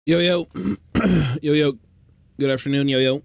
Yo, yo. Yo, yo. Good afternoon, yo, yo.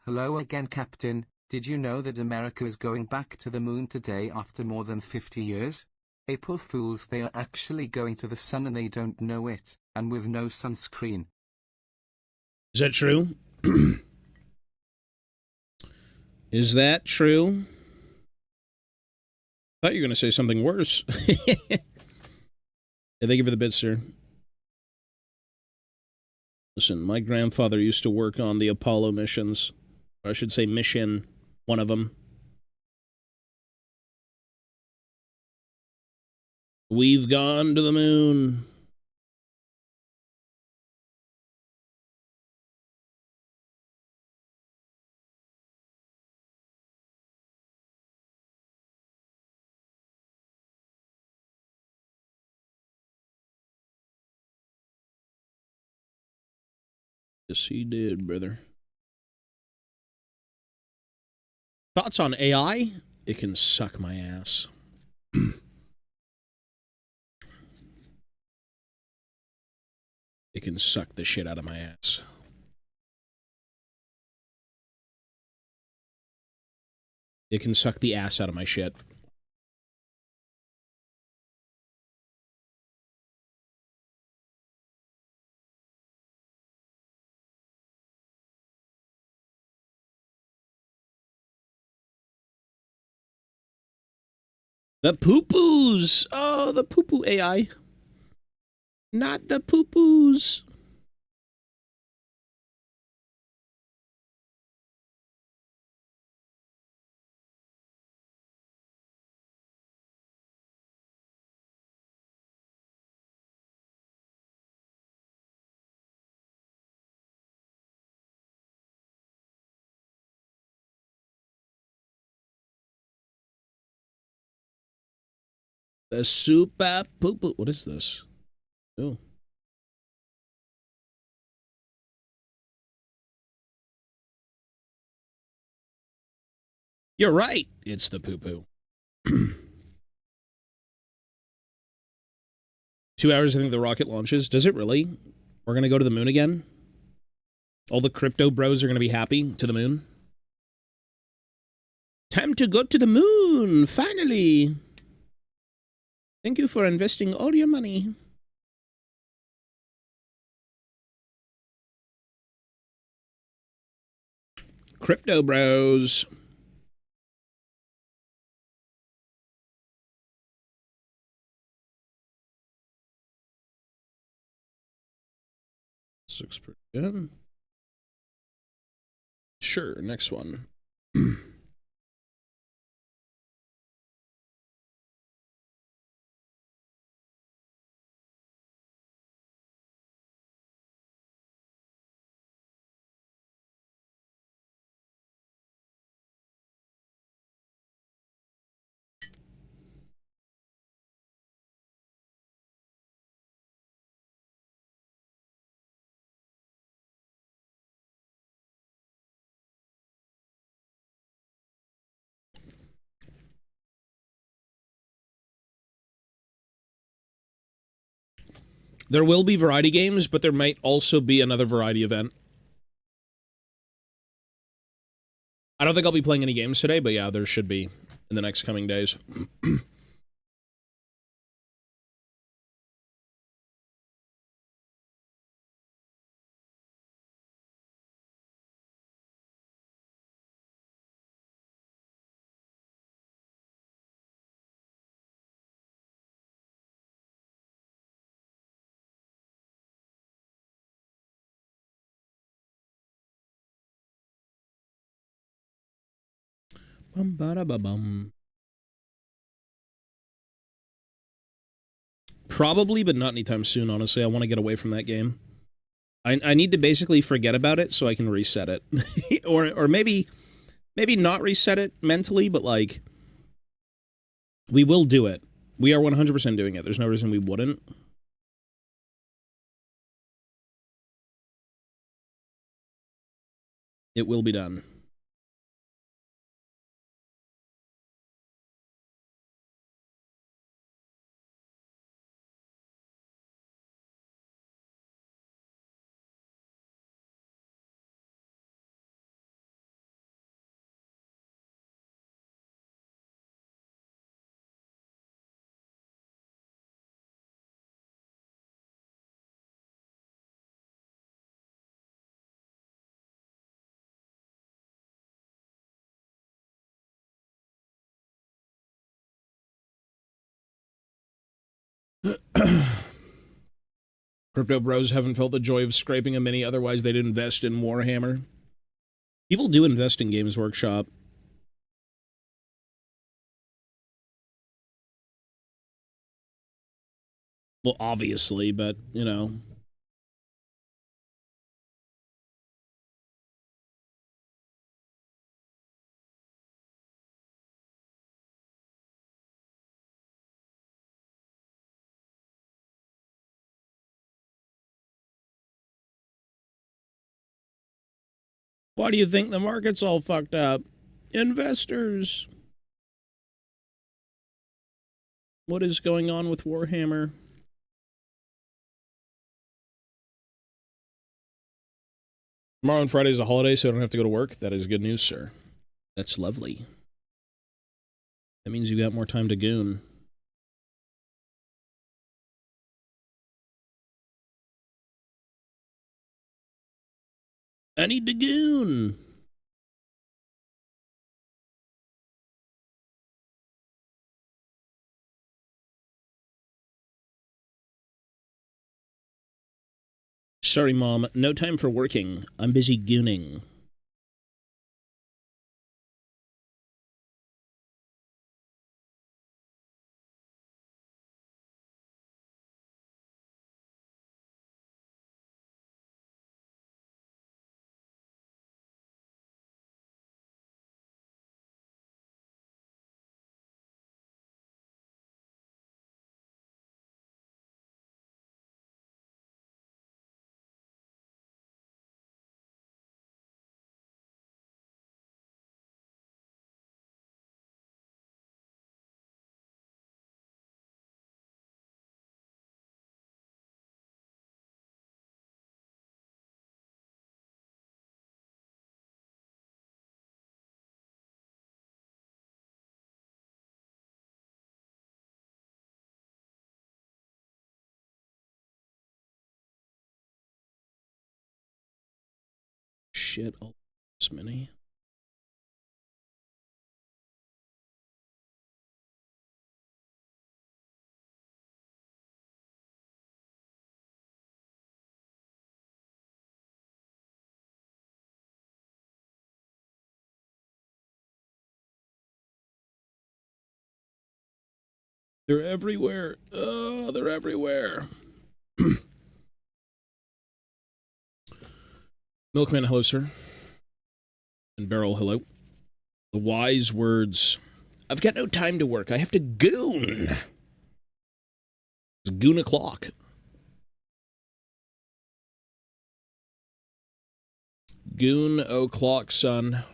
Hello again, Captain. Did you know that America is going back to the moon today after more than 50 years? April Fools, they are actually going to the sun and they don't know it, and with no sunscreen. Is that true? Is that true? I thought you were going to say something worse. Yeah, thank you for the bit, sir. Listen, my grandfather used to work on the Apollo missions. Or I should say mission, one of them. We've gone to the moon. Yes, he did, brother. Thoughts on AI? It can suck my ass. It can suck the shit out of my ass. It can suck the ass out of my shit. The poo-poos! Oh, the poo-poo AI. Not the poo-poos. The super poo-poo. What is this? Oh. You're right. It's the poo-poo. 2 hours, I think the rocket launches. Does it really? We're going to go to the moon again? All the crypto bros are going to be happy to the moon? Time to go to the moon, finally. Thank you for investing all your money. Crypto bros. This looks pretty good. Sure, next one. There will be variety games, but there might also be another variety event. I don't think I'll be playing any games today, but yeah, there should be in the next coming days. Bum-ba-da-ba-bum. Probably, but not anytime soon, honestly. I want to get away from that game. I need to basically forget about it so I can reset it. or maybe not reset it mentally, but like, we will do it. We are 100% doing it. There's no reason we wouldn't. It will be done. Crypto bros haven't felt the joy of scraping a mini, otherwise they'd invest in Warhammer. People do invest in Games Workshop. Well, obviously, but, you know. Why do you think the market's all fucked up? Investors. What is going on with Warhammer? Tomorrow and Friday is a holiday, so I don't have to go to work. That is good news, sir. That's lovely. That means you got more time to goon. I need to goon. Sorry, Mom. No time for working. I'm busy gooning. Shit, all this many. They're everywhere. Oh, they're everywhere. Milkman, hello, sir. And Beryl, hello. The wise words. I've got no time to work. I have to goon. It's goon o'clock. Goon o'clock, son.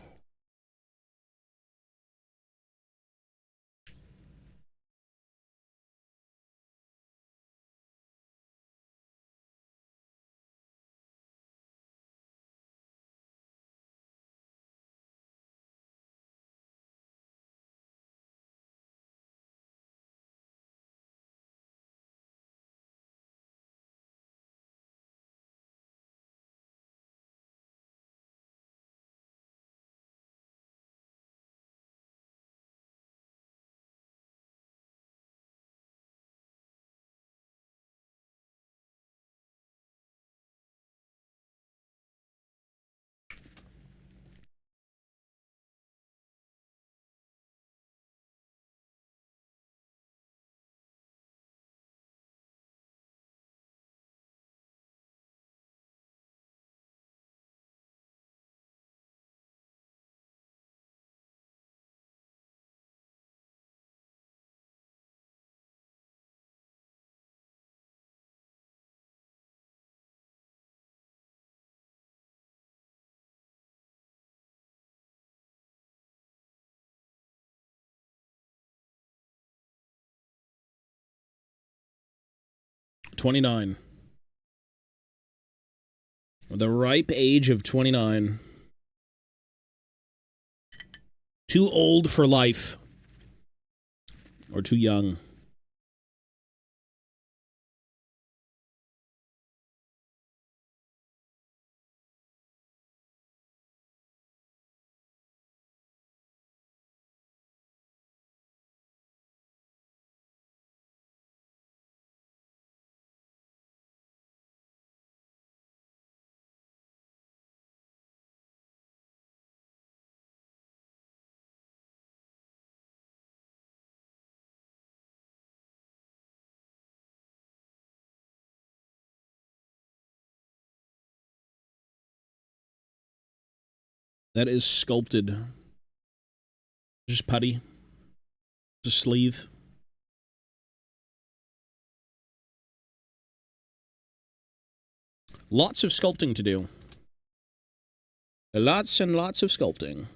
$29. The ripe age of 29. Too old for life. Or too young. That is sculpted. Just putty. Just sleeve. Lots of sculpting to do. Lots and lots of sculpting.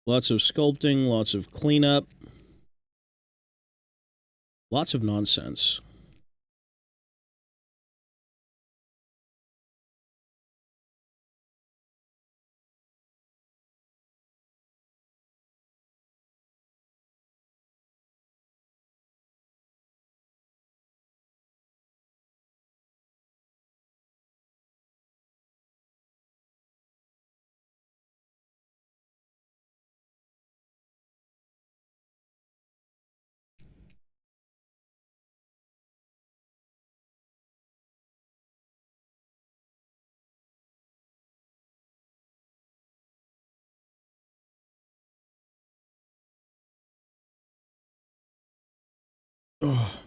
Lots of sculpting, lots of cleanup. Lots of nonsense. Ugh.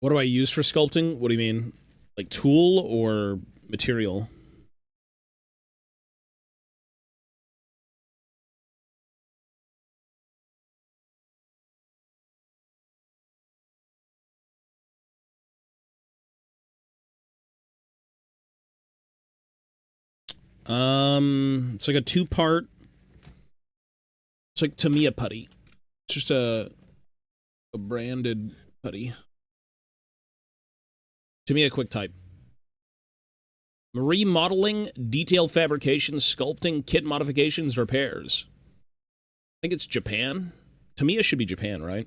What do I use for sculpting? What do you mean? Like tool or material? It's like a two-part. It's like Tamiya putty. It's just a branded putty. Tamiya quick type. Remodeling, detail fabrication, sculpting, kit modifications, repairs. I think it's Japan. Tamiya should be Japan, right?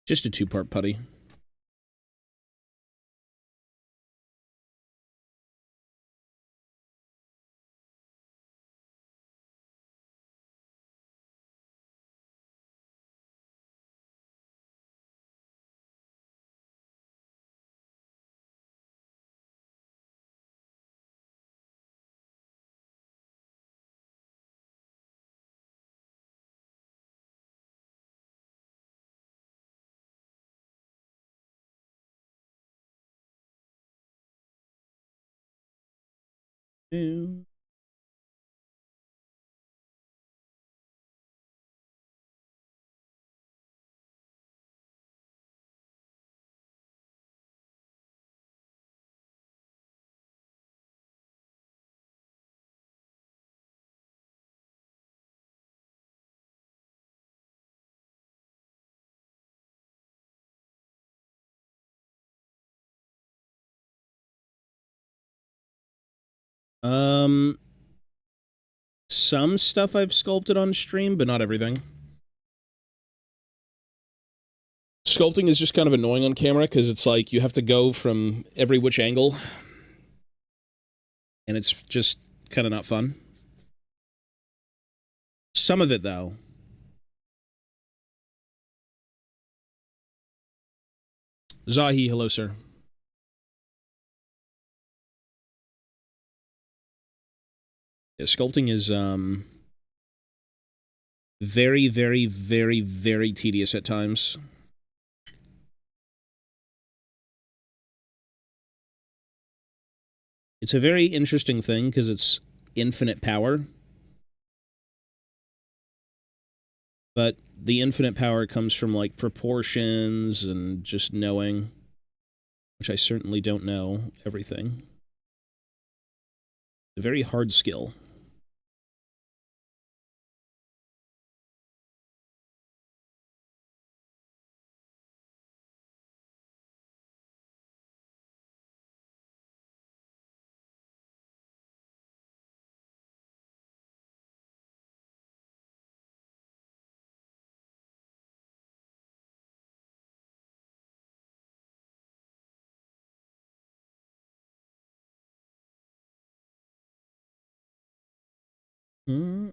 Just a two-part putty. Ew. Some stuff I've sculpted on stream, but not everything. Sculpting is just kind of annoying on camera because it's like you have to go from every which angle, and it's just kind of not fun. Some of it, though. Zahi, hello, sir. Yeah, sculpting is, very, very, very, very tedious at times. It's a very interesting thing because it's infinite power. But the infinite power comes from, like, proportions and just knowing, which I certainly don't know everything. A very hard skill. Hmm.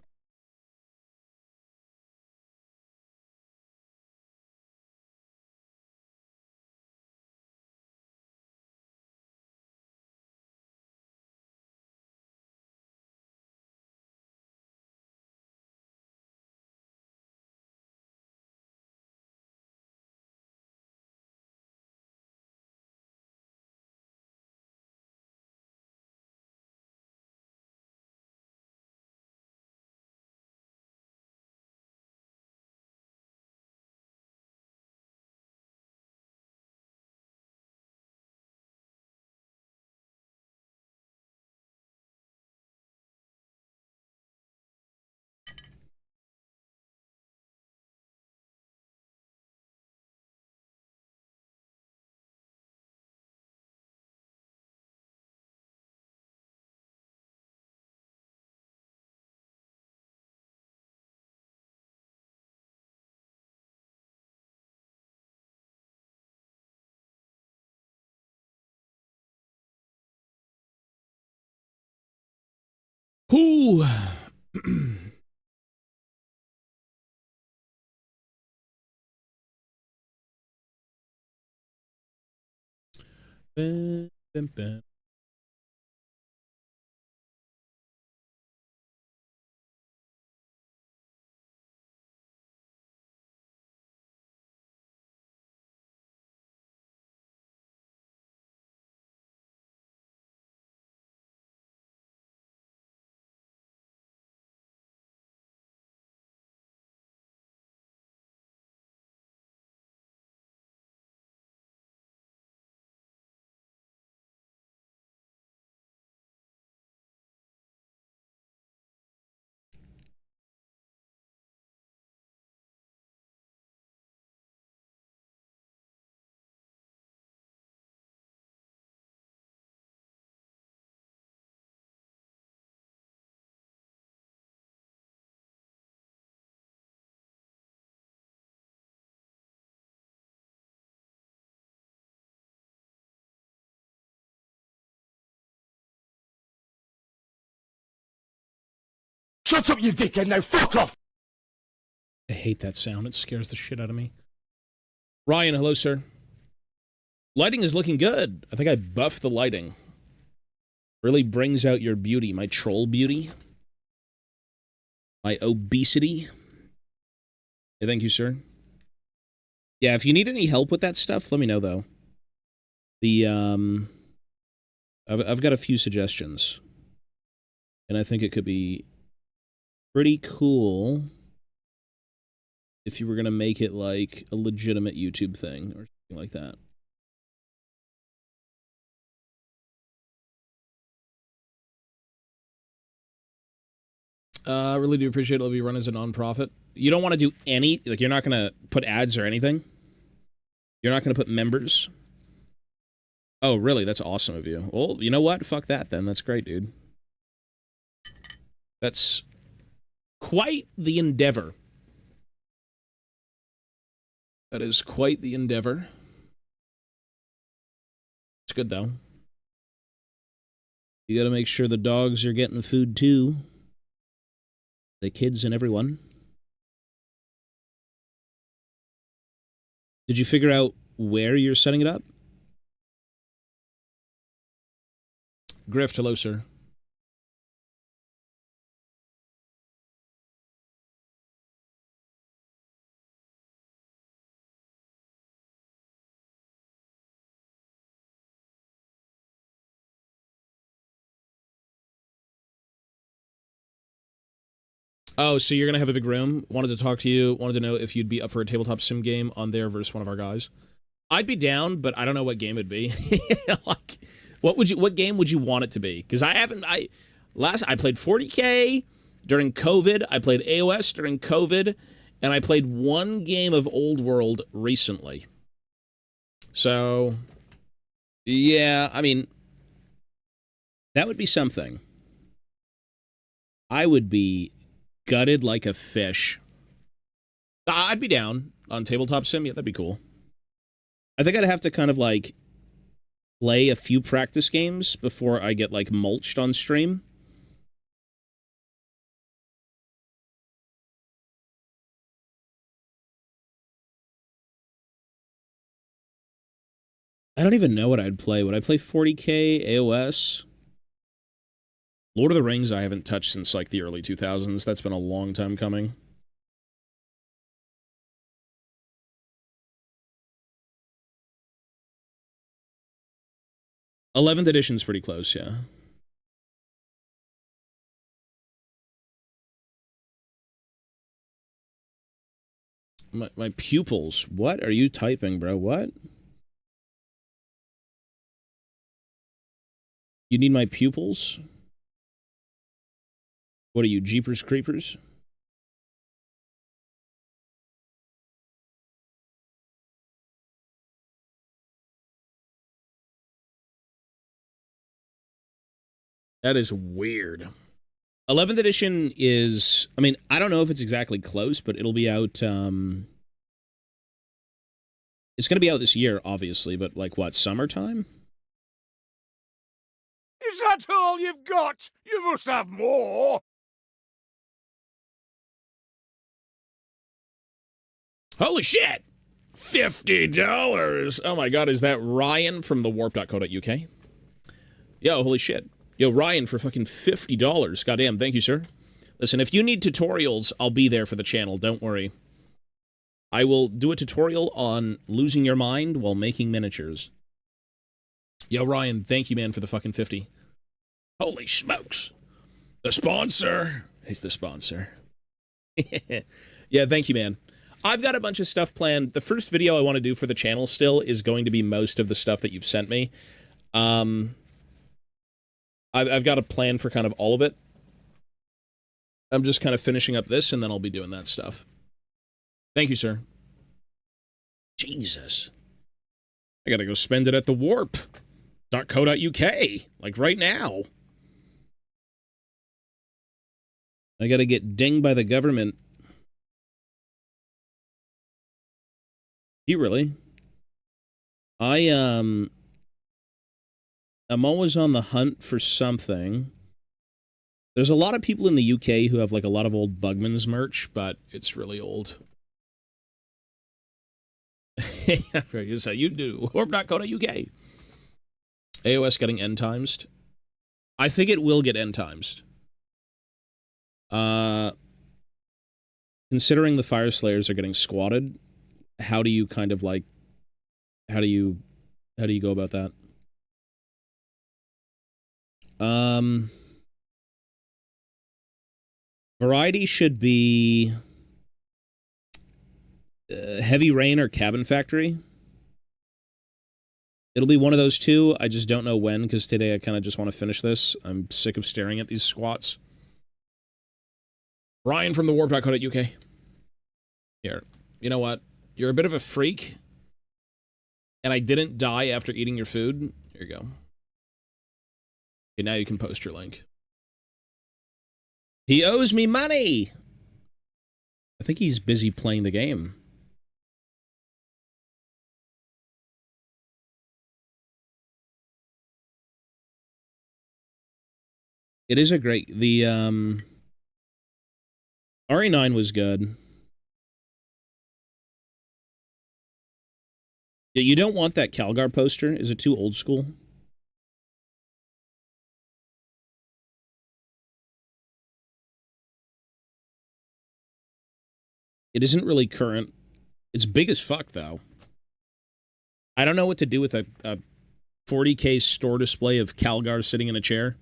Whoo! Bam, bam, bam. Shut up, you dickhead, now fuck off! I hate that sound. It scares the shit out of me. Ryan, hello, sir. Lighting is looking good. I think I buffed the lighting. Really brings out your beauty. My troll beauty. My obesity. Hey, thank you, sir. Yeah, if you need any help with that stuff, let me know, though. I've got a few suggestions. And I think it could be pretty cool if you were going to make it like a legitimate YouTube thing or something like that. I really do appreciate it. Let me run as a nonprofit. You don't want to do any, like, you're not going to put ads or anything? You're not going to put members? Oh, really? That's awesome of you. Well, you know what? Fuck that, then. That's great, dude. That's quite the endeavor. That is quite the endeavor. It's good, though. You gotta make sure the dogs are getting food, too. The kids and everyone. Did you figure out where you're setting it up? Grift, hello, sir. Oh, so you're gonna have a big room? Wanted to talk to you. Wanted to know if you'd be up for a tabletop sim game on there versus one of our guys. I'd be down, but I don't know what game it'd be. Like, what game would you want it to be? Because I played 40K during COVID. I played AOS during COVID, and I played one game of Old World recently. So, yeah, I mean, that would be something. I would be gutted like a fish. I'd be down on tabletop sim. Yeah, that'd be cool. I think I'd have to kind of like play a few practice games before I get like mulched on stream. I don't even know what I'd play. Would I play 40K, AOS? Lord of the Rings I haven't touched since like the early 2000s. That's been a long time coming. '11th edition's pretty close, yeah. My pupils. What are you typing, bro? What? You need my pupils? What are you, Jeepers Creepers? That is weird. 11th edition is, I mean, I don't know if it's exactly close, but it'll be out, it's going to be out this year, obviously, but like what, summertime? Is that all you've got? You must have more. Holy shit! $50! Oh my god, is that Ryan from the warp.co.uk? Yo, holy shit. Yo, Ryan for fucking $50. Goddamn, thank you, sir. Listen, if you need tutorials, I'll be there for the channel, don't worry. I will do a tutorial on losing your mind while making miniatures. Yo, Ryan, thank you, man, for the fucking 50. Holy smokes. The sponsor. He's the sponsor. Yeah, thank you, man. I've got a bunch of stuff planned. The first video I want to do for the channel still is going to be most of the stuff that you've sent me. I've got a plan for kind of all of it. I'm just kind of finishing up this, and then I'll be doing that stuff. Thank you, sir. Jesus. I gotta go spend it at the warp.co.uk, like right now. I gotta get dinged by the government. You really? I'm always on the hunt for something. There's a lot of people in the UK who have like a lot of old Bugman's merch, but it's really old. So you do. Orb.co.uk. AOS getting end timesed. I think it will get end timesed. Considering the Fire Slayers are getting squatted, how do you kind of like, how do you go about that? Variety should be Heavy Rain or Cabin Factory. It'll be one of those two. I just don't know when, because today I kind of just want to finish this. I'm sick of staring at these squats. Ryan from the warp.co.uk. Here. You know what? You're a bit of a freak, and I didn't die after eating your food. Here you go. Okay, now you can post your link. He owes me money! I think he's busy playing the game. It is a great... The, RE9 was good. Yeah, you don't want that Calgar poster. Is it too old school? It isn't really current. It's big as fuck, though. I don't know what to do with a 40K store display of Calgar sitting in a chair.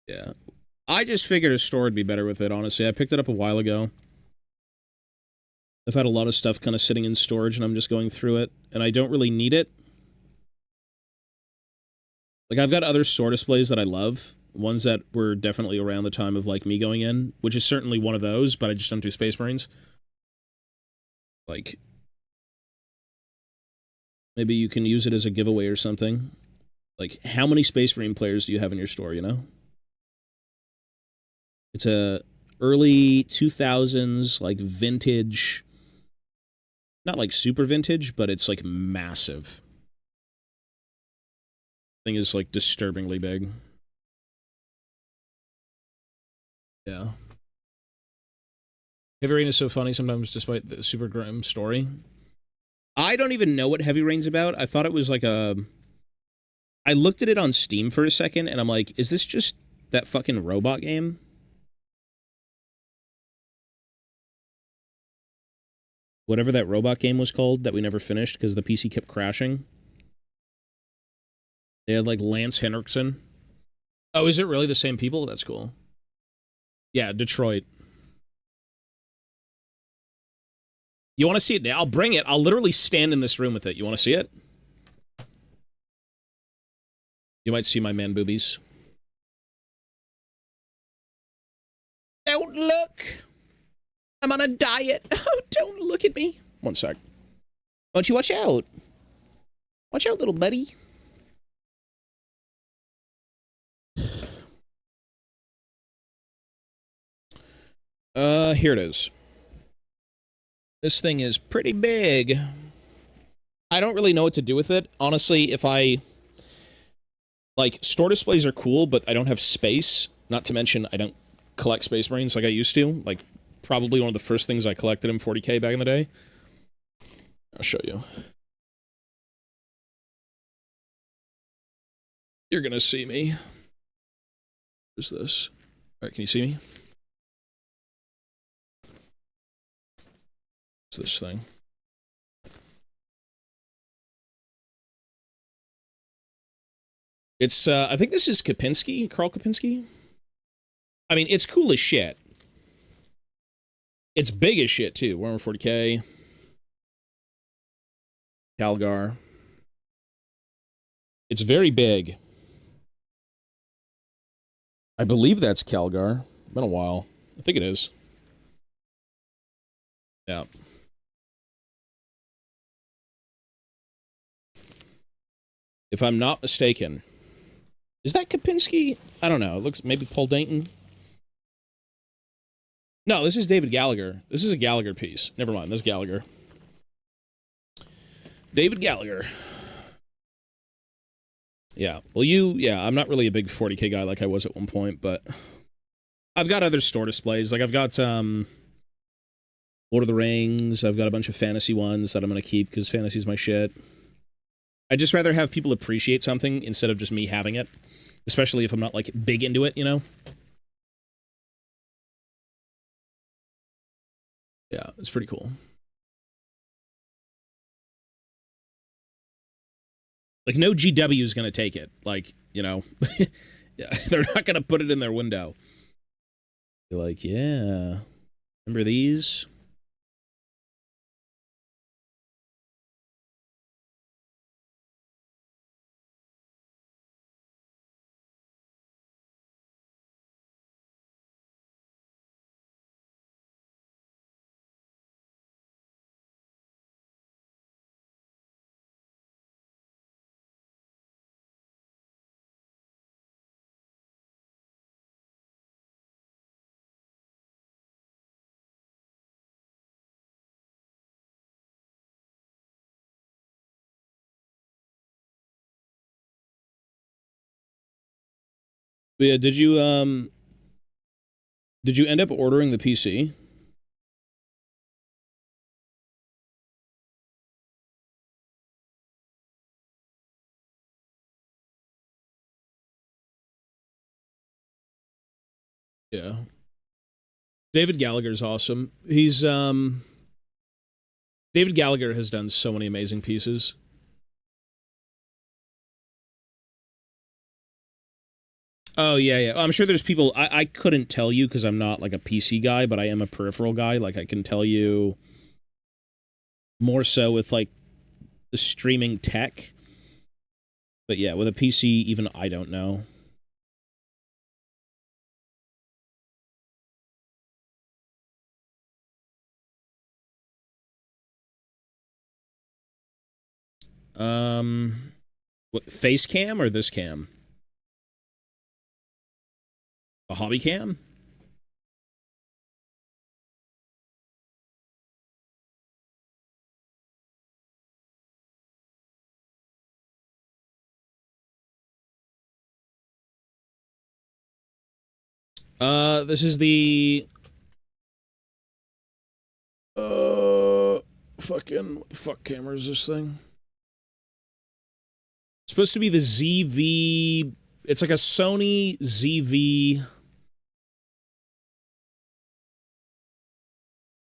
Yeah. I just figured a store would be better with it, honestly. I picked it up a while ago. I've had a lot of stuff kind of sitting in storage, and I'm just going through it, and I don't really need it. Like, I've got other store displays that I love, ones that were definitely around the time of, like, me going in, which is certainly one of those, but I just don't do Space Marines. Like, maybe you can use it as a giveaway or something. Like, how many Space Marine players do you have in your store, you know? It's a early 2000s, like, vintage... Not, like, super vintage, but it's, like, massive. Thing is, like, disturbingly big. Yeah. Heavy Rain is so funny sometimes, despite the super grim story. I don't even know what Heavy Rain's about. I thought it was, like, a... I looked at it on Steam for a second, and I'm like, is this just that fucking robot game? Whatever that robot game was called that we never finished because the PC kept crashing. They had, like, Lance Henriksen. Oh, is it really the same people? That's cool. Yeah, Detroit. You want to see it now? I'll bring it. I'll literally stand in this room with it. You want to see it? You might see my man boobies. Don't look! I'm on a diet. Oh, don't look at me. One sec. Why don't you watch out? Watch out, little buddy. Here it is. This thing is pretty big. I don't really know what to do with it. Honestly, if I... Like, store displays are cool, but I don't have space. Not to mention, I don't collect Space Marines like I used to. Like, probably one of the first things I collected in 40K back in the day. I'll show you. You're gonna see me. Who's this? Alright, can you see me? What's this thing? It's, I think this is Kapinski, Karl Kapinski. I mean, it's cool as shit. It's big as shit, too. Warhammer 40K. Calgar. It's very big. I believe that's Calgar. Been a while. I think it is. Yeah. If I'm not mistaken. Is that Kapinski? I don't know. It looks maybe Paul Dayton. No, this is David Gallagher. This is a Gallagher piece. Never mind. This is Gallagher. David Gallagher. Yeah. Well, yeah, I'm not really a big 40K guy like I was at one point, but I've got other store displays. Like, I've got, Lord of the Rings. I've got a bunch of fantasy ones that I'm going to keep because fantasy's my shit. I'd just rather have people appreciate something instead of just me having it. Especially if I'm not, like, big into it, you know? Yeah, it's pretty cool. Like, no GW is going to take it. Like, you know, yeah, they're not going to put it in their window. You're like, yeah, remember these? But yeah, did you end up ordering the PC? Yeah. David Gallagher's awesome. He's, David Gallagher has done so many amazing pieces. Oh, yeah, yeah. I'm sure there's people... I couldn't tell you because I'm not, like, a PC guy, but I am a peripheral guy. Like, I can tell you more so with, like, the streaming tech. But, yeah, with a PC, even I don't know. What, face cam or this cam? A hobby cam? This is the... fucking... What the fuck camera is this thing? It's supposed to be the ZV... It's like a Sony ZV...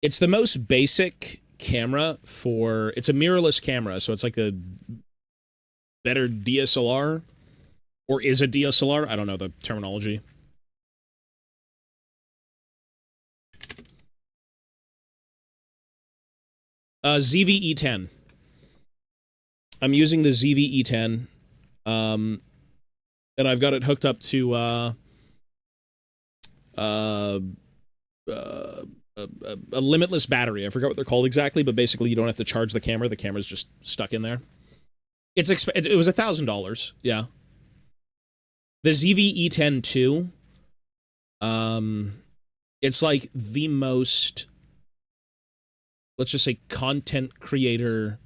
It's the most basic camera for... It's a mirrorless camera, so it's like a better DSLR. Or is a DSLR? I don't know the terminology. ZV-E10. I'm using the ZV-E10. And I've got it hooked up to, a limitless battery. I forgot what they're called exactly, but basically you don't have to charge the camera. The camera's just stuck in there. It was $1,000. Yeah. The ZV-E10 II, it's like the most, let's just say, content creator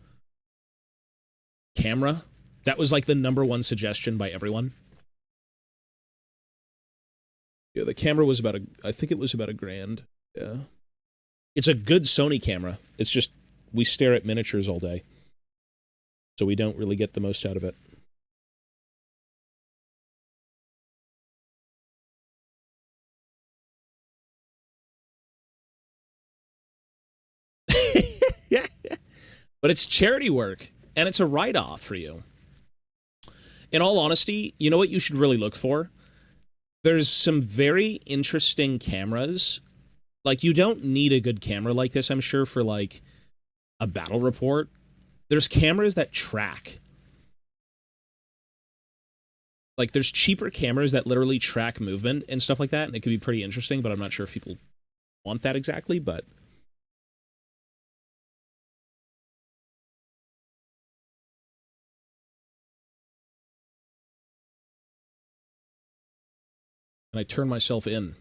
camera. That was like the #1 suggestion by everyone. Yeah, the camera was about I think it was about $1,000. Yeah. It's a good Sony camera. It's just, we stare at miniatures all day. So we don't really get the most out of it. Yeah. But it's charity work, and it's a write-off for you. In all honesty, you know what you should really look for? There's some very interesting cameras. Like, you don't need a good camera like this, I'm sure, for, like, a battle report. There's cameras that track. Like, there's cheaper cameras that literally track movement and stuff like that, and it could be pretty interesting, but I'm not sure if people want that exactly, but... And I turn myself in. Are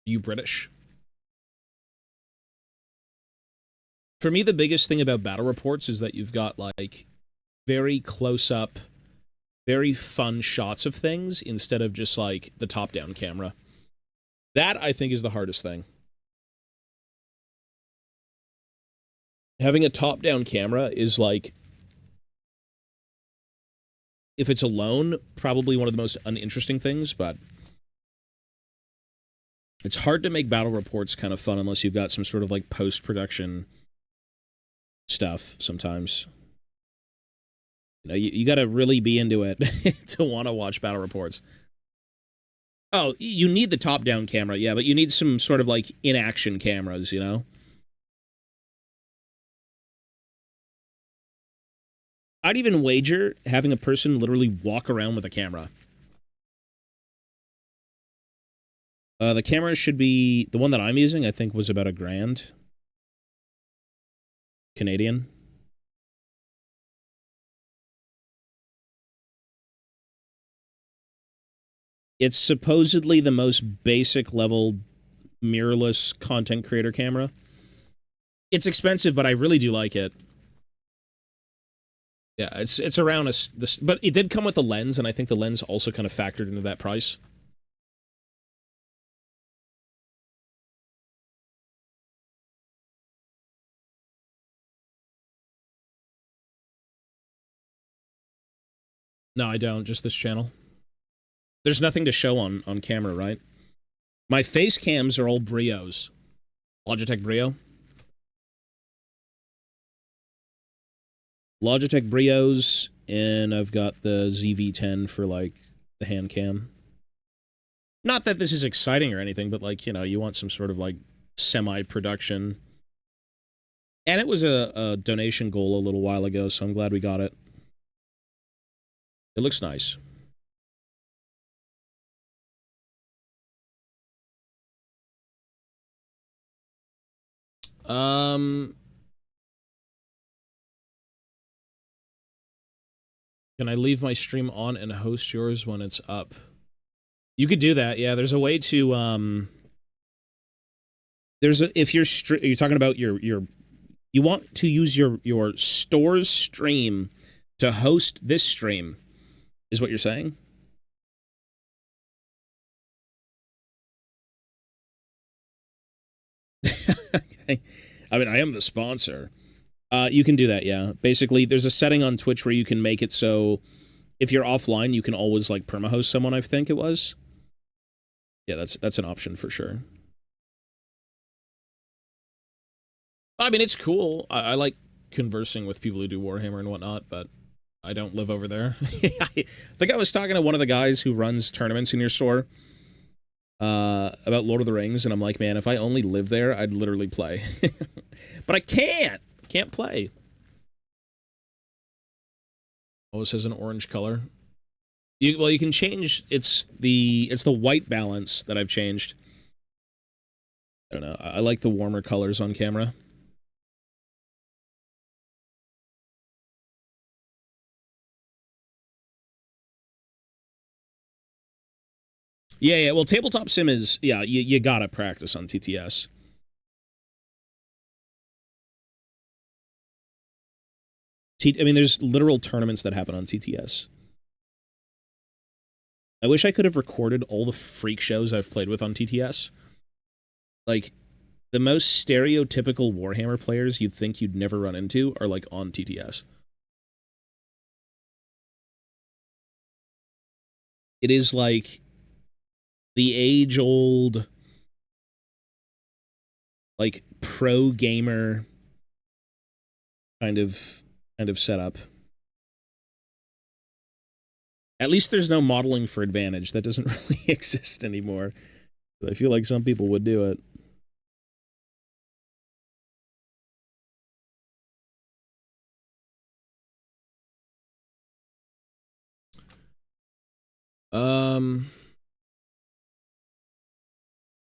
you British? For me, the biggest thing about battle reports is that you've got, like, very close-up, very fun shots of things instead of just, like, the top-down camera. That, I think, is the hardest thing. Having a top-down camera is, like, if it's alone, probably one of the most uninteresting things, but it's hard to make battle reports kind of fun unless you've got some sort of, like, post-production stuff sometimes. You know, you gotta really be into it to want to watch battle reports. Oh, you need the top-down camera, yeah, but you need some sort of, like, in-action cameras, you know? I'd even wager having a person literally walk around with a camera. The camera should be... The one that I'm using, I think, was about $1,000. Canadian. It's supposedly the most basic level mirrorless content creator camera. It's expensive, but I really do like it. Yeah, it's around this, but it did come with the lens, and I think the lens also kind of factored into that price. No, I don't. Just this channel. There's nothing to show on camera, right? My face cams are all Brios. Logitech Brio. Logitech Brios, and I've got the ZV-10 for, like, the hand cam. Not that this is exciting or anything, but like, you know, you want some sort of like semi-production. And it was a donation goal a little while ago, so I'm glad we got it. It looks nice. Can I leave my stream on and host yours when it's up? You could do that, yeah. There's a way to, if you're talking about you want to use your store's stream to host this stream, is what you're saying? Okay. I mean, I am the sponsor. You can do that, yeah. Basically, there's a setting on Twitch where you can make it so if you're offline, you can always, like, perma-host someone, I think it was. Yeah, that's an option for sure. I mean, it's cool. I like conversing with people who do Warhammer and whatnot, but I don't live over there. I think I was talking to one of the guys who runs tournaments in your store about Lord of the Rings, and I'm like, man, if I only lived there, I'd literally play. But I can't. Can't play. Oh, it says an orange color. Well, you can change. It's the white balance that I've changed. I don't know. I like the warmer colors on camera. Yeah. Well, tabletop sim is, yeah, you gotta practice on TTS. I mean, there's literal tournaments that happen on TTS. I wish I could have recorded all the freak shows I've played with on TTS. Like, the most stereotypical Warhammer players you'd think you'd never run into are, like, on TTS. It is, like, the age-old, like, pro-gamer kind of setup. At least there's no modeling for advantage. That doesn't really exist anymore. I feel like some people would do it.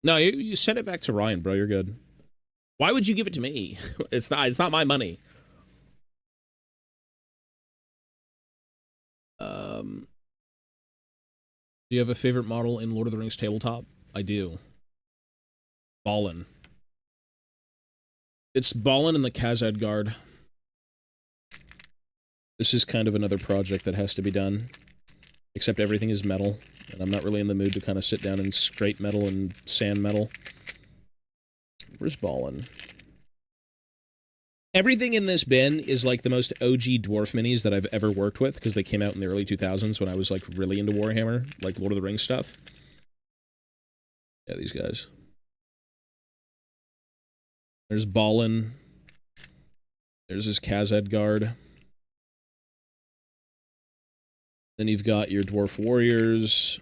No, you send it back to Ryan, bro. You're good. Why would you give it to me? It's not my money. Do you have a favorite model in Lord of the Rings tabletop? I do. Ballin. It's Ballin and the Khazad Guard. This is kind of another project that has to be done. Except everything is metal, and I'm not really in the mood to kind of sit down and scrape metal and sand metal. Where's Ballin? Everything in this bin is like the most OG dwarf minis that I've ever worked with, because they came out in the early 2000s when I was like really into Warhammer, like Lord of the Rings stuff. Yeah, these guys. There's Ballin. There's his Khazad Guard. Then you've got your Dwarf Warriors.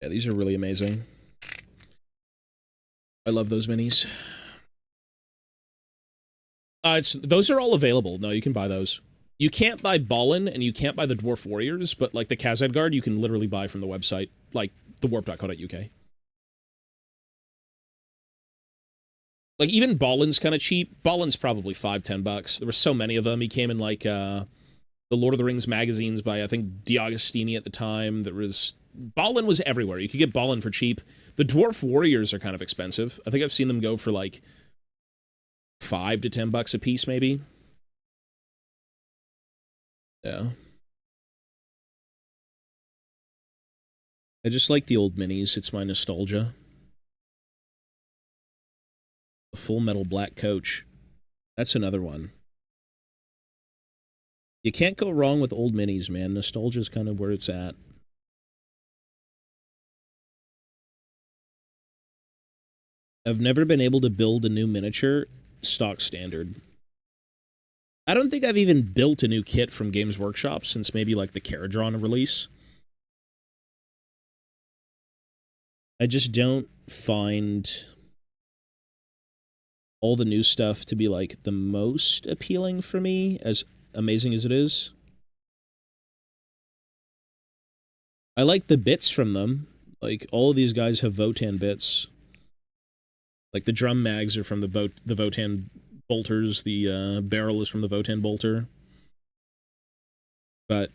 Yeah, these are really amazing. I love those minis. Those are all available. No, you can buy those. You can't buy Ballin and you can't buy the Dwarf Warriors, but like the Khazad Guard, you can literally buy from the website, like thewarp.co.uk. Like even Ballin's kind of cheap. Ballin's probably $5-10. There were so many of them. He came in like the Lord of the Rings magazines by I think D'Agostini at the time. Ballin was everywhere. You could get Ballin for cheap. The Dwarf Warriors are kind of expensive. I think I've seen them go for like $5 to $10 a piece, maybe. Yeah. I just like the old minis. It's my nostalgia. A Full Metal Black Coach. That's another one. You can't go wrong with old minis, man. Nostalgia's kind of where it's at. I've never been able to build a new miniature stock standard. I don't think I've even built a new kit from Games Workshop since maybe like the Caradron release. I just don't find all the new stuff to be, like, the most appealing for me, as amazing as it is. I like the bits from them. Like, all of these guys have Votann bits. Like, the drum mags are from the Votann bolters, the barrel is from the Votann bolter. But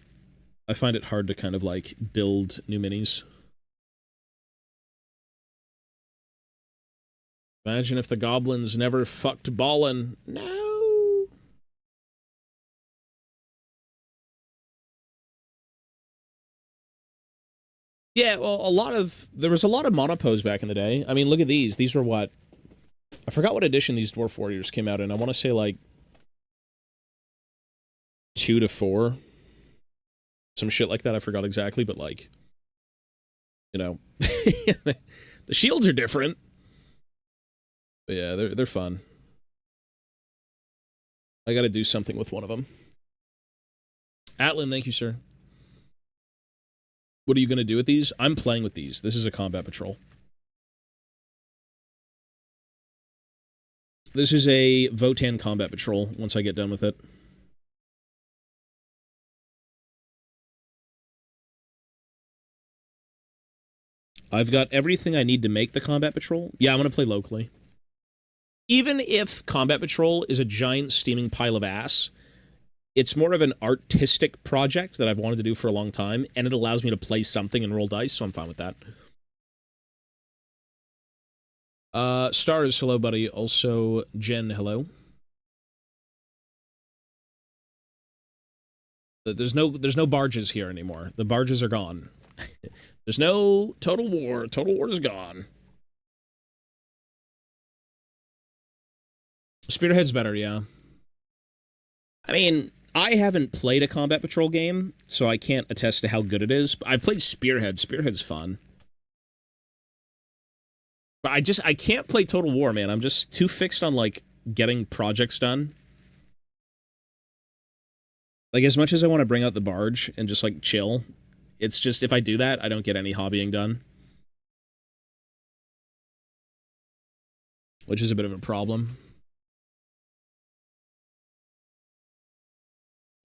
I find it hard to kind of, like, build new minis. Imagine if the goblins never fucked ballin'. No! Yeah, well, there was a lot of monopos back in the day. I mean, look at these. These were what? I forgot what edition these Dwarf Warriors came out in. I want to say, like, 2 to 4. Some shit like that. I forgot exactly, but, like, you know. The shields are different. But yeah, they're fun. I gotta do something with one of them. Atlin, thank you, sir. What are you gonna do with these? I'm playing with these. This is a combat patrol. This is a Votann Combat Patrol, once I get done with it. I've got everything I need to make the Combat Patrol. Yeah, I'm gonna play locally. Even if Combat Patrol is a giant steaming pile of ass, it's more of an artistic project that I've wanted to do for a long time, and it allows me to play something and roll dice, so I'm fine with that. Stars, hello, buddy. Also, Jen, hello. There's no barges here anymore. The barges are gone. There's no Total War. Total War is gone. Spearhead's better, yeah. I mean, I haven't played a Combat Patrol game, so I can't attest to how good it is. I've played Spearhead. Spearhead's fun. But I can't play Total War, man. I'm just too fixed on, like, getting projects done. Like, as much as I want to bring out the barge and just, like, chill, it's just, if I do that, I don't get any hobbying done. Which is a bit of a problem.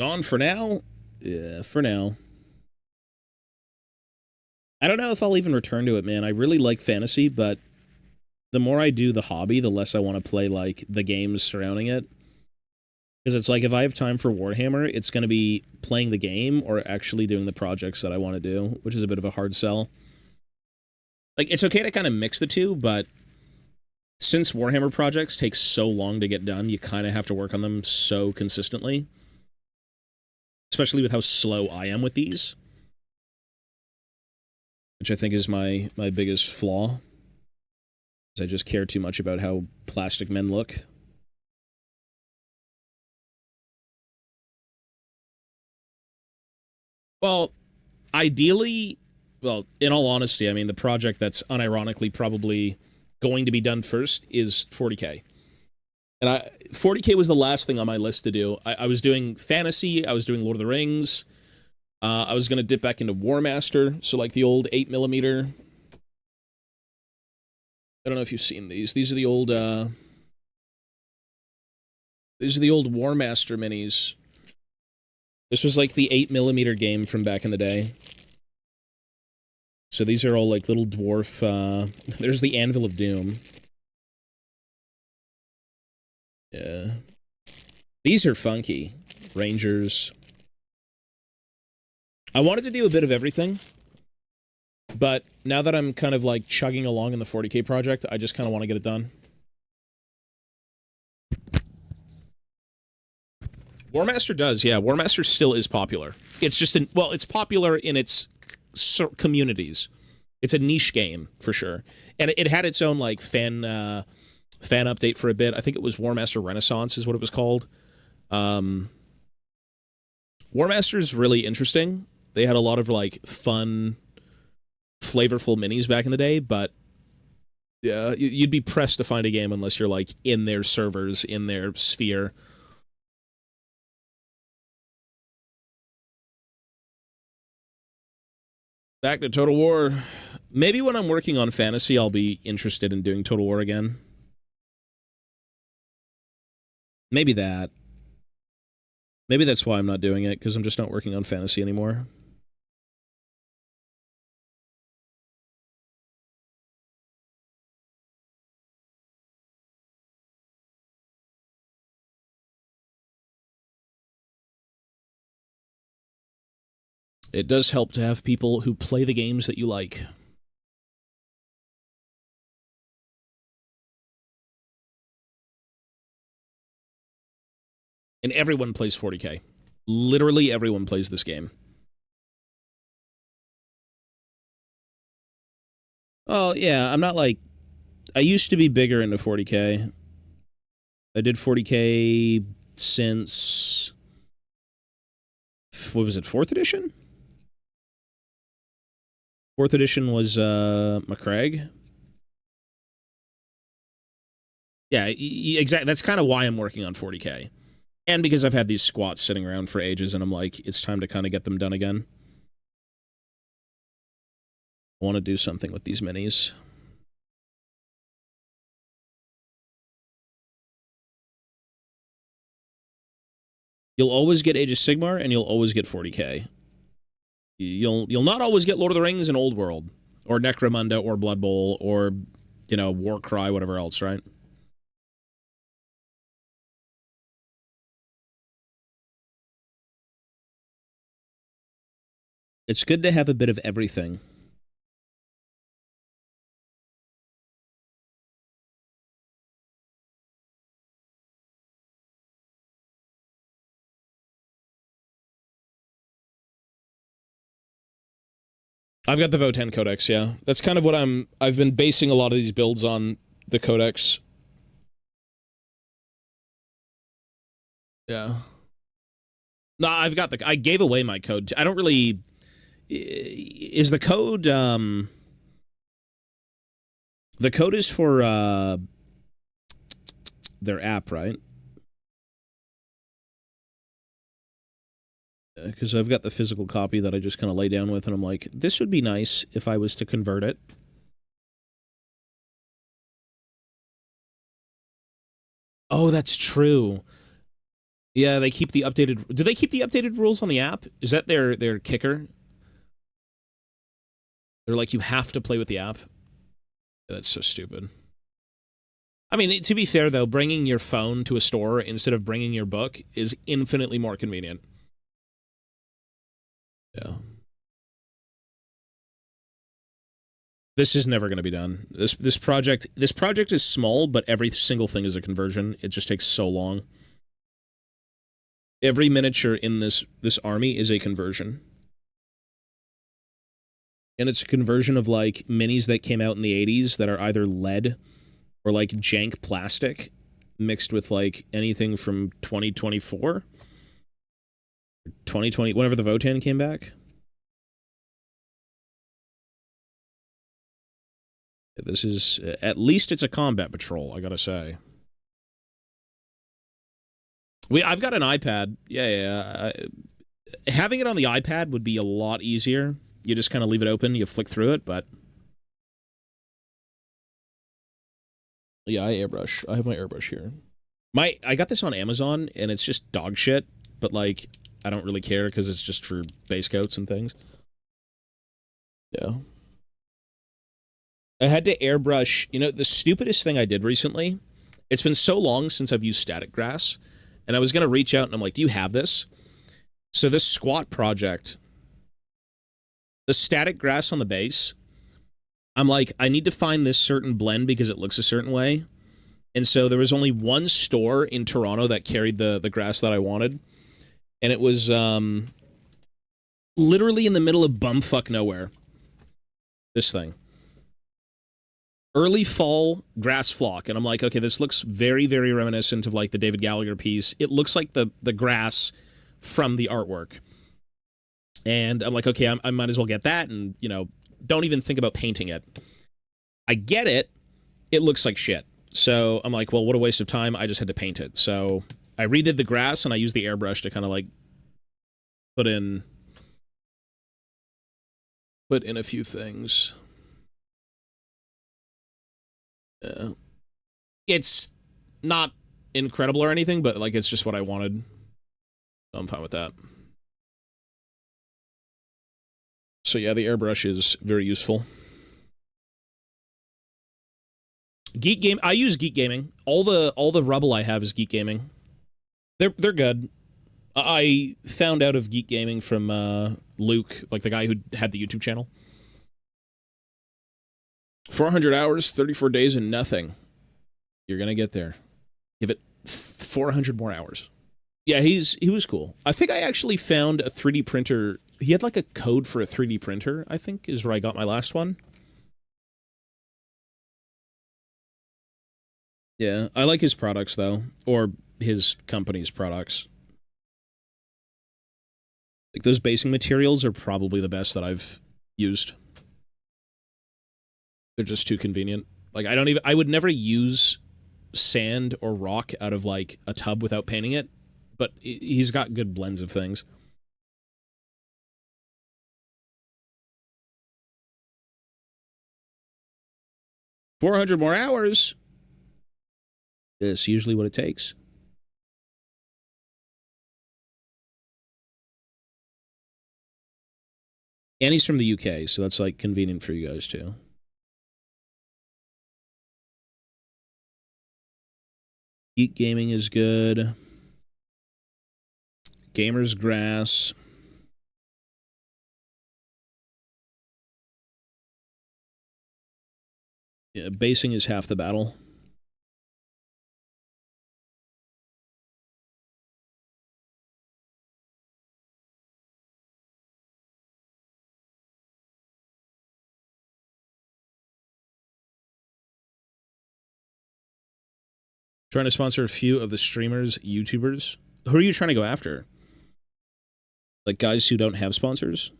Gone for now? Yeah, for now. I don't know if I'll even return to it, man. I really like fantasy, but the more I do the hobby, the less I want to play, like, the games surrounding it. Because it's like, if I have time for Warhammer, it's going to be playing the game or actually doing the projects that I want to do, which is a bit of a hard sell. Like, it's okay to kind of mix the two, but since Warhammer projects take so long to get done, you kind of have to work on them so consistently. Especially with how slow I am with these. Which I think is my biggest flaw. I just care too much about how plastic men look. Well, ideally, well, in all honesty, I mean, the project that's unironically probably going to be done first is 40k. And 40k was the last thing on my list to do. I was doing fantasy, I was doing Lord of the Rings, I was going to dip back into War Master, so like the old 8mm. I don't know if you've seen these. These are the old War Master minis. This was like the 8mm game from back in the day. So these are all like little dwarf, there's the Anvil of Doom. Yeah. These are funky. Rangers. I wanted to do a bit of everything. But now that I'm kind of like chugging along in the 40k project, I just kind of want to get it done. War Master does, yeah. War Master still is popular. It's just, well, it's popular in its communities. It's a niche game, for sure. And it had its own, like, fan update for a bit. I think it was War Master Renaissance is what it was called. War Master is really interesting. They had a lot of, like, fun, flavorful minis back in the day, but yeah, you'd be pressed to find a game unless you're, like, in their servers, in their sphere. Back to Total War. Maybe when I'm working on fantasy, I'll be interested in doing Total War again. Maybe that. Maybe that's why I'm not doing it, because I'm just not working on fantasy anymore. It does help to have people who play the games that you like. And everyone plays 40k. Literally everyone plays this game. Oh, yeah, I'm not like... I used to be bigger into 40k. I did 40k since... What was it, 4th edition? 4th edition was McCraig. Yeah, exactly. That's kind of why I'm working on 40k. And because I've had these squats sitting around for ages, and I'm like, it's time to kind of get them done again. I want to do something with these minis. You'll always get Age of Sigmar, and you'll always get 40k. You'll not always get Lord of the Rings and Old World, or Necromunda, or Blood Bowl, or, you know, Warcry, whatever else, right? It's good to have a bit of everything. I've got the Votann Codex, yeah. That's kind of what I've been basing a lot of these builds on, the Codex. Yeah. No, I've got I gave away my code. I don't really... Is the code, the code is for, their app, right? Because I've got the physical copy that I just kind of lay down with, and I'm like, this would be nice if I was to convert it. Oh, that's true. Yeah, they keep the updated... Do they keep the updated rules on the app? Is that their kicker? They're like, you have to play with the app? That's so stupid. I mean, to be fair, though, bringing your phone to a store instead of bringing your book is infinitely more convenient. Yeah. This is never going to be done. This project is small, but every single thing is a conversion. It just takes so long. Every miniature in this army is a conversion. And it's a conversion of, like, minis that came out in the 80s that are either lead or, like, jank plastic mixed with, like, anything from 2024? 2020, whenever the Votann came back? This is... At least it's a combat patrol, I gotta say. I've got an iPad. Yeah. Having it on the iPad would be a lot easier. You just kind of leave it open, you flick through it, but... Yeah, I airbrush. I have my airbrush here. I got this on Amazon, and it's just dog shit, but, like, I don't really care, because it's just for base coats and things. Yeah. I had to airbrush... You know, the stupidest thing I did recently... It's been so long since I've used static grass, and I was going to reach out, and I'm like, do you have this? So this squat project... The static grass on the base, I'm like, I need to find this certain blend because it looks a certain way. And so there was only one store in Toronto that carried the grass that I wanted. And it was literally in the middle of bumfuck nowhere. This thing. Early fall grass flock. And I'm like, okay, this looks very, very reminiscent of, like, the David Gallagher piece. It looks like the grass from the artwork. And I'm like, okay, I might as well get that and, you know, don't even think about painting it. I get it. It looks like shit. So I'm like, well, what a waste of time. I just had to paint it. So I redid the grass, and I used the airbrush to kind of, like, put in a few things. It's not incredible or anything, but like it's just what I wanted. So I'm fine with that. So yeah, the airbrush is very useful. Geek Game. I use Geek Gaming. All the rubble I have is Geek Gaming. They're good. I found out of Geek Gaming from Luke, like the guy who had the YouTube channel. 400 hours, 34 days, and nothing. You're gonna get there. Give it 400 more hours. Yeah, he was cool. I think I actually found a 3D printer. He had like a code for a 3D printer, I think, is where I got my last one. Yeah, I like his products, though. Or his company's products. Like, those basing materials are probably the best that I've used. They're just too convenient. Like, I would never use sand or rock out of, like, a tub without painting it. But he's got good blends of things. $400 more hours. That's usually what it takes. And he's from the UK, so that's, like, convenient for you guys, too. Geek Gaming is good. Gamer's Grass. Yeah, basing is half the battle. Trying to sponsor a few of the streamers, YouTubers. Who are you trying to go after? Like guys who don't have sponsors?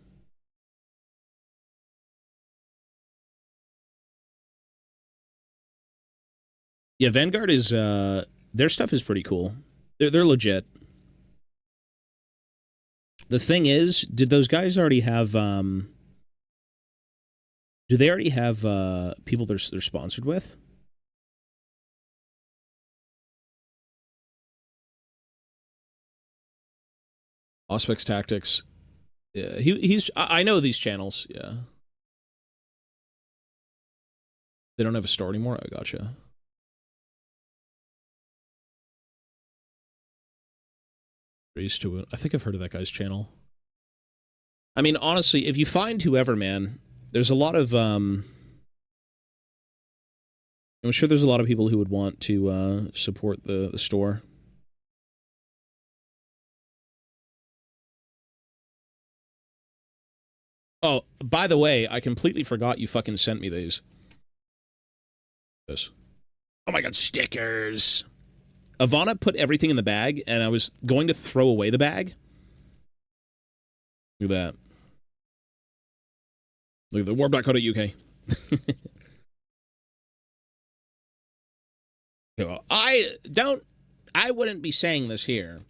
Yeah, Vanguard is, their stuff is pretty cool. They're legit. The thing is, did those guys already have, do they already have, people they're sponsored with? Auspex Tactics. Yeah, I know these channels, yeah. They don't have a store anymore? I gotcha. I think I've heard of that guy's channel. I mean, honestly, if you find whoever, man, there's a lot of, I'm sure there's a lot of people who would want to, support the store. Oh, by the way, I completely forgot you fucking sent me these. This. Oh my god, stickers! Ivana put everything in the bag, and I was going to throw away the bag. Look at that. Look at the warp.co.uk. I wouldn't be saying this here.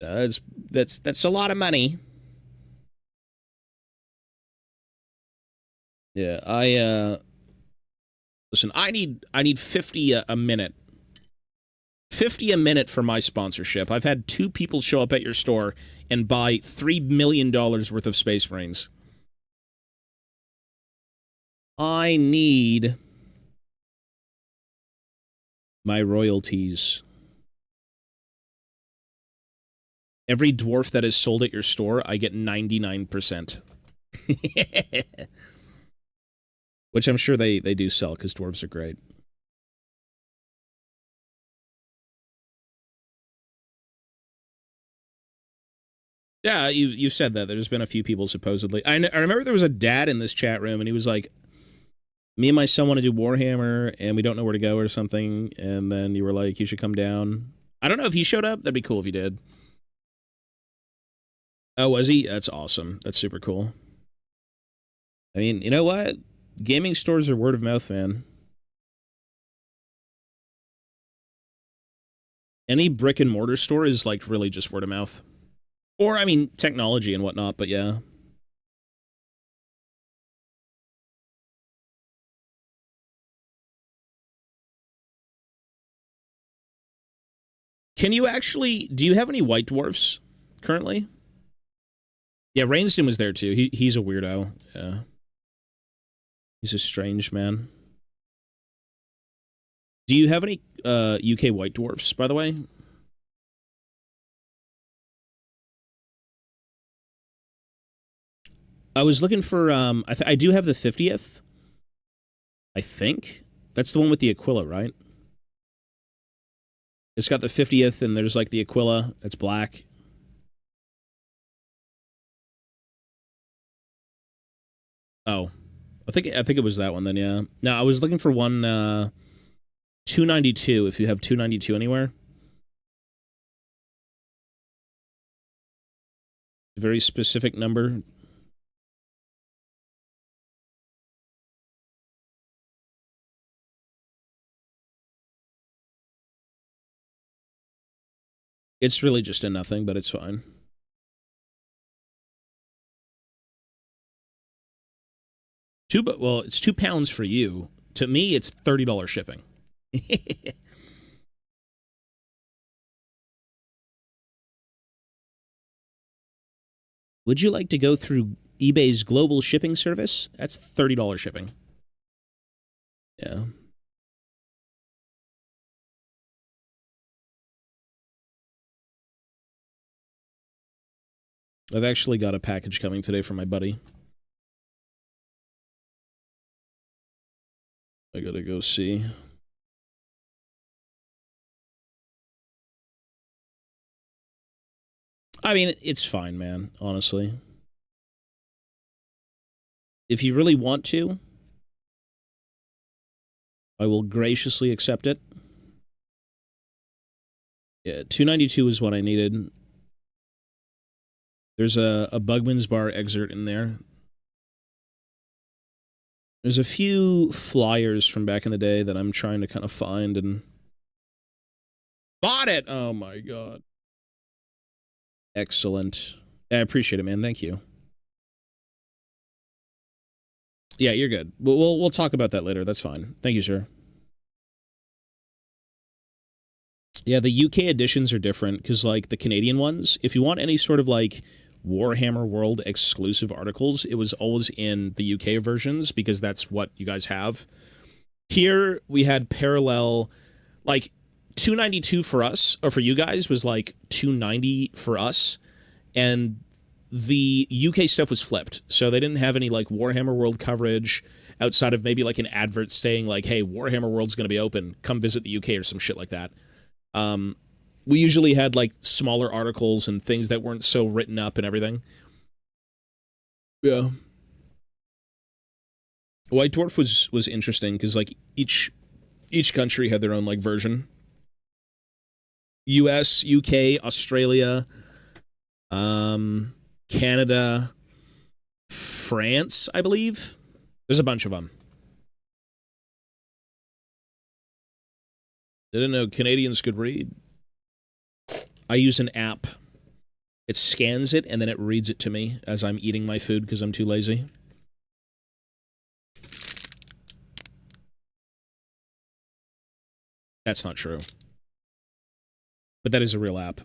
That's a lot of money. Yeah, listen, I need 50 a minute. 50 a minute for my sponsorship. I've had 2 people show up at your store and buy $3 million worth of Space Marines. I need my royalties. Every dwarf that is sold at your store, I get 99%. Which I'm sure they do sell, because dwarves are great. Yeah, you said that. There's been a few people supposedly. I remember there was a dad in this chat room, and he was like, me and my son want to do Warhammer, and we don't know where to go or something, and then you were like, you should come down. I don't know if he showed up. That'd be cool if he did. Oh, was he? That's awesome. That's super cool. I mean, you know what? Gaming stores are word of mouth, man. Any brick and mortar store is, like, really just word of mouth. Or, I mean, technology and whatnot, but yeah. Can you actually... Do you have any white dwarfs currently? Yeah, Rainston was there too. He's a weirdo. Yeah. He's a strange man. Do you have any UK white dwarfs, by the way? I was looking for... I do have the 50th. I think. That's the one with the Aquila, right? It's got the 50th, and there's like the Aquila. That's black. Oh. I think it was that one then, yeah. No, I was looking for one 292, if you have 292 anywhere. A very specific number. It's really just a nothing, but it's fine. Well, it's £2 for you. To me, it's $30 shipping. Would you like to go through eBay's global shipping service? That's $30 shipping. Yeah. I've actually got a package coming today from my buddy. I gotta go see. I mean, it's fine, man, honestly. If you really want to, I will graciously accept it. Yeah, 292 is what I needed. There's a Bugman's Bar excerpt in there. There's a few flyers from back in the day that I'm trying to kind of find and... Bought it! Oh my god. Excellent. I appreciate it, man. Thank you. Yeah, you're good. We'll talk about that later. That's fine. Thank you, sir. Yeah, the UK editions are different because, like, the Canadian ones, if you want any sort of, like, Warhammer World exclusive articles, it was always in the UK versions because that's what you guys have. Here, we had parallel, like, 292 for us, or for you guys, was like 290 for us, and the UK stuff was flipped. So they didn't have any, like, Warhammer World coverage outside of maybe, like, an advert saying, like, hey, Warhammer World's going to be open. Come visit the UK or some shit like that. We usually had, like, smaller articles and things that weren't so written up and everything. Yeah. White Dwarf was interesting because, like, each country had their own, like, version. US, UK, Australia, Canada, France, I believe. There's a bunch of them. Didn't know Canadians could read. I use an app. It scans it, and then it reads it to me as I'm eating my food because I'm too lazy. That's not true. But that is a real app.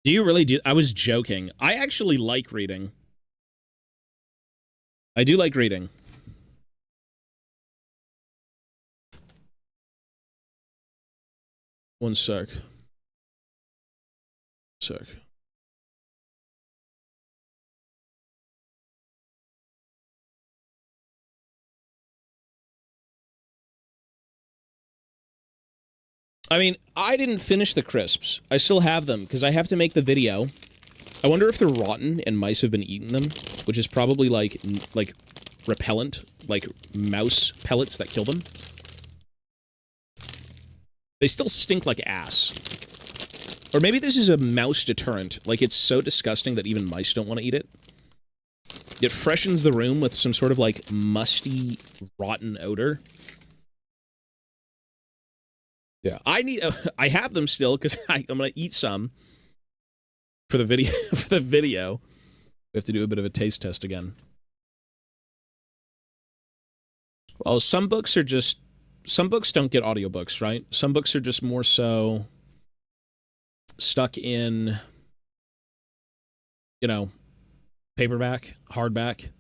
Do you really do? I was joking. I actually like reading. I do like reading. One sec. I mean, I didn't finish the crisps. I still have them because I have to make the video. I wonder if they're rotten and mice have been eating them, which is probably like repellent, like mouse pellets that kill them. They still stink like ass. Or maybe this is a mouse deterrent. Like, it's so disgusting that even mice don't want to eat it. It freshens the room with some sort of, like, musty, rotten odor. Yeah, I have them still because I'm gonna eat some for the video. We have to do a bit of a taste test again. Well, some books don't get audiobooks, right? Some books are just more so stuck in, you know, paperback, hardback.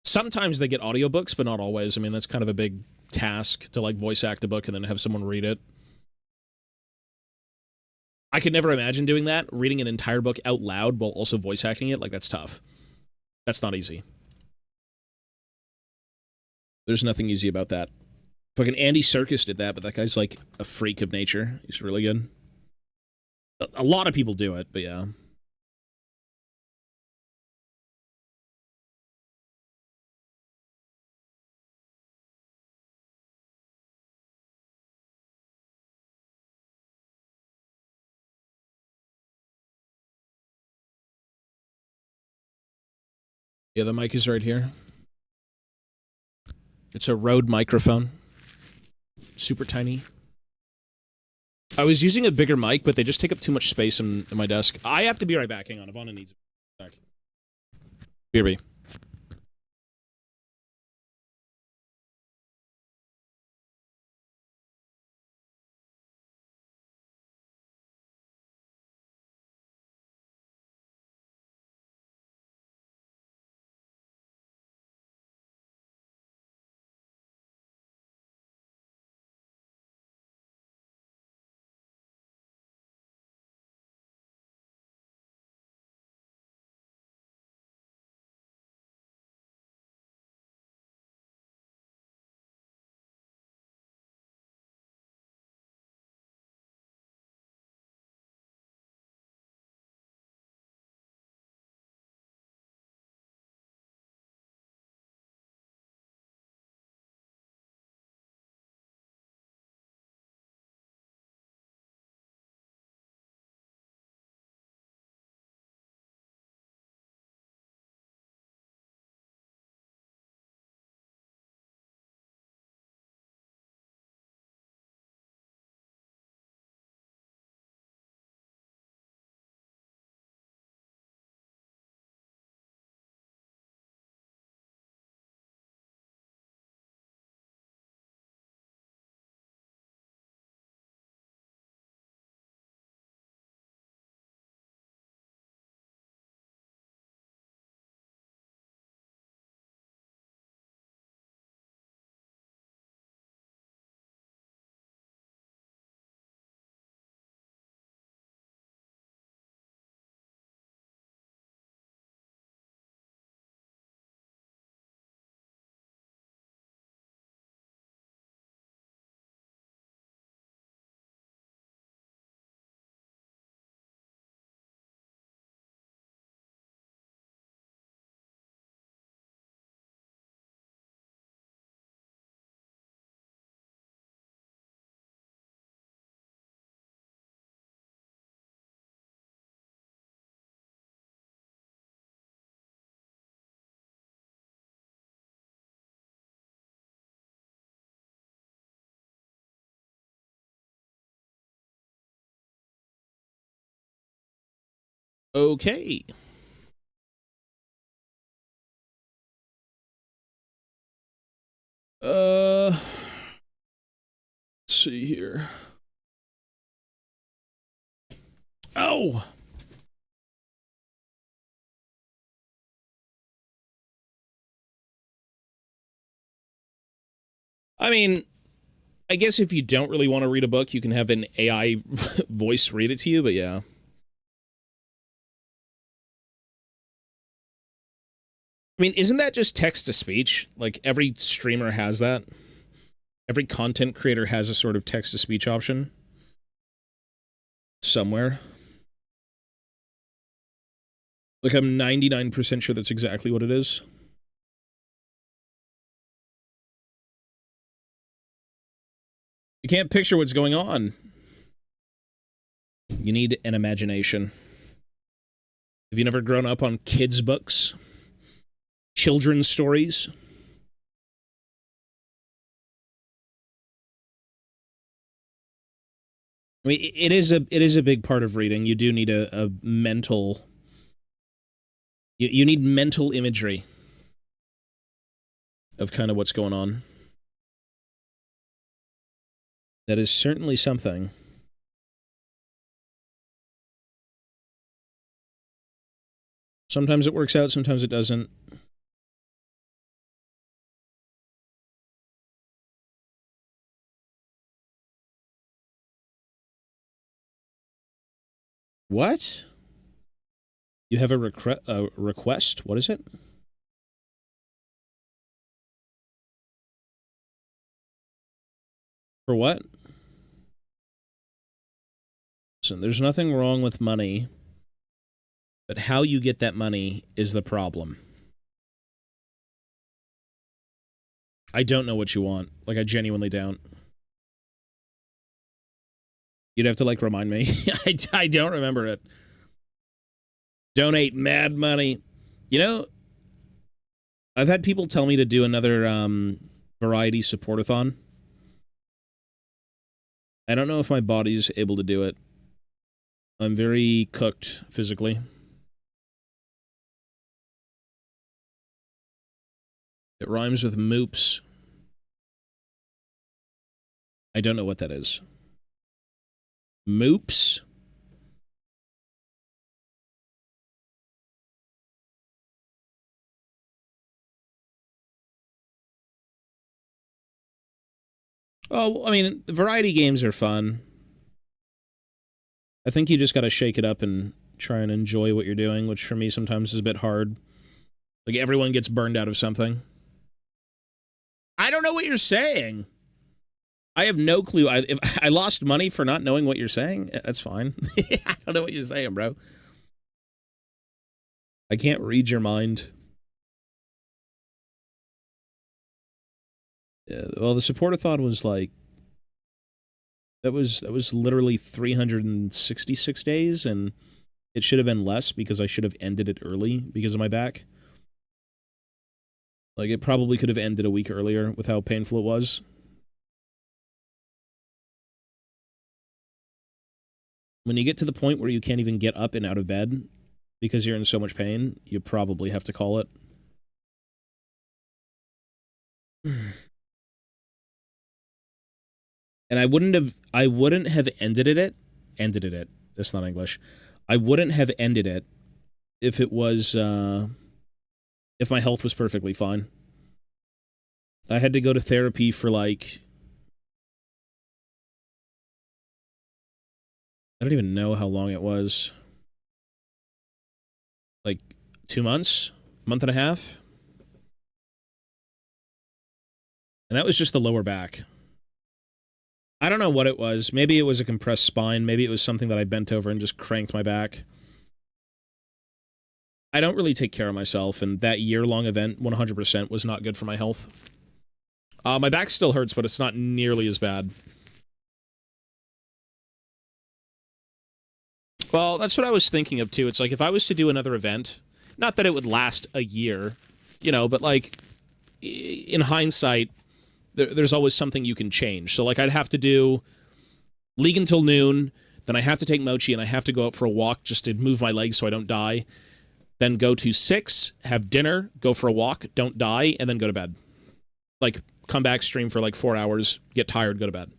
Sometimes they get audiobooks, but not always. I mean, that's kind of a big task to like voice act a book and then have someone read it. I could never imagine doing that, reading an entire book out loud while also voice acting it. Like, that's tough. That's not easy. There's nothing easy about that. Fucking Andy Serkis did that, but that guy's like a freak of nature. He's really good. A lot of people do it, but yeah. Yeah, the mic is right here. It's a Rode microphone. Super tiny. I was using a bigger mic, but they just take up too much space in my desk. I have to be right back. Hang on. Ivana needs a back. BRB. Okay. Let's see here. Oh! I mean, I guess if you don't really want to read a book, you can have an AI voice read it to you, but yeah. I mean, isn't that just text-to-speech? Like, every streamer has that. Every content creator has a sort of text-to-speech option. Somewhere. Like, I'm 99% sure that's exactly what it is. You can't picture what's going on. You need an imagination. Have you never grown up on kids' books? Children's stories? I mean, it is a big part of reading. You do need a mental You need mental imagery of kind of what's going on. That is certainly something. Sometimes it works out, sometimes it doesn't. What? You have a request? What is it? For what? Listen, there's nothing wrong with money, but how you get that money is the problem. I don't know what you want. Like, I genuinely don't. You'd have to, like, remind me. I don't remember it. Donate mad money. You know, I've had people tell me to do another variety support-a-thon. I don't know if my body's able to do it. I'm very cooked physically. It rhymes with moops. I don't know what that is. Moops? Oh, I mean, variety games are fun. I think you just gotta shake it up and try and enjoy what you're doing, which for me sometimes is a bit hard. Like, everyone gets burned out of something. I don't know what you're saying. I have no clue. If I lost money for not knowing what you're saying, that's fine. I don't know what you're saying, bro. I can't read your mind. Yeah, well, the support-a-thon was like... That was literally 366 days, and it should have been less because I should have ended it early because of my back. Like, it probably could have ended a week earlier with how painful it was. When you get to the point where you can't even get up and out of bed because you're in so much pain, you probably have to call it. And I wouldn't have ended it. That's not English. I wouldn't have ended it if it was, if my health was perfectly fine. I had to go to therapy for, like, I don't even know how long it was. Like, 2 months? Month and a half? And that was just the lower back. I don't know what it was. Maybe it was a compressed spine. Maybe it was something that I bent over and just cranked my back. I don't really take care of myself, and that year-long event, 100%, was not good for my health. My back still hurts, but it's not nearly as bad. Well, that's what I was thinking of, too. It's like, if I was to do another event, not that it would last a year, you know, but, like, in hindsight, there's always something you can change. So, like, I'd have to do League until noon, then I have to take Mochi, and I have to go out for a walk just to move my legs so I don't die. Then go to 6, have dinner, go for a walk, don't die, and then go to bed. Like, come back, stream for, like, 4 hours, get tired, go to bed.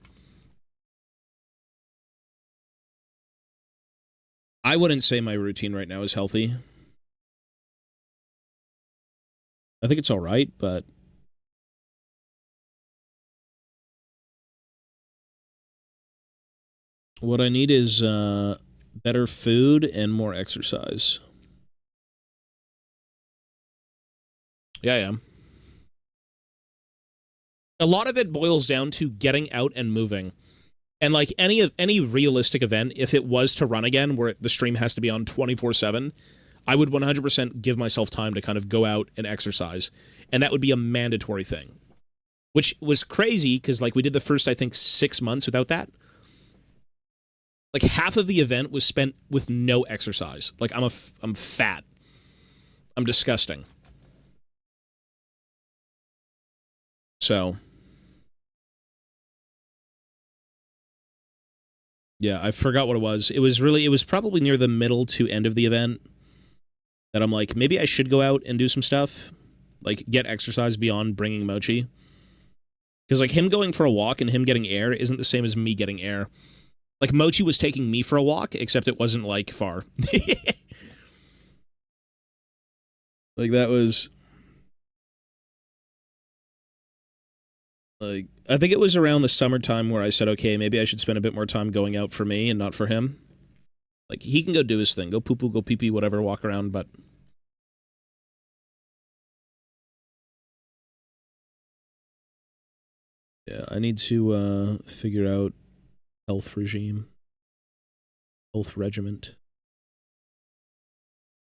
I wouldn't say my routine right now is healthy. I think it's all right, but... what I need is better food and more exercise. Yeah, I am. A lot of it boils down to getting out and moving. And like any realistic event, if it was to run again, where the stream has to be on 24/7, I would 100% give myself time to kind of go out and exercise. And that would be a mandatory thing. Which was crazy, because like we did the first, I think, 6 months without that. Like half of the event was spent with no exercise. Like I'm fat. I'm disgusting. So... yeah, I forgot what it was. It was probably near the middle to end of the event. that I'm like, maybe I should go out and do some stuff, like get exercise beyond bringing Mochi. Because like him going for a walk and him getting air isn't the same as me getting air. Like Mochi was taking me for a walk, except it wasn't like far. Like that was like, I think it was around the summertime where I said, okay, maybe I should spend a bit more time going out for me and not for him. Like he can go do his thing, go poo poo, go pee pee, whatever, walk around, but yeah, I need to figure out health regime, health regiment.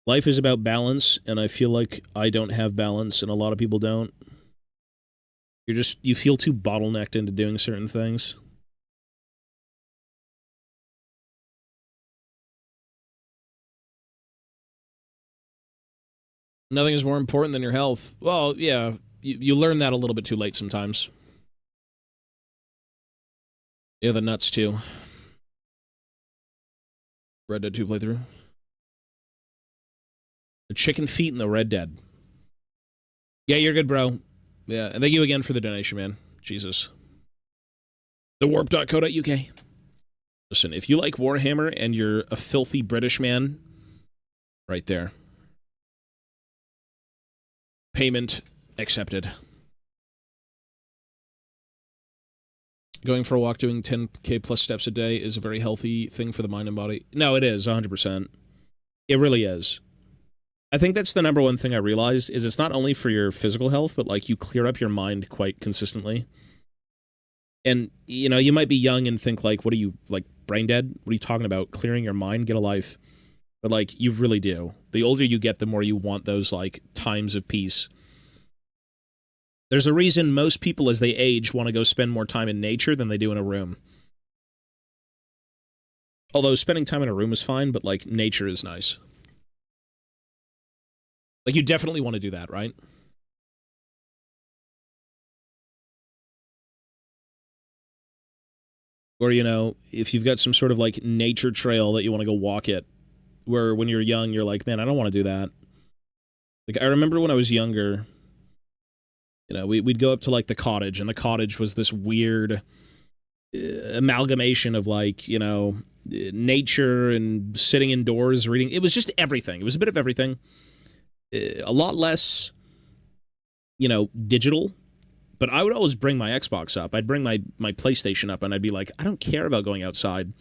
Life is about balance, and I feel like I don't have balance, and a lot of people don't. You feel too bottlenecked into doing certain things. Nothing is more important than your health. Well, yeah, you learn that a little bit too late sometimes. Yeah, the nuts too. Red Dead 2 playthrough. The chicken feet and the Red Dead. Yeah, you're good, bro. Yeah, and thank you again for the donation, man. Jesus. TheWarp.co.uk. Listen, if you like Warhammer and you're a filthy British man, right there. Payment accepted. Going for a walk doing 10K plus steps a day is a very healthy thing for the mind and body. No, it is, 100%. It really is. I think that's the number one thing I realized, is it's not only for your physical health, but, like, you clear up your mind quite consistently. And, you know, you might be young and think, like, what are you, like, brain dead? What are you talking about? Clearing your mind? Get a life. But, like, you really do. The older you get, the more you want those, like, times of peace. There's a reason most people, as they age, want to go spend more time in nature than they do in a room. Although spending time in a room is fine, but, like, nature is nice. Like, you definitely want to do that, right? Or, you know, if you've got some sort of, like, nature trail that you want to go walk it, where when you're young, you're like, man, I don't want to do that. Like, I remember when I was younger, you know, we'd go up to, like, the cottage, and the cottage was this weird amalgamation of, like, you know, nature and sitting indoors, reading. It was just everything. It was a bit of everything. A lot less, you know, digital. But I would always bring my Xbox up. I'd bring my PlayStation up, and I'd be like, I don't care about going outside.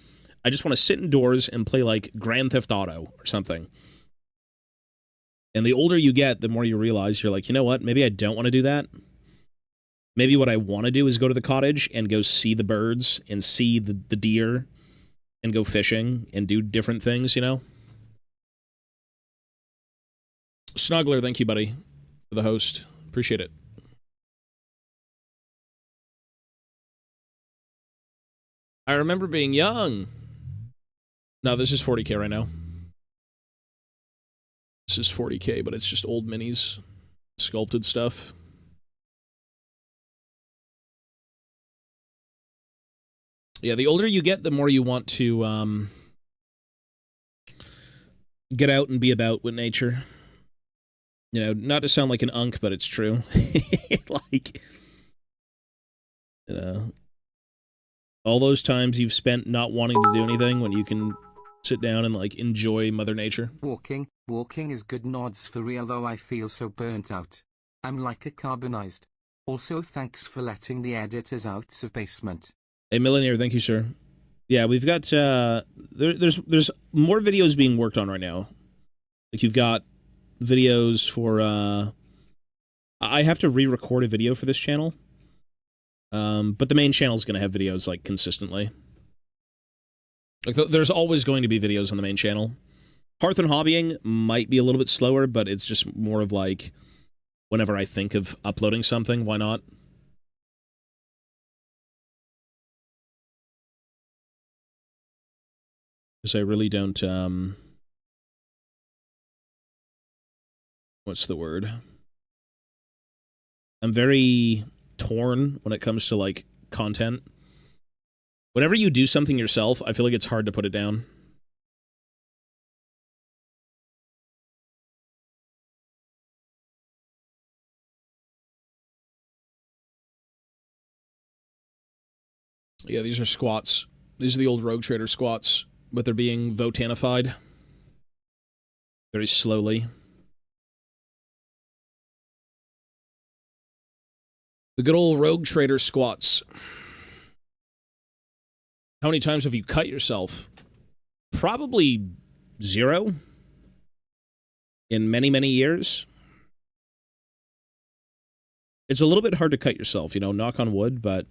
I just want to sit indoors and play, like, Grand Theft Auto or something. And the older you get, the more you realize you're like, you know what? Maybe I don't want to do that. Maybe what I want to do is go to the cottage and go see the birds and see the deer and go fishing and do different things, you know? Snuggler, thank you, buddy, for the host. Appreciate it. I remember being young. No, this is 40K right now. This is 40K, but it's just old minis, sculpted stuff. Yeah, the older you get, the more you want to get out and be about with nature. You know, not to sound like an unk, but it's true. Like, you know, all those times you've spent not wanting to do anything when you can sit down and, like, enjoy Mother Nature. Walking is good nods for real, though I feel so burnt out. I'm like a carbonized. Also, thanks for letting the editors out of basement. Hey, Millionaire, thank you, sir. Yeah, we've got, there's more videos being worked on right now. Like, you've got videos for, I have to re-record a video for this channel. But the main channel is going to have videos, like, consistently. Like, there's always going to be videos on the main channel. Hearth and Hobbying might be a little bit slower, but it's just more of, like, whenever I think of uploading something, why not? Because I really don't, what's the word? I'm very torn when it comes to, like, content. Whenever you do something yourself, I feel like it's hard to put it down. Yeah, these are squats. These are the old Rogue Trader squats, but they're being Votannified. Very slowly. The good old Rogue Trader squats. How many times have you cut yourself? Probably 0 in many, many years. It's a little bit hard to cut yourself, you know, knock on wood, but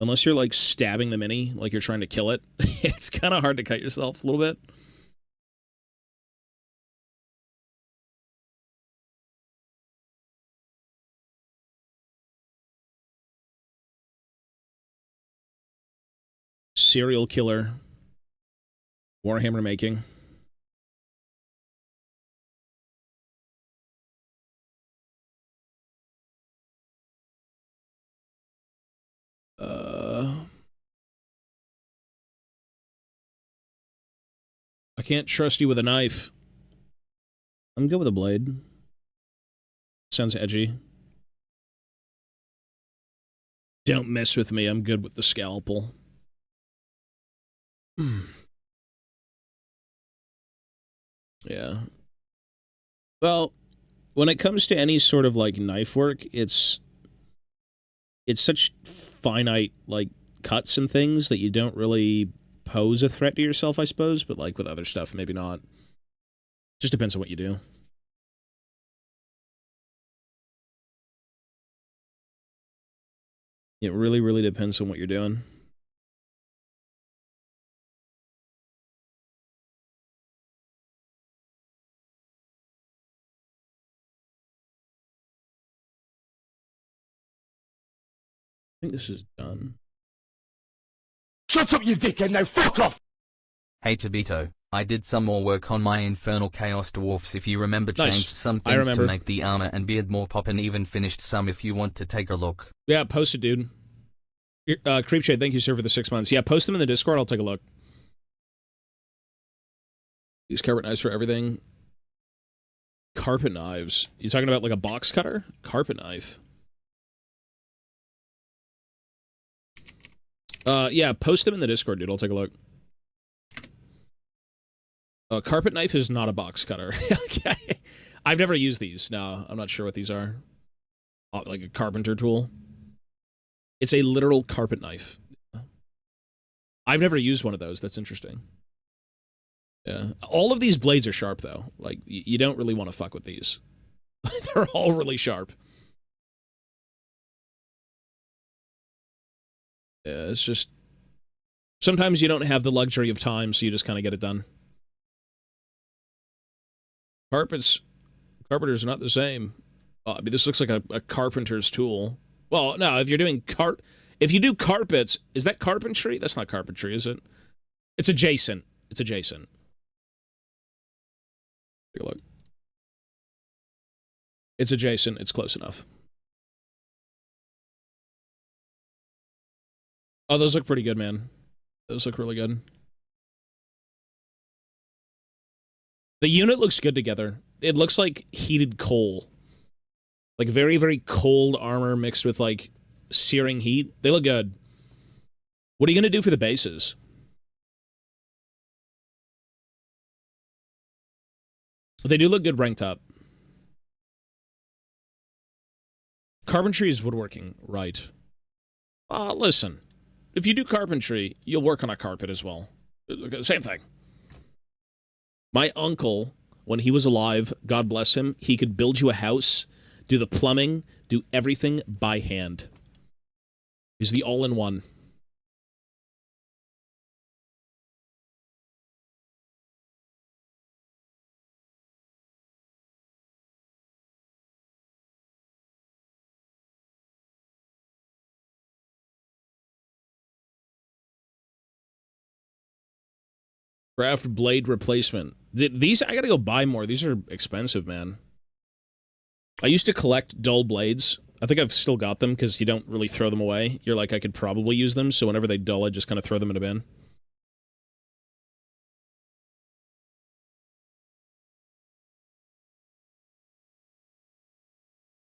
unless you're like stabbing the mini, like you're trying to kill it, it's kind of hard to cut yourself a little bit. Serial killer. Warhammer making. I can't trust you with a knife. I'm good with a blade. Sounds edgy. Don't mess with me. I'm good with the scalpel. Yeah. Well, when it comes to any sort of like knife work, it's such finite like cuts and things that you don't really pose a threat to yourself, I suppose, but like with other stuff, maybe not. Just depends on what you do. It really, really depends on what you're doing. I think this is done. Shut up, you dickhead, now fuck off! Hey Tabito, I did some more work on my Infernal Chaos Dwarfs. If you remember, Nice. changed some I things to remember. make the armor and beard more pop, and even finished some if you want to take a look. Yeah, post it, dude. Creepshade, thank you, sir, for the 6 months. Yeah, post them in the Discord. I'll take a look. Use carpet knives for everything. Carpet knives. You talking about like a box cutter? Carpet knife. Yeah, post them in the Discord, dude. I'll take a look. Carpet knife is not a box cutter. Okay. I've never used these. No, I'm not sure what these are. Like a carpenter tool. It's a literal carpet knife. I've never used one of those. That's interesting. Yeah. All of these blades are sharp, though. Like, you don't really want to fuck with these. They're all really sharp. Yeah, it's just... Sometimes you don't have the luxury of time, so you just kind of get it done. Carpenters are not the same. I mean, this looks like a carpenter's tool. Well, no, if you're doing if you do carpets, is that carpentry? That's not carpentry, is it? It's adjacent. It's adjacent. Take a look. It's adjacent. It's close enough. Oh, those look pretty good, man. Those look really good. The unit looks good together. It looks like heated coal. Like very, very cold armor mixed with like searing heat. They look good. What are you going to do for the bases? They do look good ranked up. Carpentry is woodworking, right? Listen. If you do carpentry, you'll work on a carpet as well. Same thing. My uncle, when he was alive, God bless him, he could build you a house, do the plumbing, do everything by hand. He's the all-in-one. Craft blade replacement. These, I gotta go buy more. These are expensive, man. I used to collect dull blades. I think I've still got them because you don't really throw them away. You're like, I could probably use them, so whenever they dull, I just kind of throw them in a bin.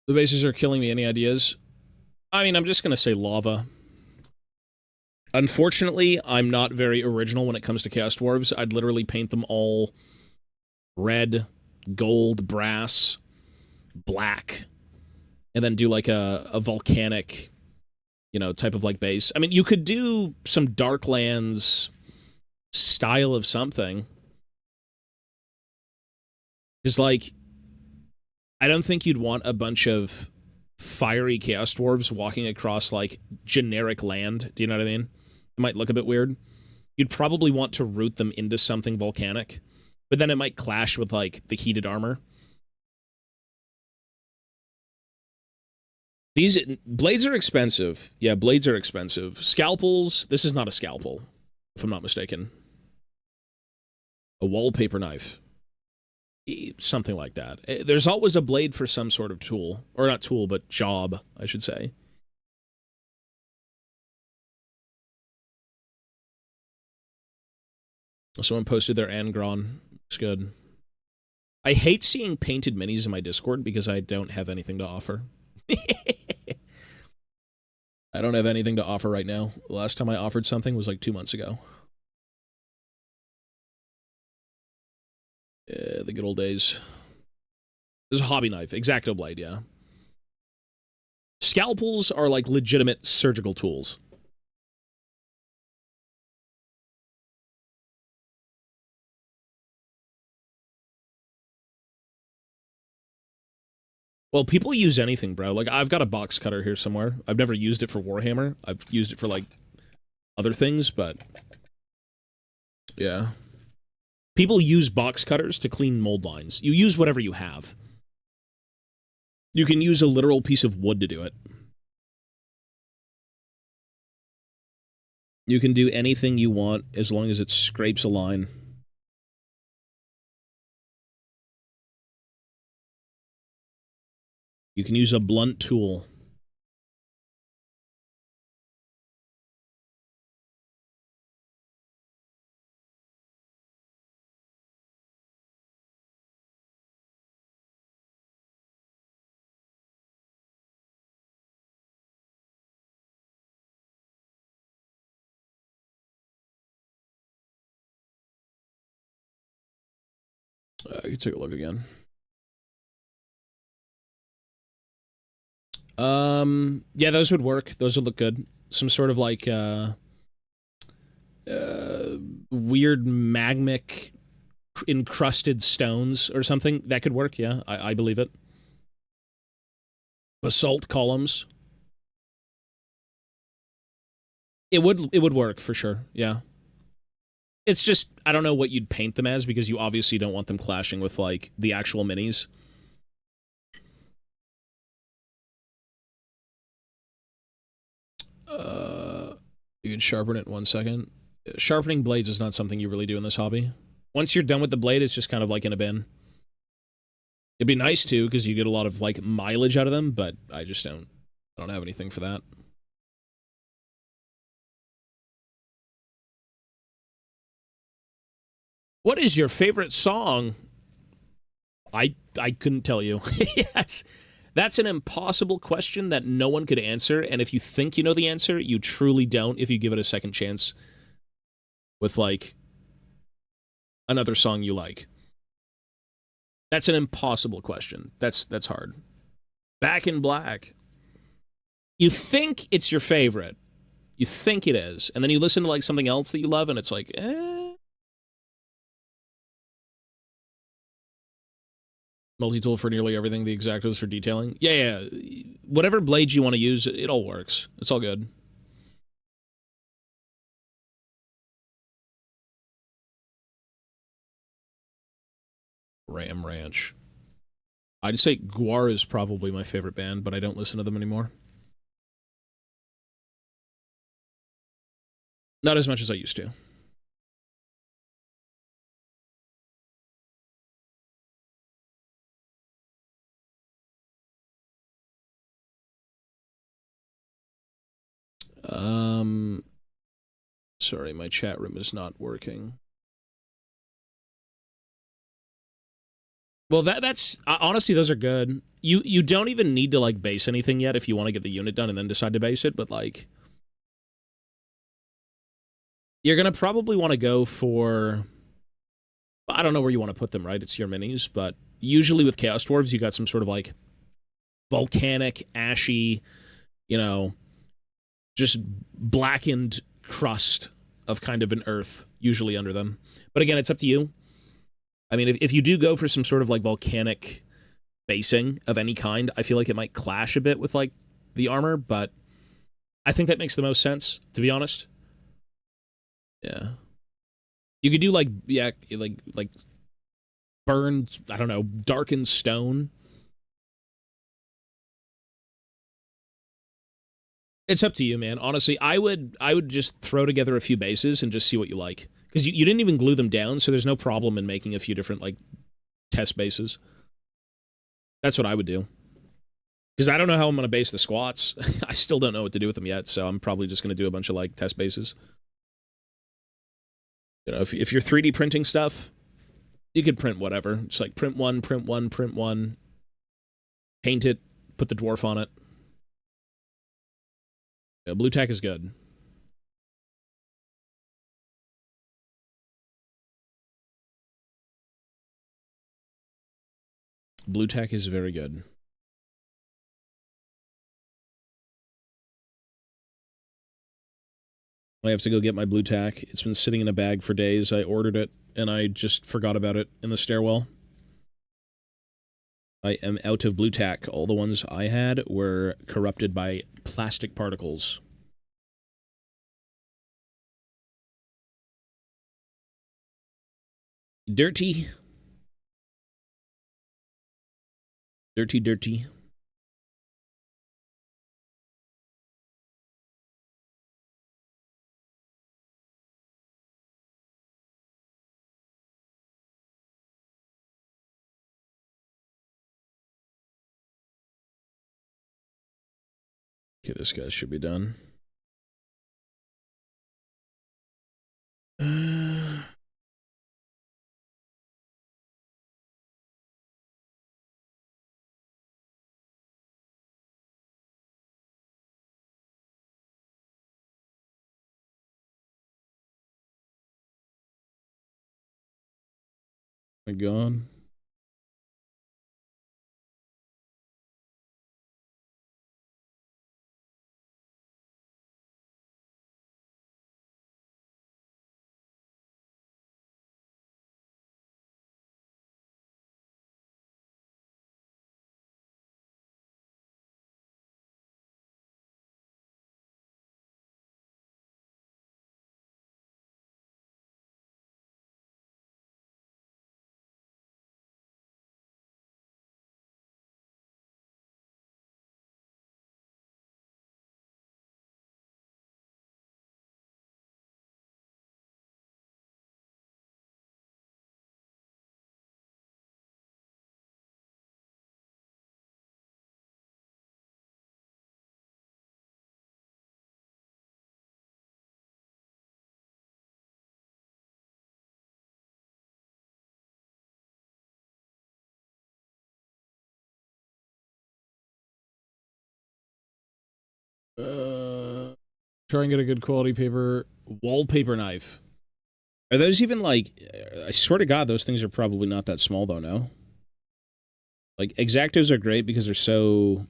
The bases are killing me. Any ideas? I mean, I'm just going to say lava. Unfortunately, I'm not very original when it comes to Chaos Dwarves. I'd literally paint them all red, gold, brass, black, and then do like a volcanic, you know, type of like base. I mean, you could do some Darklands style of something. Because, like, I don't think you'd want a bunch of fiery Chaos Dwarves walking across, like, generic land. Do you know what I mean? It might look a bit weird. You'd probably want to root them into something volcanic. But then it might clash with, like, the heated armor. These blades are expensive. Yeah, blades are expensive. Scalpels, this is not a scalpel, if I'm not mistaken. A wallpaper knife. Something like that. There's always a blade for some sort of tool. Or not tool, but job, I should say. Someone posted their Angron. It's good. I hate seeing painted minis in my Discord because I don't have anything to offer. I don't have anything to offer right now. The last time I offered something was like 2 months ago. The good old days. This is a hobby knife. X-Acto blade, yeah. Scalpels are like legitimate surgical tools. Well, people use anything, bro. Like, I've got a box cutter here somewhere. I've never used it for Warhammer. I've used it for, like, other things, but... yeah. People use box cutters to clean mold lines. You use whatever you have. You can use a literal piece of wood to do it. You can do anything you want as long as it scrapes a line. You can use a blunt tool. You can take a look again. Yeah, those would work. Those would look good. Some sort of like, weird magmic encrusted stones or something. That could work, yeah. I believe it. Basalt columns. It would work for sure, yeah. It's just, I don't know what you'd paint them as because you obviously don't want them clashing with, like, the actual minis. You can sharpen it in 1 second. Sharpening blades is not something you really do in this hobby. Once you're done with the blade, it's just kind of like in a bin. It'd be nice to, because you get a lot of, like, mileage out of them, but I just don't. I don't have anything for that. What is your favorite song? I couldn't tell you. Yes. That's an impossible question that no one could answer, and if you think you know the answer, you truly don't if you give it a second chance with, like, another song you like. That's an impossible question. That's hard. Back in Black. You think it's your favorite. You think it is, and then you listen to, like, something else that you love, and it's like, eh. Multi-tool for nearly everything, the X-Actos for detailing. Yeah. Whatever blades you want to use, it all works. It's all good. Ram Ranch. I'd say Guar is probably my favorite band, but I don't listen to them anymore. Not as much as I used to. Sorry, my chat room is not working. Well, that's honestly, those are good. You don't even need to like base anything yet if you want to get the unit done and then decide to base it. But like, you're gonna probably want to go for. I don't know where you want to put them, right? It's your minis, but usually with Chaos Dwarves, you got some sort of like volcanic, ashy, you know, just blackened crust of kind of an earth usually under them. But again, it's up to you. I mean, if you do go for some sort of like volcanic basing of any kind, I feel like it might clash a bit with like the armor, but I think that makes the most sense, to be honest. Yeah. You could do like, yeah, like burned, I don't know, darkened stone. It's up to you, man. Honestly, I would just throw together a few bases and just see what you like. Because you didn't even glue them down, so there's no problem in making a few different, like, test bases. That's what I would do. Because I don't know how I'm going to base the squats. I still don't know what to do with them yet, so I'm probably just going to do a bunch of, like, test bases. You know, if you're 3D printing stuff, you could print whatever. It's like print one, print one, print one. Paint it, put the dwarf on it. Yeah, blue tack is good. Blue tack is very good. I have to go get my blue tack. It's been sitting in a bag for days. I ordered it, and I just forgot about it in the stairwell. I am out of blue tack. All the ones I had were corrupted by plastic particles. Dirty. Dirty, dirty. Okay, this guy should be done. My God. Try and get a good quality paper. Wallpaper knife. Are those even like... I swear to God, those things are probably not that small, though, no? Like, X-Actos are great because they're so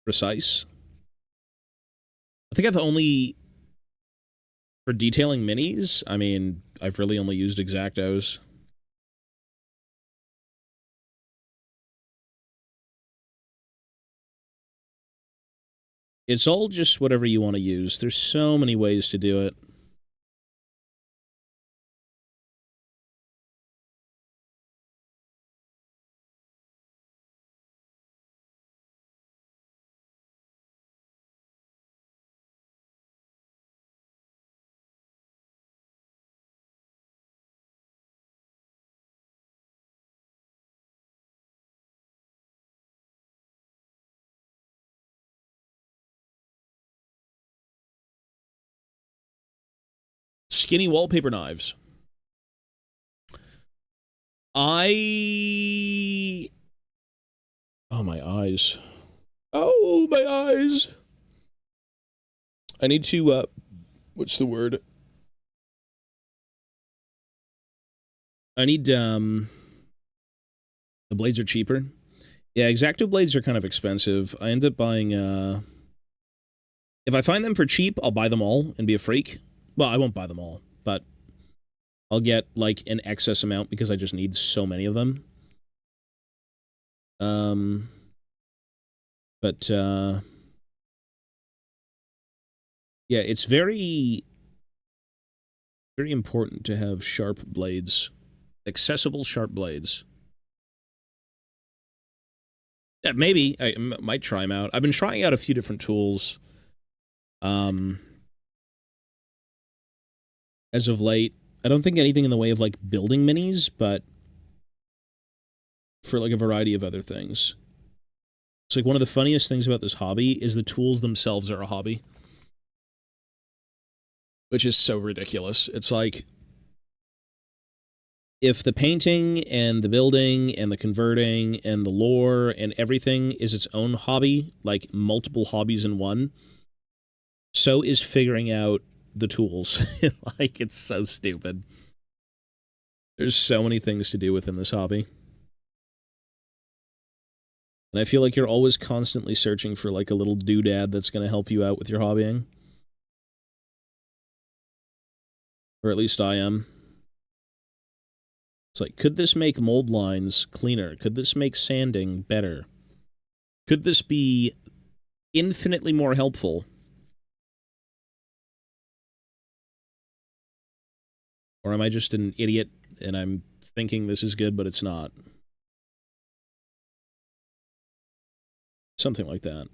precise. I think I've only... For detailing minis, I mean, I've really only used X-Actos. It's all just whatever you want to use. There's so many ways to do it. Skinny wallpaper knives. Oh, my eyes. Oh, my eyes. I need to, what's the word? I need, the blades are cheaper. Yeah, X-Acto blades are kind of expensive. I end up buying, if I find them for cheap, I'll buy them all and be a freak. Well, I won't buy them all, but I'll get, like, an excess amount because I just need so many of them. Yeah, it's very, very important to have sharp blades. Accessible sharp blades. Yeah, maybe. I might try them out. I've been trying out a few different tools. As of late, I don't think anything in the way of, like, building minis, but for, like, a variety of other things. It's like one of the funniest things about this hobby is the tools themselves are a hobby. Which is so ridiculous. It's like, if the painting and the building and the converting and the lore and everything is its own hobby, like multiple hobbies in one, so is figuring out the tools. Like, it's so stupid. There's so many things to do within this hobby. And I feel like you're always constantly searching for, like, a little doodad that's going to help you out with your hobbying. Or at least I am. It's like, could this make mold lines cleaner? Could this make sanding better? Could this be infinitely more helpful? Or am I just an idiot and I'm thinking this is good, but it's not? Something like that.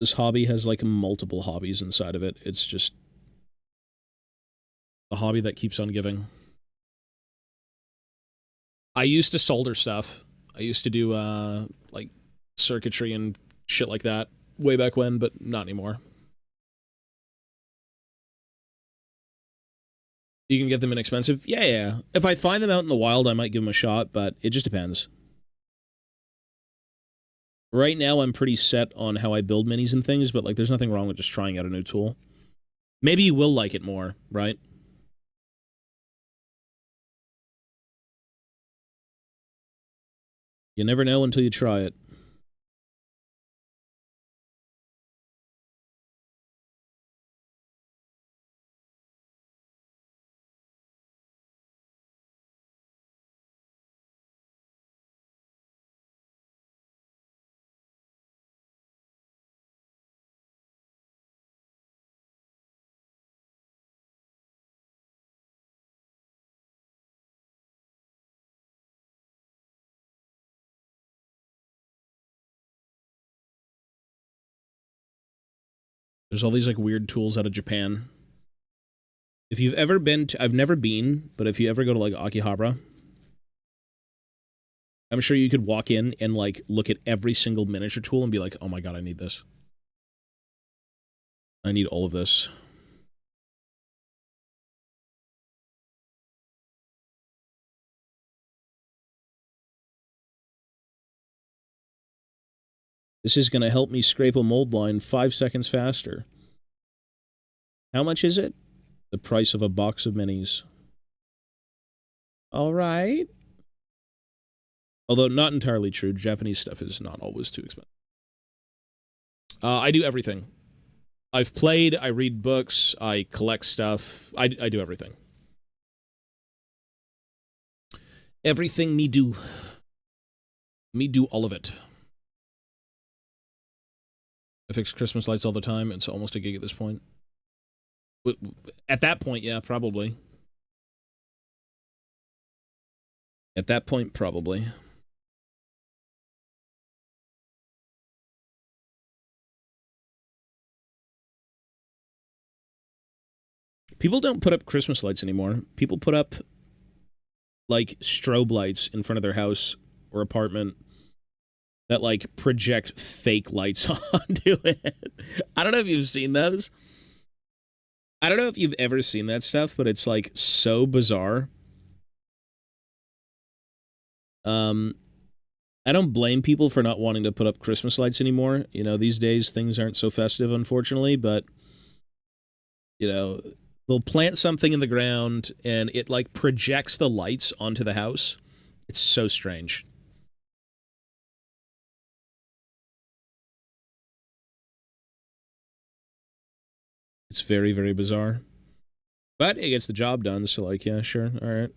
This hobby has, like, multiple hobbies inside of it. It's just a hobby that keeps on giving. I used to solder stuff. I used to do, like, circuitry and shit like that way back when, but not anymore. You can get them inexpensive? Yeah. If I find them out in the wild, I might give them a shot, but it just depends. Right now, I'm pretty set on how I build minis and things, but, like, there's nothing wrong with just trying out a new tool. Maybe you will like it more, right? You never know until you try it. There's all these, like, weird tools out of Japan. If you've ever been to... I've never been, but if you ever go to, like, Akihabara, I'm sure you could walk in and, like, look at every single miniature tool and be like, oh my god, I need this. I need all of this. This is going to help me scrape a mold line 5 seconds faster. How much is it? The price of a box of minis. All right. Although not entirely true. Japanese stuff is not always too expensive. I do everything. I've played, I read books, I collect stuff. I do everything. Everything me do. Me do all of it. I fix Christmas lights all the time. It's almost a gig at this point. At that point, yeah, probably. At that point, probably. People don't put up Christmas lights anymore. People put up, like, strobe lights in front of their house or apartment that, like, project fake lights onto it. I don't know if you've seen those. I don't know if you've ever seen that stuff, but it's like so bizarre. I don't blame people for not wanting to put up Christmas lights anymore. You know, these days things aren't so festive, unfortunately, but, you know, they'll plant something in the ground and it, like, projects the lights onto the house. It's so strange. It's very, very bizarre. But it gets the job done, so, like, yeah, sure, alright.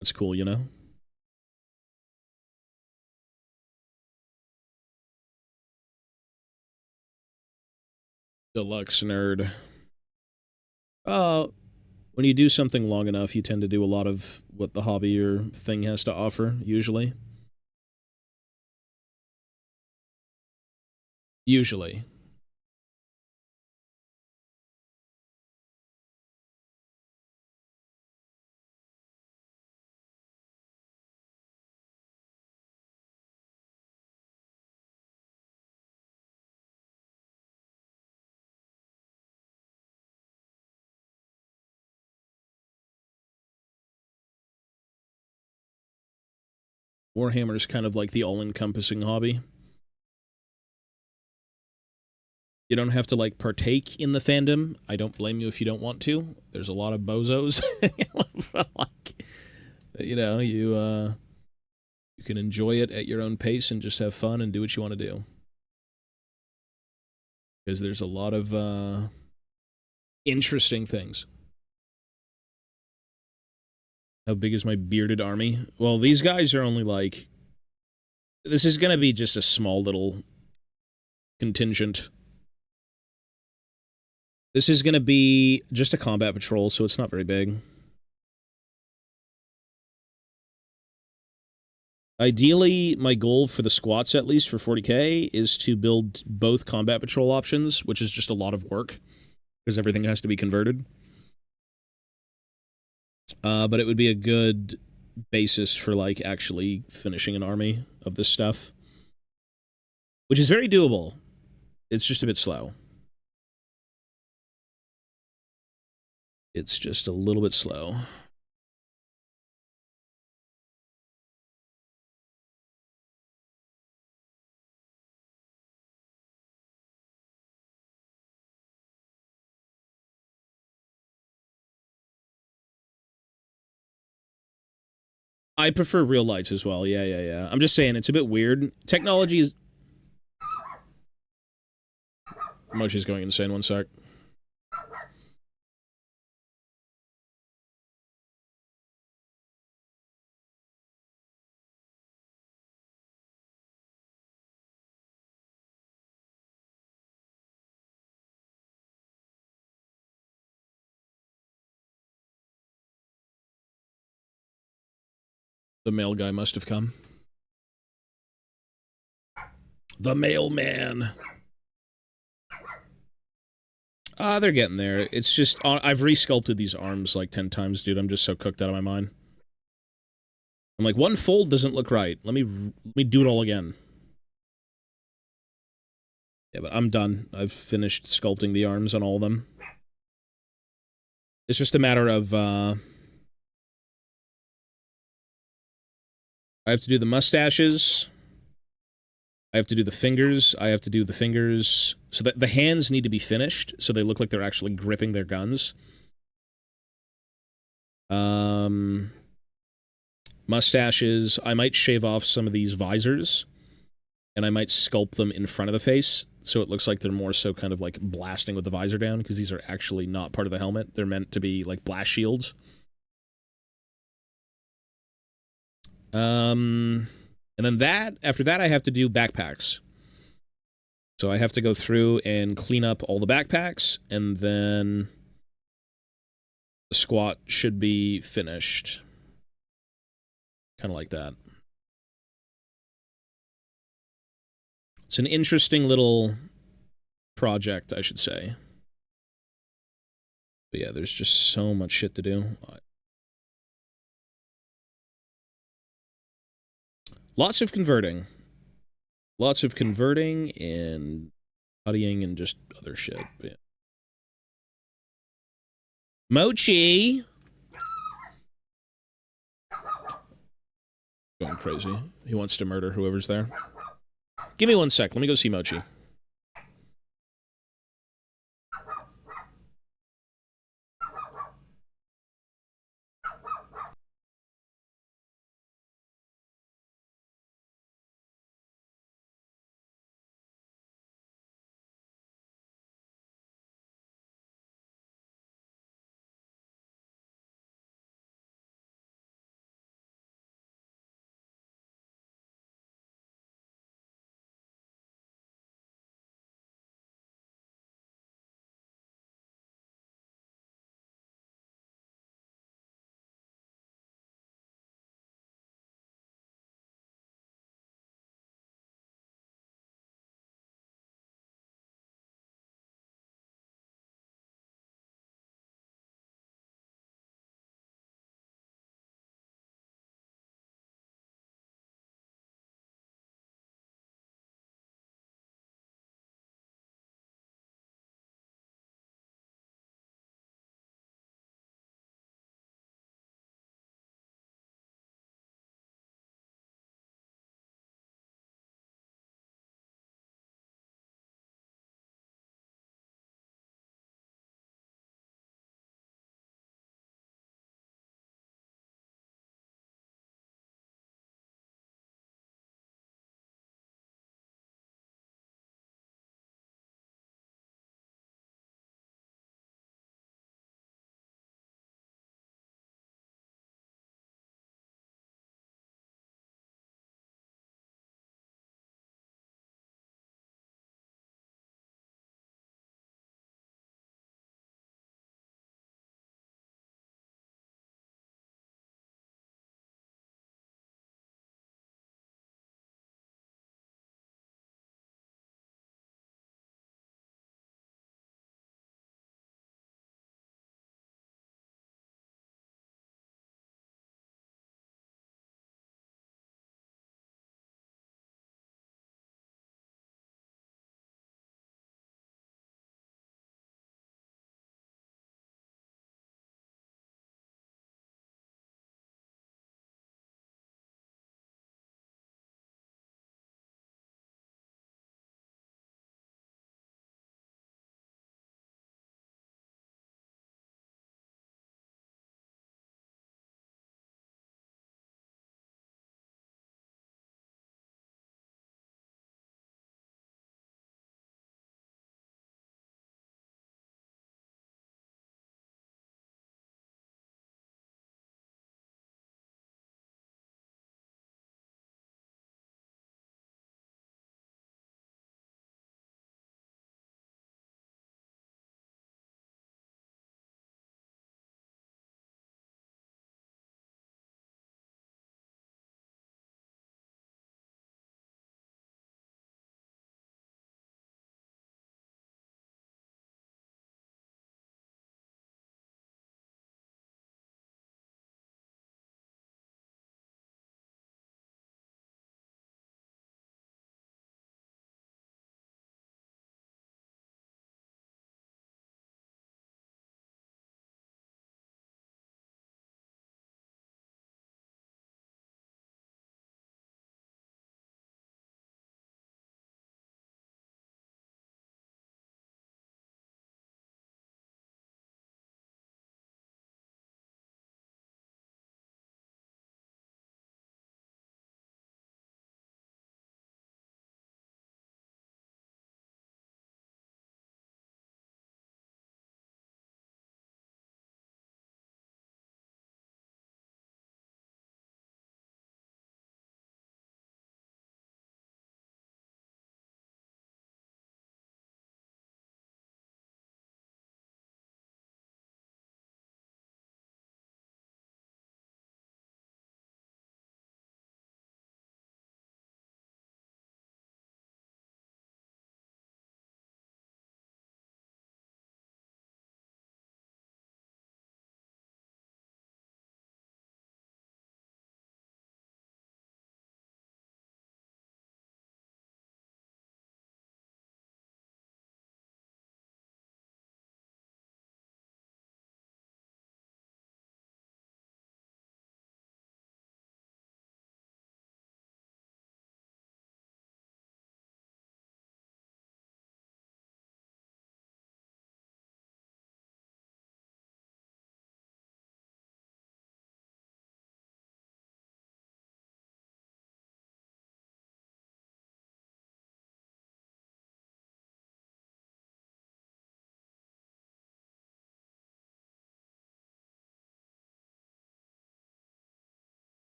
That's cool, you know? Deluxe nerd. When you do something long enough, you tend to do a lot of what the hobby or thing has to offer, usually. Usually. Warhammer is kind of like the all-encompassing hobby. You don't have to, like, partake in the fandom. I don't blame you if you don't want to. There's a lot of bozos. Like, you know, you can enjoy it at your own pace and just have fun and do what you want to do. Because there's a lot of interesting things. How big is my bearded army? Well, these guys are only, like... This is going to be just a small little contingent. This is going to be just a combat patrol, so it's not very big. Ideally, my goal for the squats, at least for 40k, is to build both combat patrol options, which is just a lot of work, because everything has to be converted. But it would be a good basis for, like, actually finishing an army of this stuff. Which is very doable. It's just a bit slow. It's just a little bit slow. I prefer real lights as well. Yeah. I'm just saying, it's a bit weird. Technology is... Mochi's going insane, one sec. The mail guy must have come. The mailman. They're getting there. It's just, I've resculpted these arms like 10 times, dude. I'm just so cooked out of my mind. I'm like, one fold doesn't look right. Let me do it all again. Yeah, but I'm done. I've finished sculpting the arms on all of them. It's just a matter of, I have to do the mustaches. I have to do the fingers. I have to do the fingers. So that the hands need to be finished, so they look like they're actually gripping their guns. Mustaches. I might shave off some of these visors, and I might sculpt them in front of the face, so it looks like they're more so kind of like blasting with the visor down, because these are actually not part of the helmet. They're meant to be like blast shields. And then after that, I have to do backpacks. So I have to go through and clean up all the backpacks, and then the squat should be finished. Kind of like that. It's an interesting little project, I should say. But yeah, there's just so much shit to do. Lots of converting. Lots of converting and studying and just other shit. But yeah. Mochi! Going crazy. He wants to murder whoever's there. Give me 1 sec. Let me go see Mochi.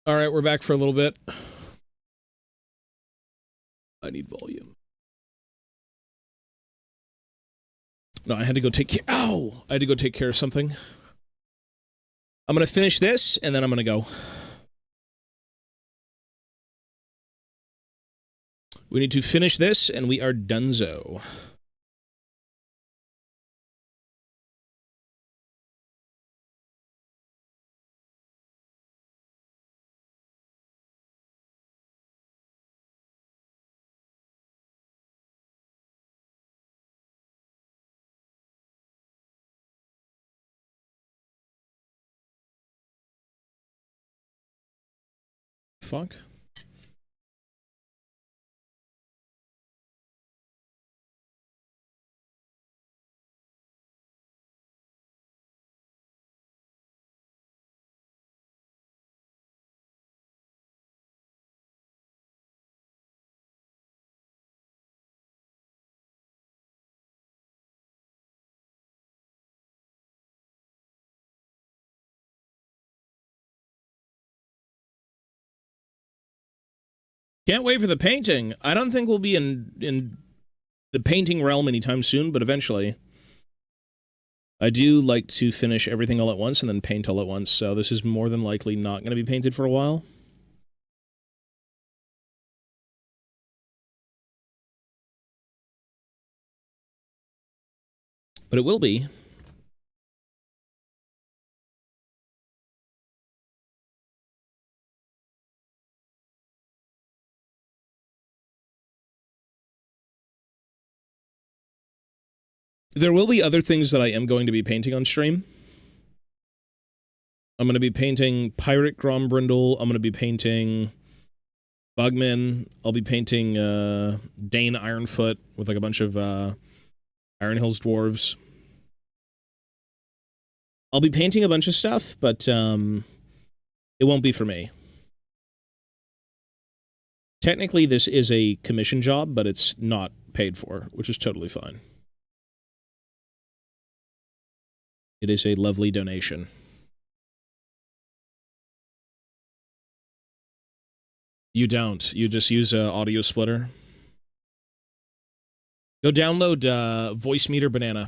All right, we're back for a little bit. I need volume. No, I had to go take care. Ow! I had to go take care of something. I'm gonna finish this, and then I'm gonna go. We need to finish this, and we are donezo. Fuck. Can't wait for the painting. I don't think we'll be in the painting realm anytime soon, but eventually. I do like to finish everything all at once and then paint all at once, so this is more than likely not going to be painted for a while. But it will be. There will be other things that I am going to be painting on stream. I'm going to be painting Pirate Grombrindle. I'm going to be painting Bugman. I'll be painting Dane Ironfoot with like a bunch of Iron Hills dwarves. I'll be painting a bunch of stuff, but it won't be for me. Technically, this is a commission job, but it's not paid for, which is totally fine. It is a lovely donation. You don't. You just use an audio splitter. Go download Voice Meter Banana.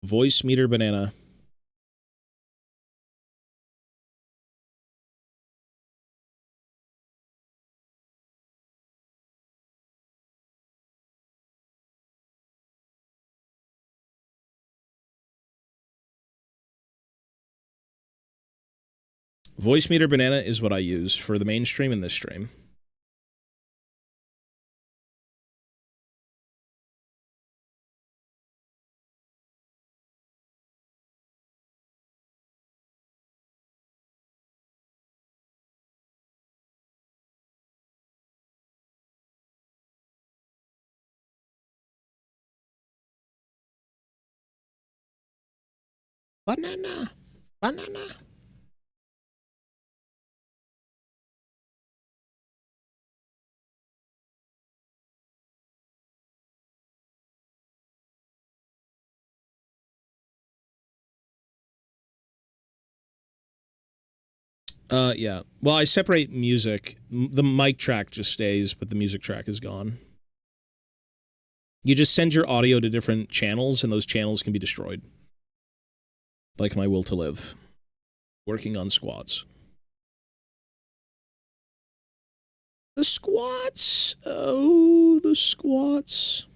Voice Meter Banana. Voice Meter Banana is what I use for the main stream and this stream. Banana. Banana. Yeah. Well, I separate music. The mic track just stays, but the music track is gone. You just send your audio to different channels, and those channels can be destroyed. Like my will to live. Working on squats. The squats! Oh, the squats.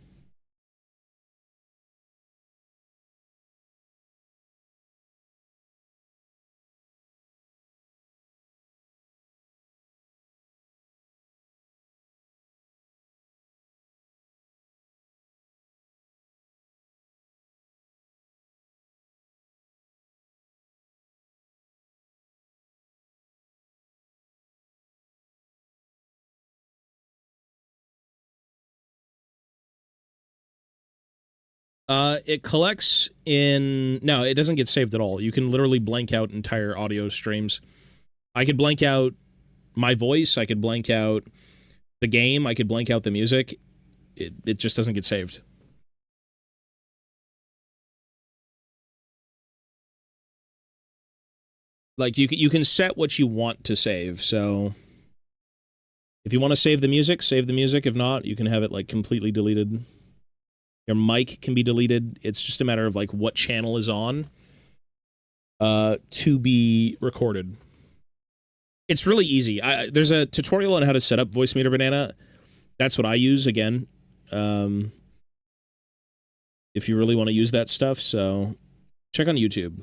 It collects in... No, it doesn't get saved at all. You can literally blank out entire audio streams. I could blank out my voice. I could blank out the game. I could blank out the music. It just doesn't get saved. Like, you can set what you want to save, so... If you want to save the music, save the music. If not, you can have it, like, completely deleted. Your mic can be deleted. It's just a matter of, like, what channel is on to be recorded. It's really easy. There's a tutorial on how to set up Voicemeeter Banana. That's what I use, again. If you really want to use that stuff, so check on YouTube.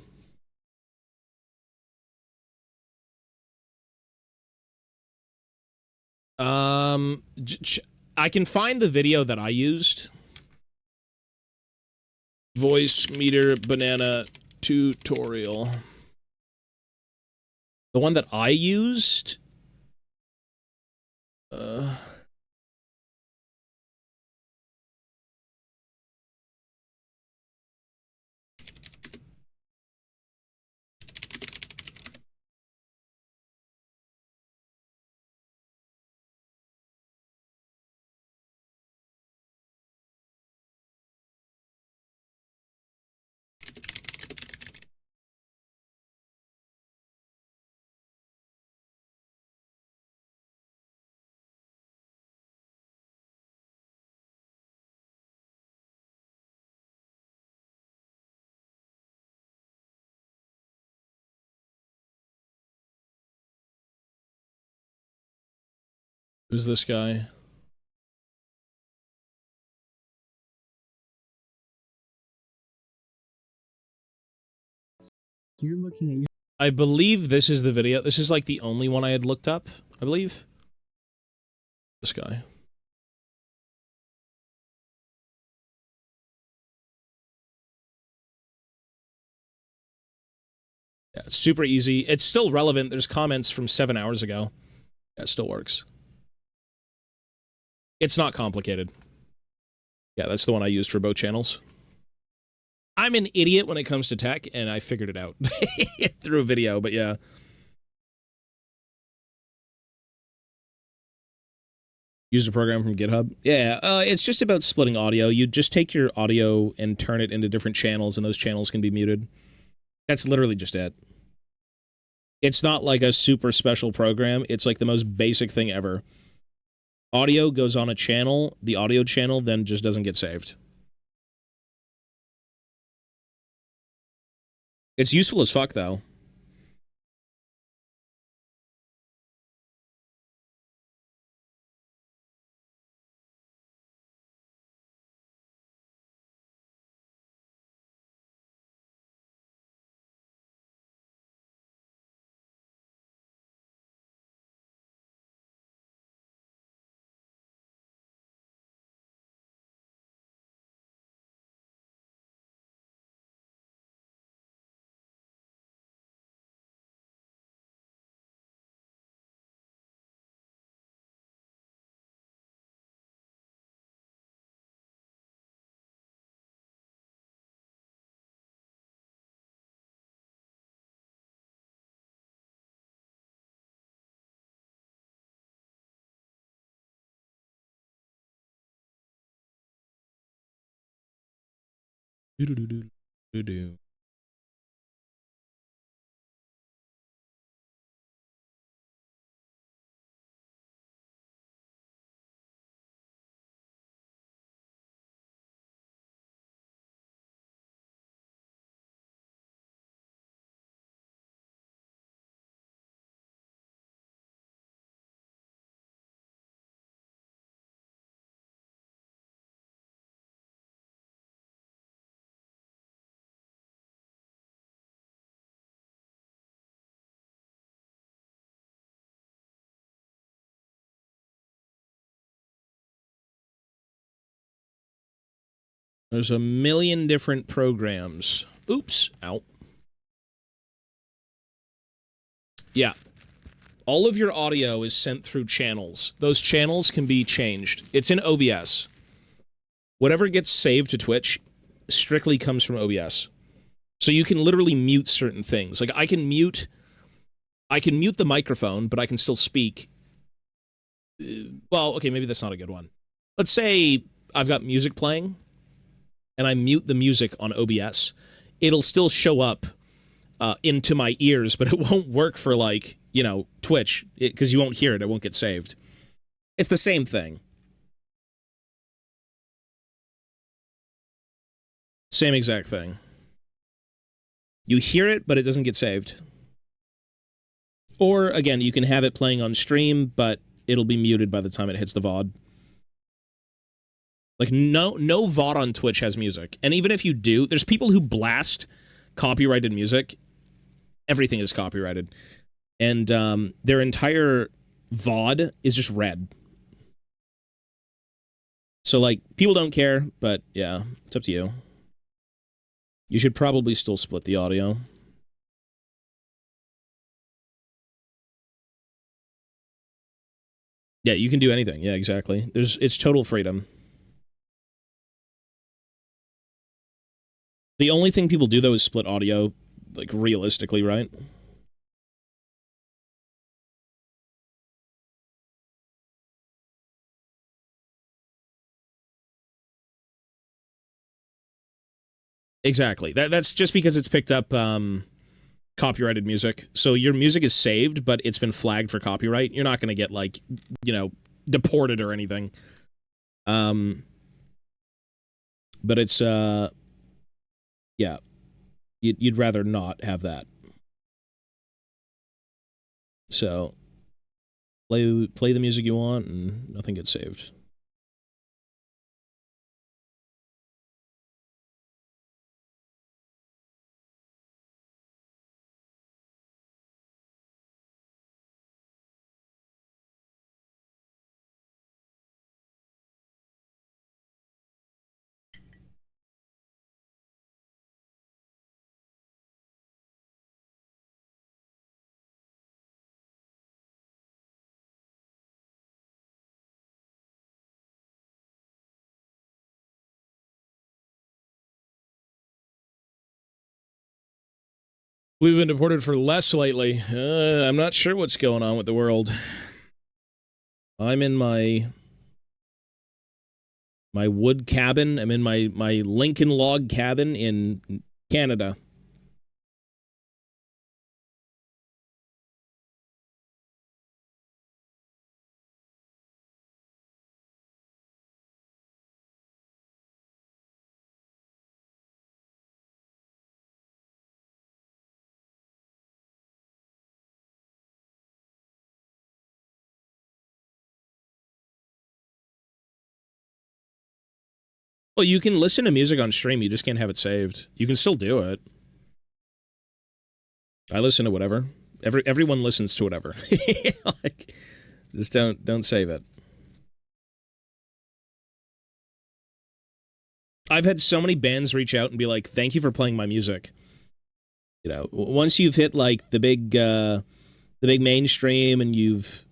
I can find the video that I used. Voicemeeter Banana tutorial. The one that I used... Who's this guy? You're looking at your... I believe this is the video. This is like the only one I had looked up, I believe. This guy. Yeah, it's super easy. It's still relevant. There's comments from 7 hours ago. Yeah, it still works. It's not complicated. Yeah, that's the one I used for both channels. I'm an idiot when it comes to tech, and I figured it out through a video, but yeah. Used a program from GitHub. Yeah, it's just about splitting audio. You just take your audio and turn it into different channels, and those channels can be muted. That's literally just it. It's not like a super special program. It's like the most basic thing ever. Audio goes on a channel. The audio channel then just doesn't get saved. It's useful as fuck, though. Do-do-do-do-do-do. There's a million different programs. Oops. Ow. Yeah. All of your audio is sent through channels. Those channels can be changed. It's in OBS. Whatever gets saved to Twitch strictly comes from OBS. So you can literally mute certain things. Like, I can mute the microphone, but I can still speak. Well, okay, maybe that's not a good one. Let's say I've got music playing, and I mute the music on OBS. It'll still show up into my ears, but it won't work for, like, you know, Twitch, because you won't hear it. It won't get saved. It's the same thing. Same exact thing. You hear it, but it doesn't get saved. Or, again, you can have it playing on stream, but it'll be muted by the time it hits the VOD. Like, no VOD on Twitch has music. And even if you do, there's people who blast copyrighted music. Everything is copyrighted. And their entire VOD is just red. So, like, people don't care, but, yeah, it's up to you. You should probably still split the audio. Yeah, you can do anything. Yeah, exactly. It's total freedom. The only thing people do, though, is split audio, like, realistically, right? Exactly. That's just because it's picked up copyrighted music. So your music is saved, but it's been flagged for copyright. You're not going to get, like, you know, deported or anything. But it's, yeah. You'd rather not have that. So, play the music you want and nothing gets saved. We've been deported for less lately. I'm not sure what's going on with the world. I'm in my wood cabin. I'm in my Lincoln log cabin in Canada. Well, you can listen to music on stream, you just can't have it saved. You can still do it. I listen to whatever. Everyone listens to whatever. Like, just don't save it. I've had so many bands reach out and be like, "Thank you for playing my music." You know, once you've hit, like, the big mainstream and you've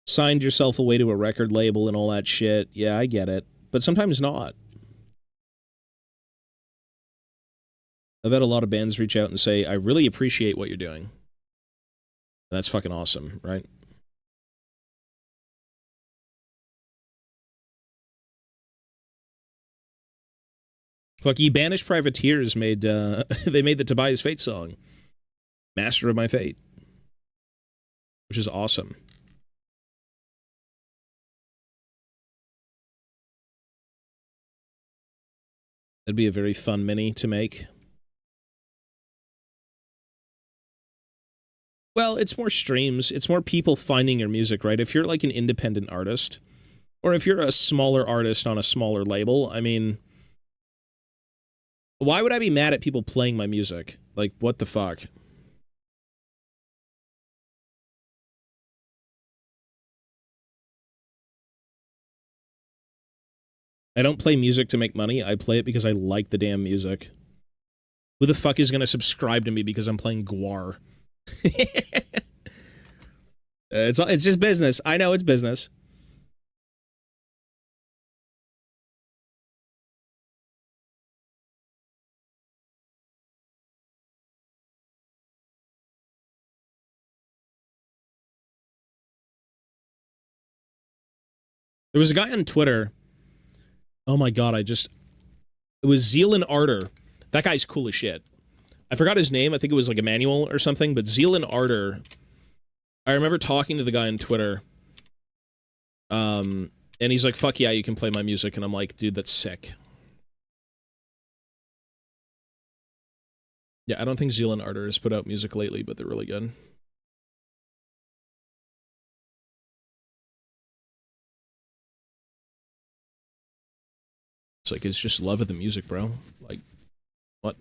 signed yourself away to a record label and all that shit, yeah, I get it. But sometimes not. I've had a lot of bands reach out and say, "I really appreciate what you're doing." And that's fucking awesome, right? Fuck, Banished Privateers made, they made the Tobias Fate song. Master of My Fate. Which is awesome. That'd be a very fun mini to make. Well, it's more streams. It's more people finding your music, right? If you're, like, an independent artist, or if you're a smaller artist on a smaller label, I mean, why would I be mad at people playing my music? Like, what the fuck? I don't play music to make money. I play it because I like the damn music. Who the fuck is gonna subscribe to me because I'm playing Guar? It's just business. I know it's business. There was a guy on Twitter. Oh my god, it was Zealand Ardor. That guy's cool as shit. I forgot his name. I think it was like Emmanuel or something, but Zeal and Ardor. I remember talking to the guy on Twitter. And he's like, fuck yeah, you can play my music. And I'm like, dude, that's sick. Yeah, I don't think Zeal and Ardor has put out music lately, but they're really good. It's like, it's just love of the music, bro. Like, what?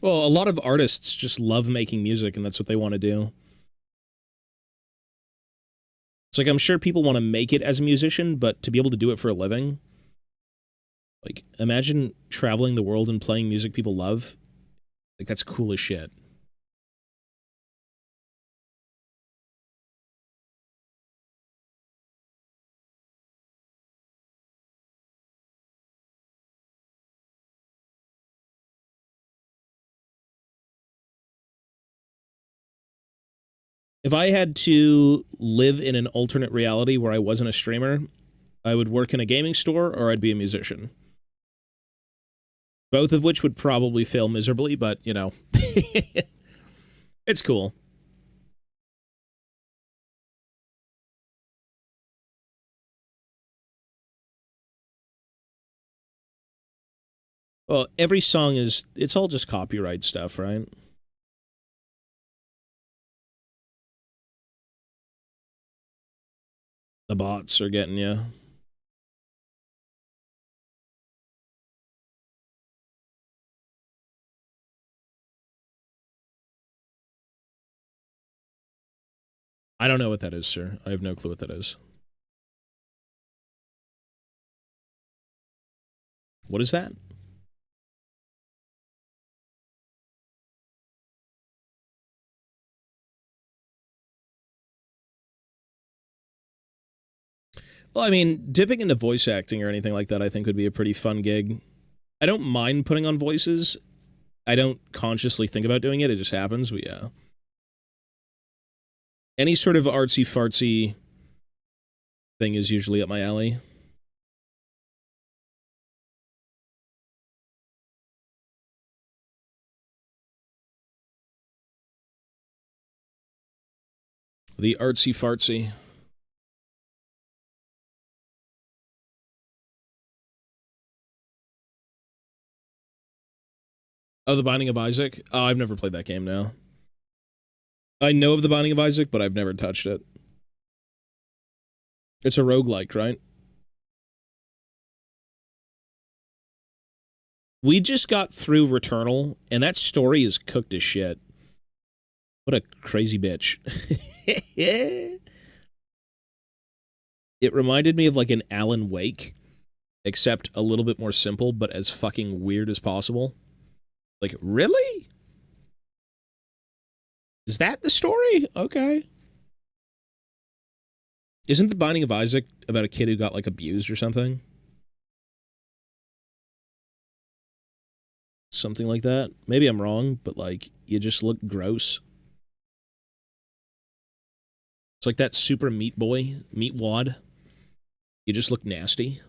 Well, a lot of artists just love making music, and that's what they want to do. It's like, I'm sure people want to make it as a musician, but to be able to do it for a living, like, imagine traveling the world and playing music people love. Like, that's cool as shit. If I had to live in an alternate reality where I wasn't a streamer, I would work in a gaming store or I'd be a musician. Both of which would probably fail miserably, but, you know, it's cool. Well, every song is, it's all just copyright stuff, right? The bots are getting you. I don't know what that is, sir. I have no clue what that is. What is that? Well, I mean, dipping into voice acting or anything like that, I think would be a pretty fun gig. I don't mind putting on voices. I don't consciously think about doing it. It just happens, but yeah. Any sort of artsy-fartsy thing is usually up my alley. The artsy-fartsy. Oh, The Binding of Isaac? Oh, I've never played that game now. I know of The Binding of Isaac, but I've never touched it. It's a roguelike, right? We just got through Returnal, and that story is cooked as shit. What a crazy bitch. It reminded me of like an Alan Wake, except a little bit more simple, but as fucking weird as possible. Like, really? Is that the story? Okay. Isn't The Binding of Isaac about a kid who got, like, abused or something? Something like that? Maybe I'm wrong, but, like, you just look gross. It's like that Super Meat Boy, Meat Wad. You just look nasty.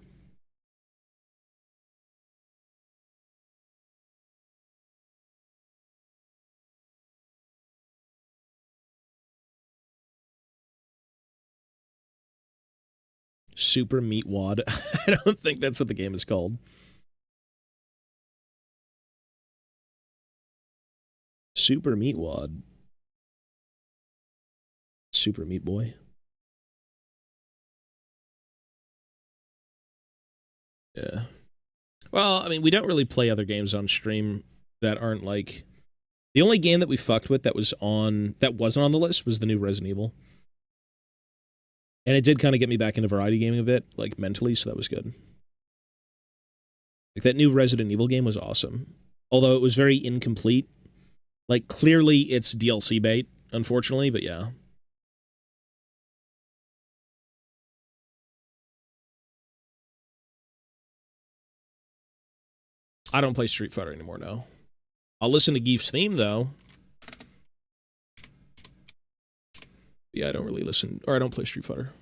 Super Meat Wad. I don't think that's what the game is called. Super Meat Wad. Super Meat Boy. Yeah. Well, I mean, we don't really play other games on stream that aren't like... The only game that we fucked with that was on... that wasn't on the list was the new Resident Evil. And it did kind of get me back into variety gaming a bit, like, mentally, so that was good. Like, that new Resident Evil game was awesome. Although it was very incomplete. Like, clearly it's DLC bait, unfortunately, but yeah. I don't play Street Fighter anymore now. I'll listen to Geef's theme, though. Yeah, I don't really listen, or I don't play Street Fighter.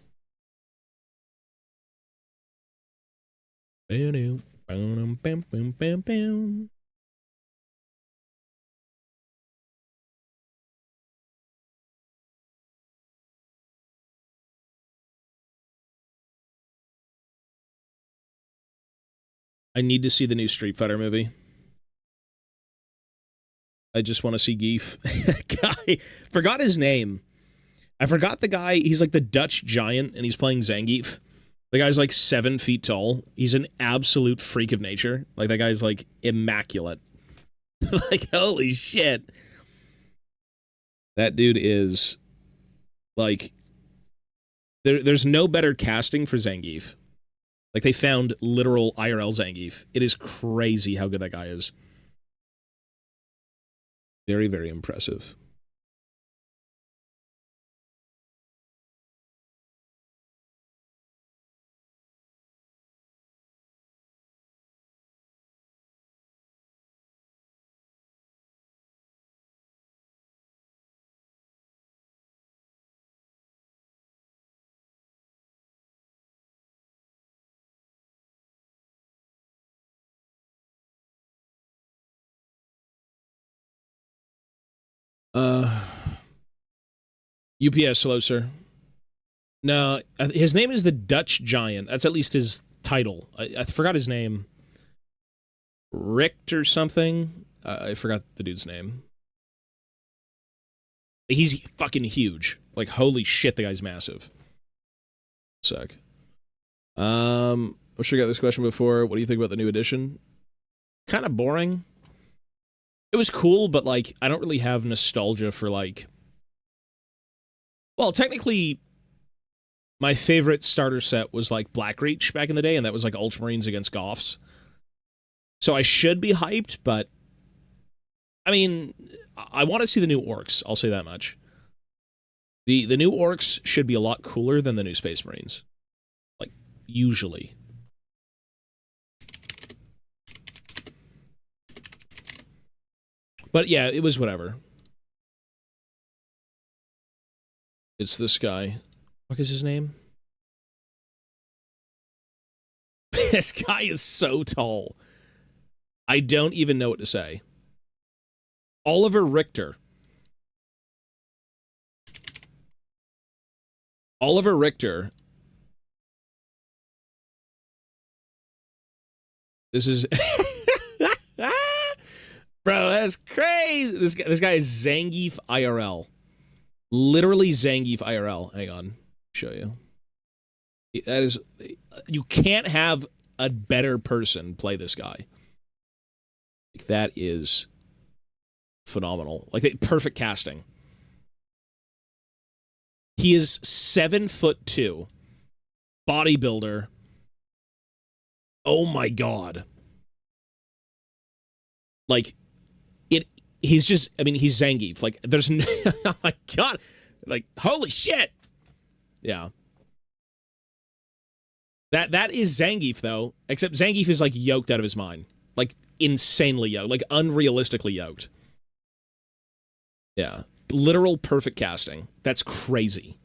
I need to see the new Street Fighter movie. I just want to see Geef. Guy, forgot his name. I forgot the guy. He's like the Dutch giant, and he's playing Zangief. The guy's like 7 feet tall. He's an absolute freak of nature. Like, that guy's like immaculate. Like, holy shit. That dude is like, there's no better casting for Zangief. Like, they found literal IRL Zangief. It is crazy how good that guy is. Very, very impressive. UPS, hello, sir. No, his name is the Dutch Giant. That's at least his title. I forgot his name. Richt or something? I forgot the dude's name. He's fucking huge. Like, holy shit, the guy's massive. Sec. I'm sure you got this question before. What do you think about the new edition? Kind of boring. It was cool, but, like, I don't really have nostalgia for, like... Well, technically, my favorite starter set was, like, Blackreach back in the day, and that was, like, Ultramarines against Goths. So I should be hyped, but... I mean, I want to see the new Orcs, I'll say that much. The new Orcs should be a lot cooler than the new Space Marines. Like, usually. But yeah, it was whatever. It's this guy. What is his name? This guy is so tall. I don't even know what to say. Oliver Richter. Oliver Richter. This is... Bro, that's crazy. This guy is Zangief IRL. Literally Zangief IRL. Hang on. Show you. That is... You can't have a better person play this guy. Like, that is phenomenal. Like, perfect casting. He is 7'2", bodybuilder. Oh my god. Like, he's just, I mean, he's Zangief. Like, there's no, oh my god. Like, holy shit. Yeah. That is Zangief, though. Except Zangief is, like, yoked out of his mind. Like, insanely yoked. Like, unrealistically yoked. Yeah. Literal perfect casting. That's crazy.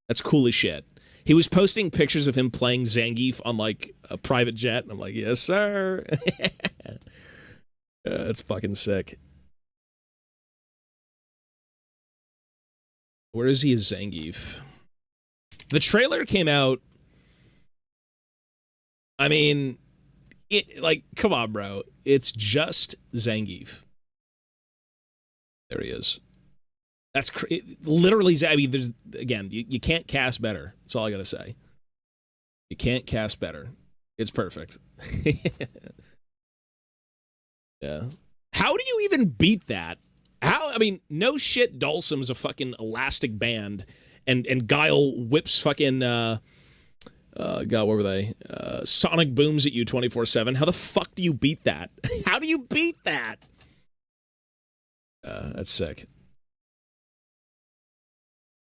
That's cool as shit. He was posting pictures of him playing Zangief on, like, a private jet, and I'm like, yes, sir. That's fucking sick. Where is he as Zangief? The trailer came out. I mean, like, come on, bro. It's just Zangief. There he is. That's literally, I mean, there's, again, you can't cast better. That's all I gotta say. You can't cast better. It's perfect. Yeah. How do you even beat that? How, I mean, no shit, Dulcim's a fucking elastic band, and Guile whips fucking, God, what were they? Sonic booms at you 24/7. How the fuck do you beat that? How do you beat that? That's sick.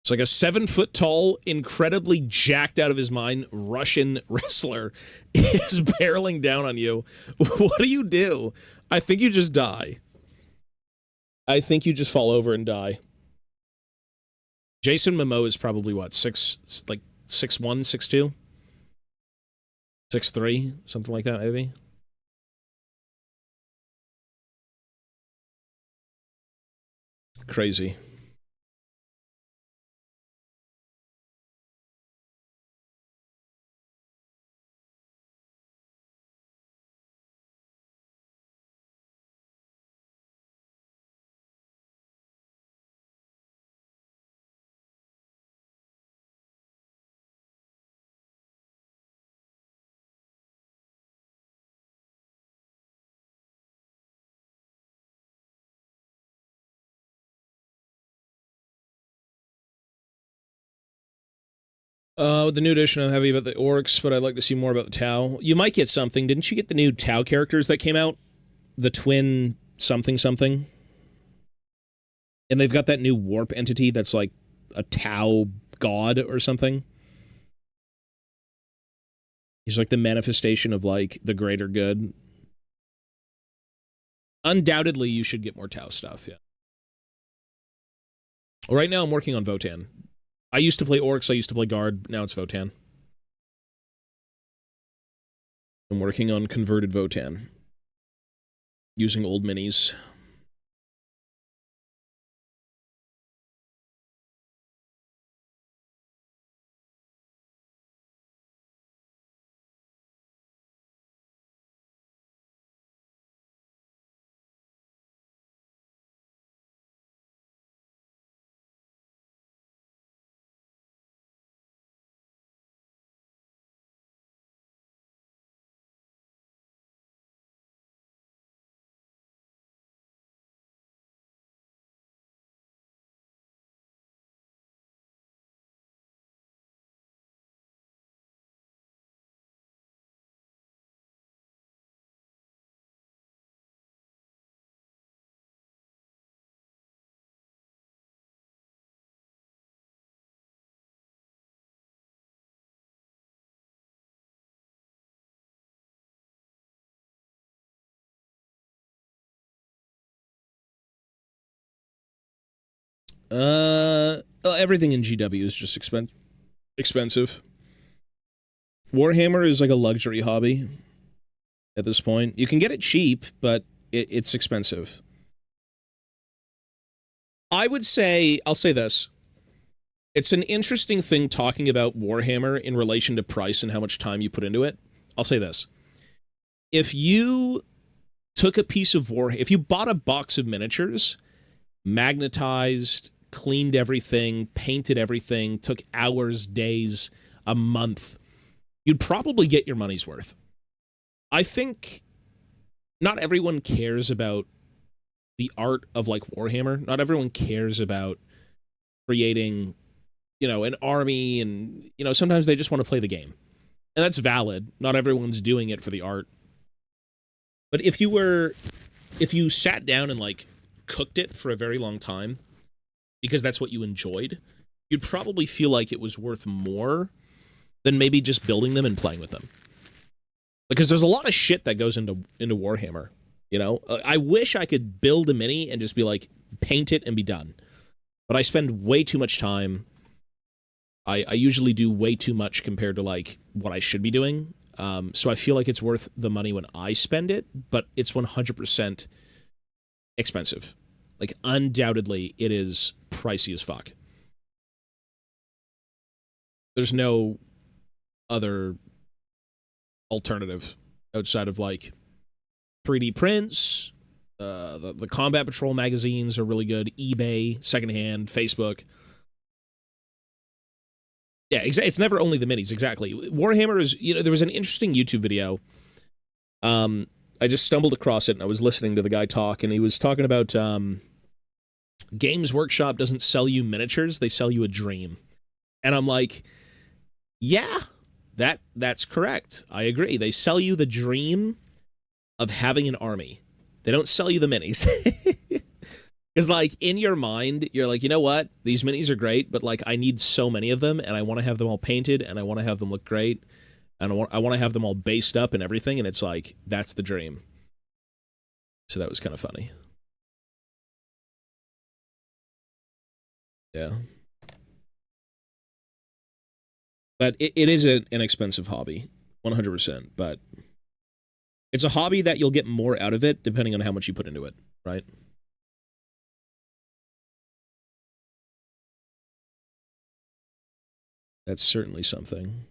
It's like a 7-foot-tall, incredibly jacked out of his mind Russian wrestler is barreling down on you. What do? I think you just die. I think you just fall over and die. Jason Momoa is probably what, 6'1", 6'2", 6'3", something like that, maybe. Crazy. With the new edition, I'm heavy about the orcs, but I'd like to see more about the Tau. You might get something. Didn't you get the new Tau characters that came out? The twin something something? And they've got that new warp entity that's like a Tau god or something. He's like the manifestation of like the greater good. Undoubtedly, you should get more Tau stuff, yeah. Right now, I'm working on Votann. I used to play orcs, I used to play guard, now it's Votann. I'm working on converted Votann. Using old minis. Everything in GW is just expensive. Warhammer is like a luxury hobby at this point. You can get it cheap, but it's expensive. I would say, I'll say this. It's an interesting thing talking about Warhammer in relation to price and how much time you put into it. I'll say this. If you took a piece of Warhammer, if you bought a box of miniatures, magnetized, cleaned everything, painted everything, took hours, days, a month, you'd probably get your money's worth. I think not everyone cares about the art of like Warhammer. Not everyone cares about creating, you know, an army, and, you know, sometimes they just want to play the game. And that's valid. Not everyone's doing it for the art. But if you sat down and like cooked it for a very long time, because that's what you enjoyed, you'd probably feel like it was worth more than maybe just building them and playing with them. Because there's a lot of shit that goes into Warhammer, you know? I wish I could build a mini and just be like, paint it and be done. But I spend way too much time. I usually do way too much compared to like what I should be doing. So I feel like it's worth the money when I spend it, but it's 100% expensive. Like, undoubtedly, it is pricey as fuck. There's no other alternative outside of, like, 3D prints. The Combat Patrol magazines are really good. eBay, secondhand, Facebook. Yeah, it's never only the minis, exactly. Warhammer is, you know, there was an interesting YouTube video. I just stumbled across it, and I was listening to the guy talk, and he was talking about Games Workshop doesn't sell you miniatures, they sell you a dream. And I'm like, yeah, that's correct. I agree. They sell you the dream of having an army. They don't sell you the minis. Because, like, in your mind, you're like, you know what? These minis are great, but, like, I need so many of them, and I want to have them all painted, and I want to have them look great, and I want to have them all based up and everything, and it's like, that's the dream. So that was kind of funny. Yeah. But it is an expensive hobby, 100%. But it's a hobby that you'll get more out of it depending on how much you put into it, right? That's certainly something.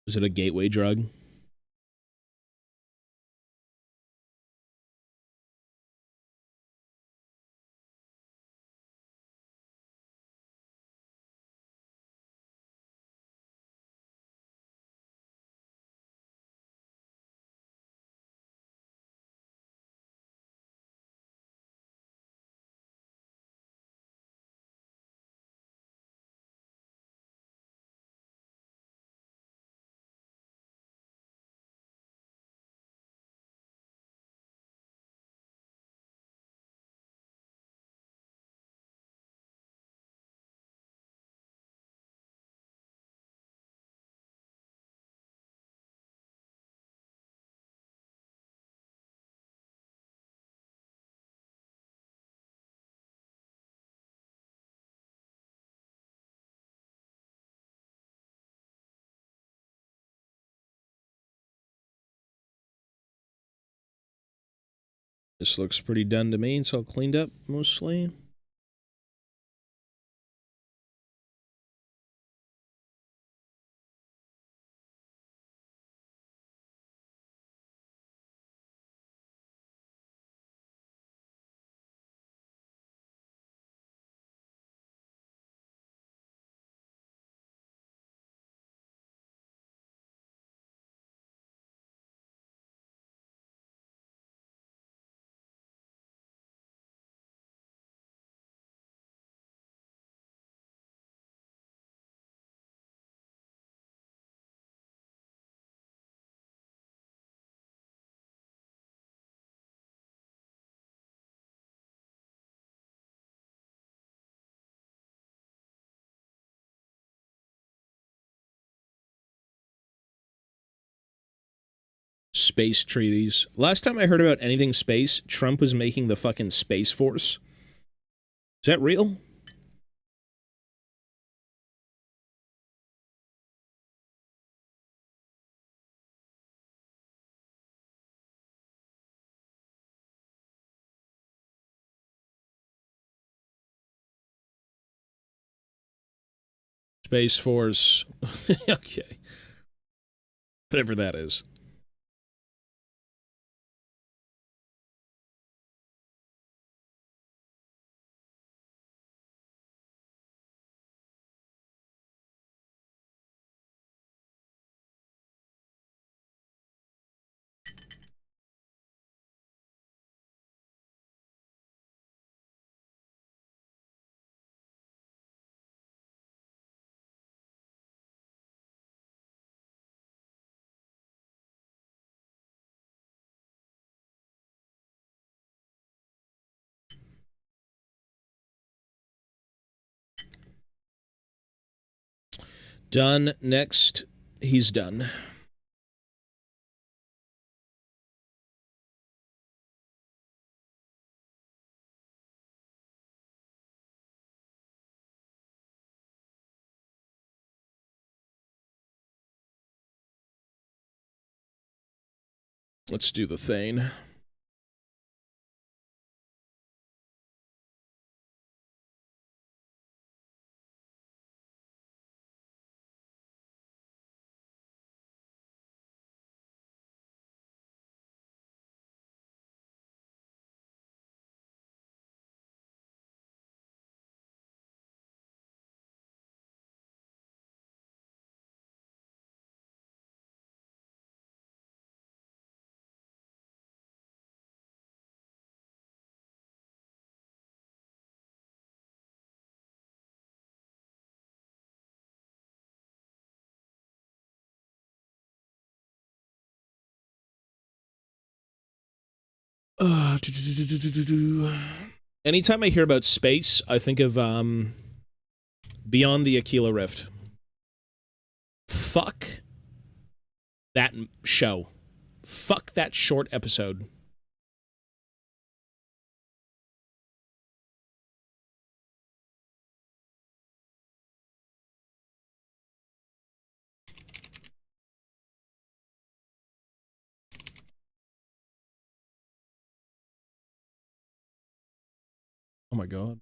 Is it a gateway drug? This looks pretty done to me. It's all cleaned up, mostly. Space treaties. Last time I heard about anything space, Trump was making the fucking Space Force. Is that real? Space Force. Okay. Whatever that is. Done. Next. He's done. Let's do the thing. Anytime I hear about space, I think of Beyond the Aquila Rift. Fuck that show. Fuck that short episode. Oh my god.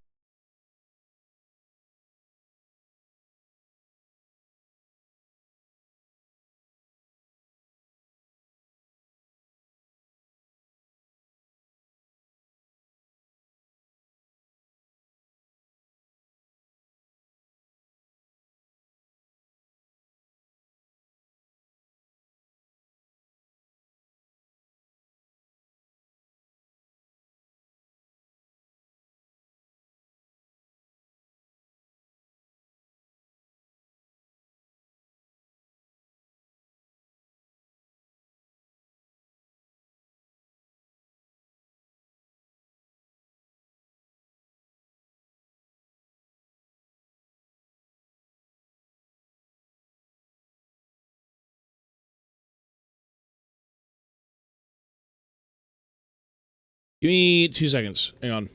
Give me 2 seconds. Hang on.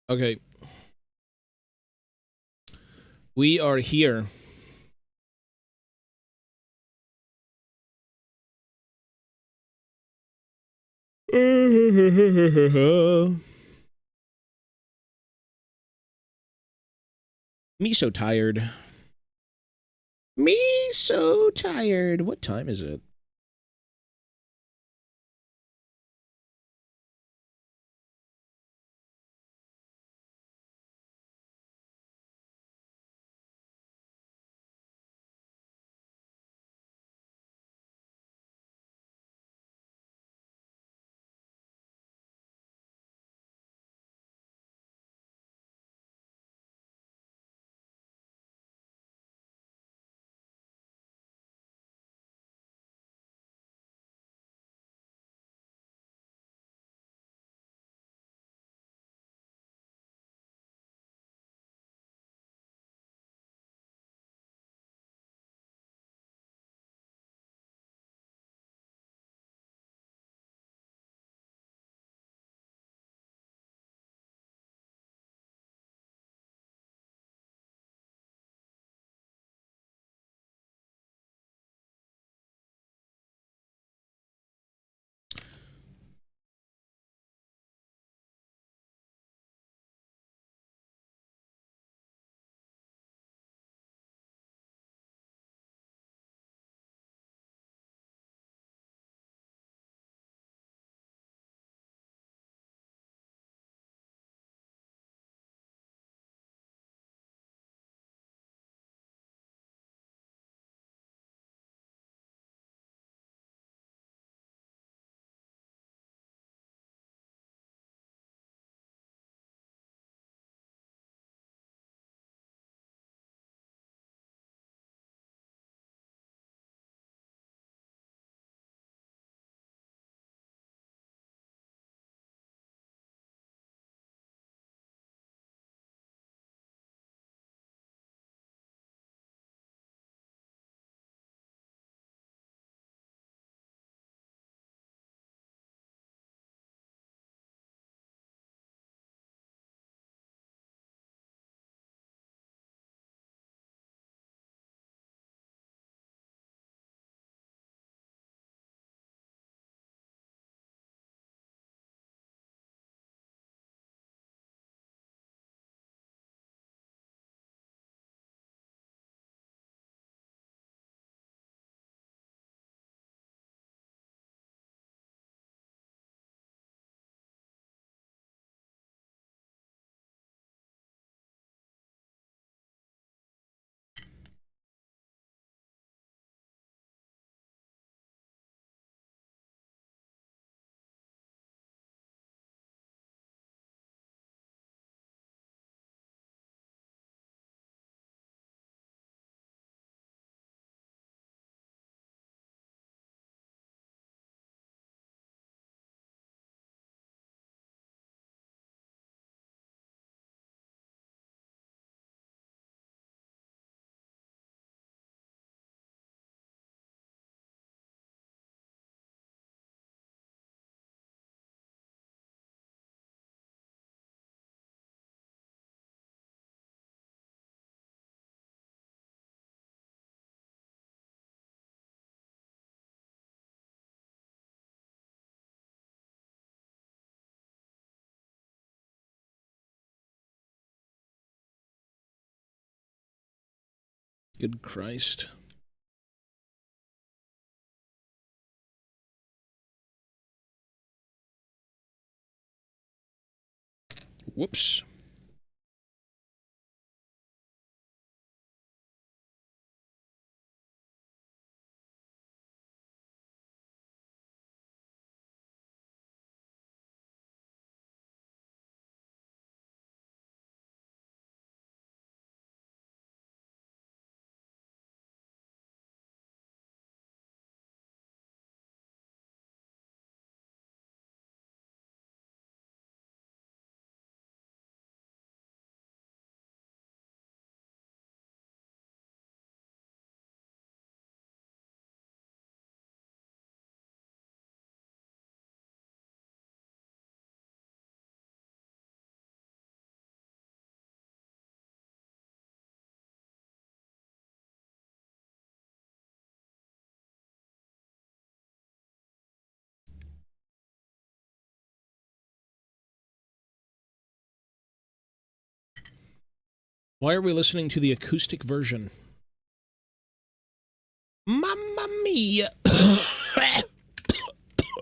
Okay. We are here. Me so tired. Me so tired. What time is it? Good Christ. Whoops. Why are we listening to the acoustic version? Mamma mia!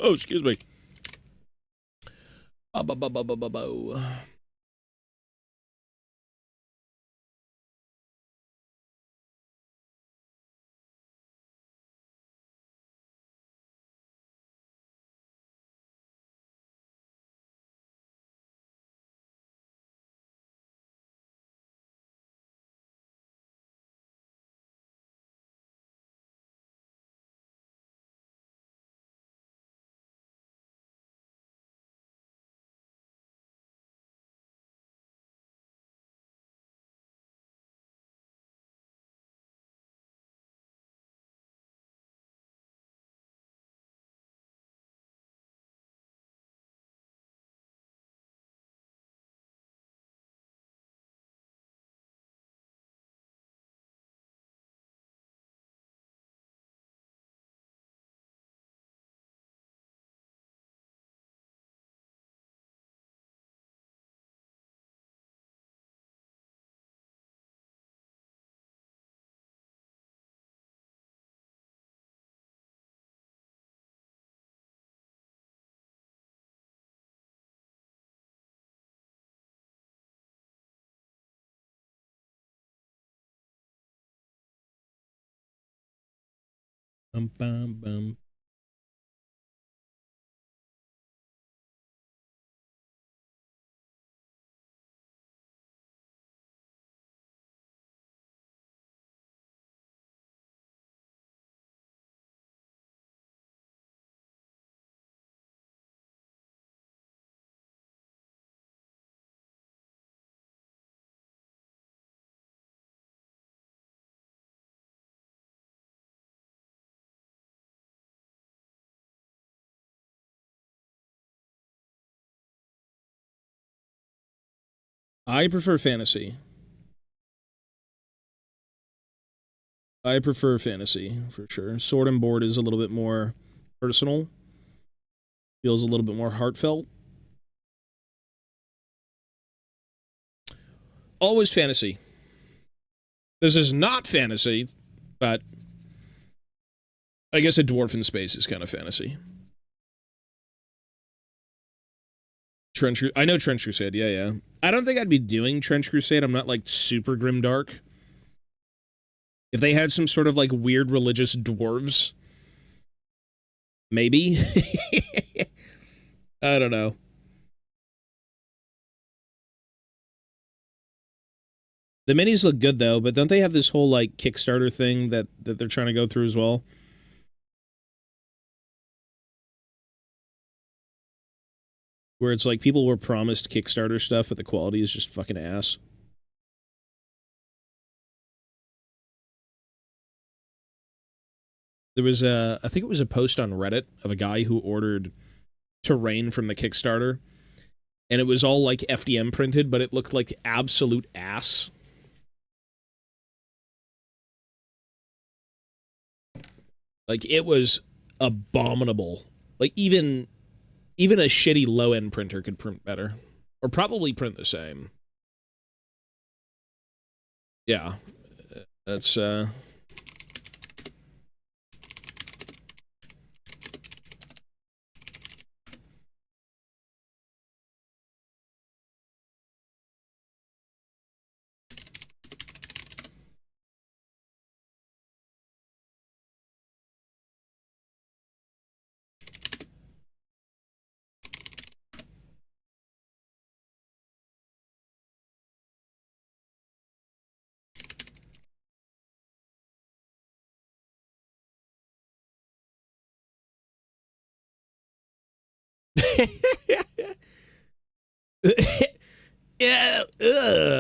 Oh, excuse me. Bum, bum, bum. I prefer fantasy. I prefer fantasy, for sure. Sword and Board is a little bit more personal. Feels a little bit more heartfelt. Always fantasy. This is not fantasy, but I guess a dwarf in space is kind of fantasy. I know Trench Crusade, yeah. I don't think I'd be doing Trench Crusade. I'm not, like, super grimdark. If they had some sort of, like, weird religious dwarves, maybe? I don't know. The minis look good, though, but don't they have this whole, like, Kickstarter thing that they're trying to go through as well? Where it's like people were promised Kickstarter stuff, but the quality is just fucking ass. There was I think it was a post on Reddit of a guy who ordered terrain from the Kickstarter, and it was all like FDM printed, but it looked like absolute ass. Like, it was abominable. Like, even a shitty low-end printer could print better. Or probably print the same. Yeah. That's, yeah,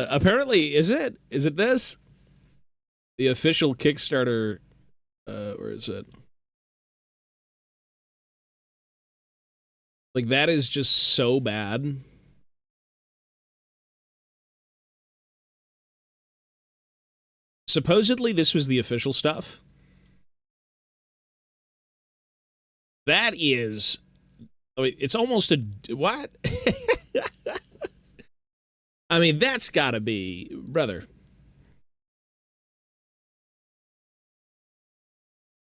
apparently, is it? Is it this? The official Kickstarter, where is it? Like, that is just so bad. Supposedly, this was the official stuff. That is... I mean, it's almost a... What? I mean, that's gotta be... Brother.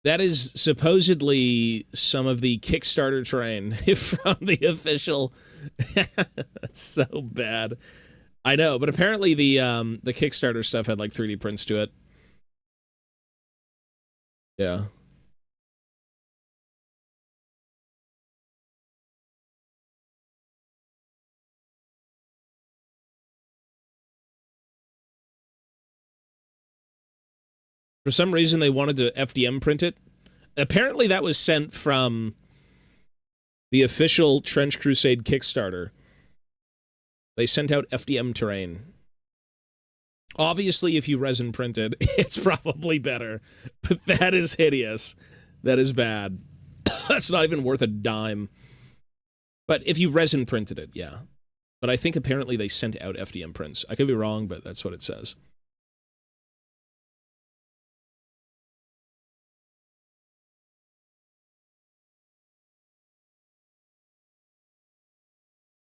That is supposedly some of the Kickstarter terrain from the official... That's so bad. I know, but apparently the Kickstarter stuff had, like, 3D prints to it. Yeah. For some reason, they wanted to FDM print it. Apparently, that was sent from the official Trench Crusade Kickstarter. They sent out FDM terrain. Obviously, if you resin printed, it's probably better. But that is hideous. That is bad. That's not even worth a dime. But if you resin printed it, yeah. But I think apparently they sent out FDM prints. I could be wrong, but that's what it says.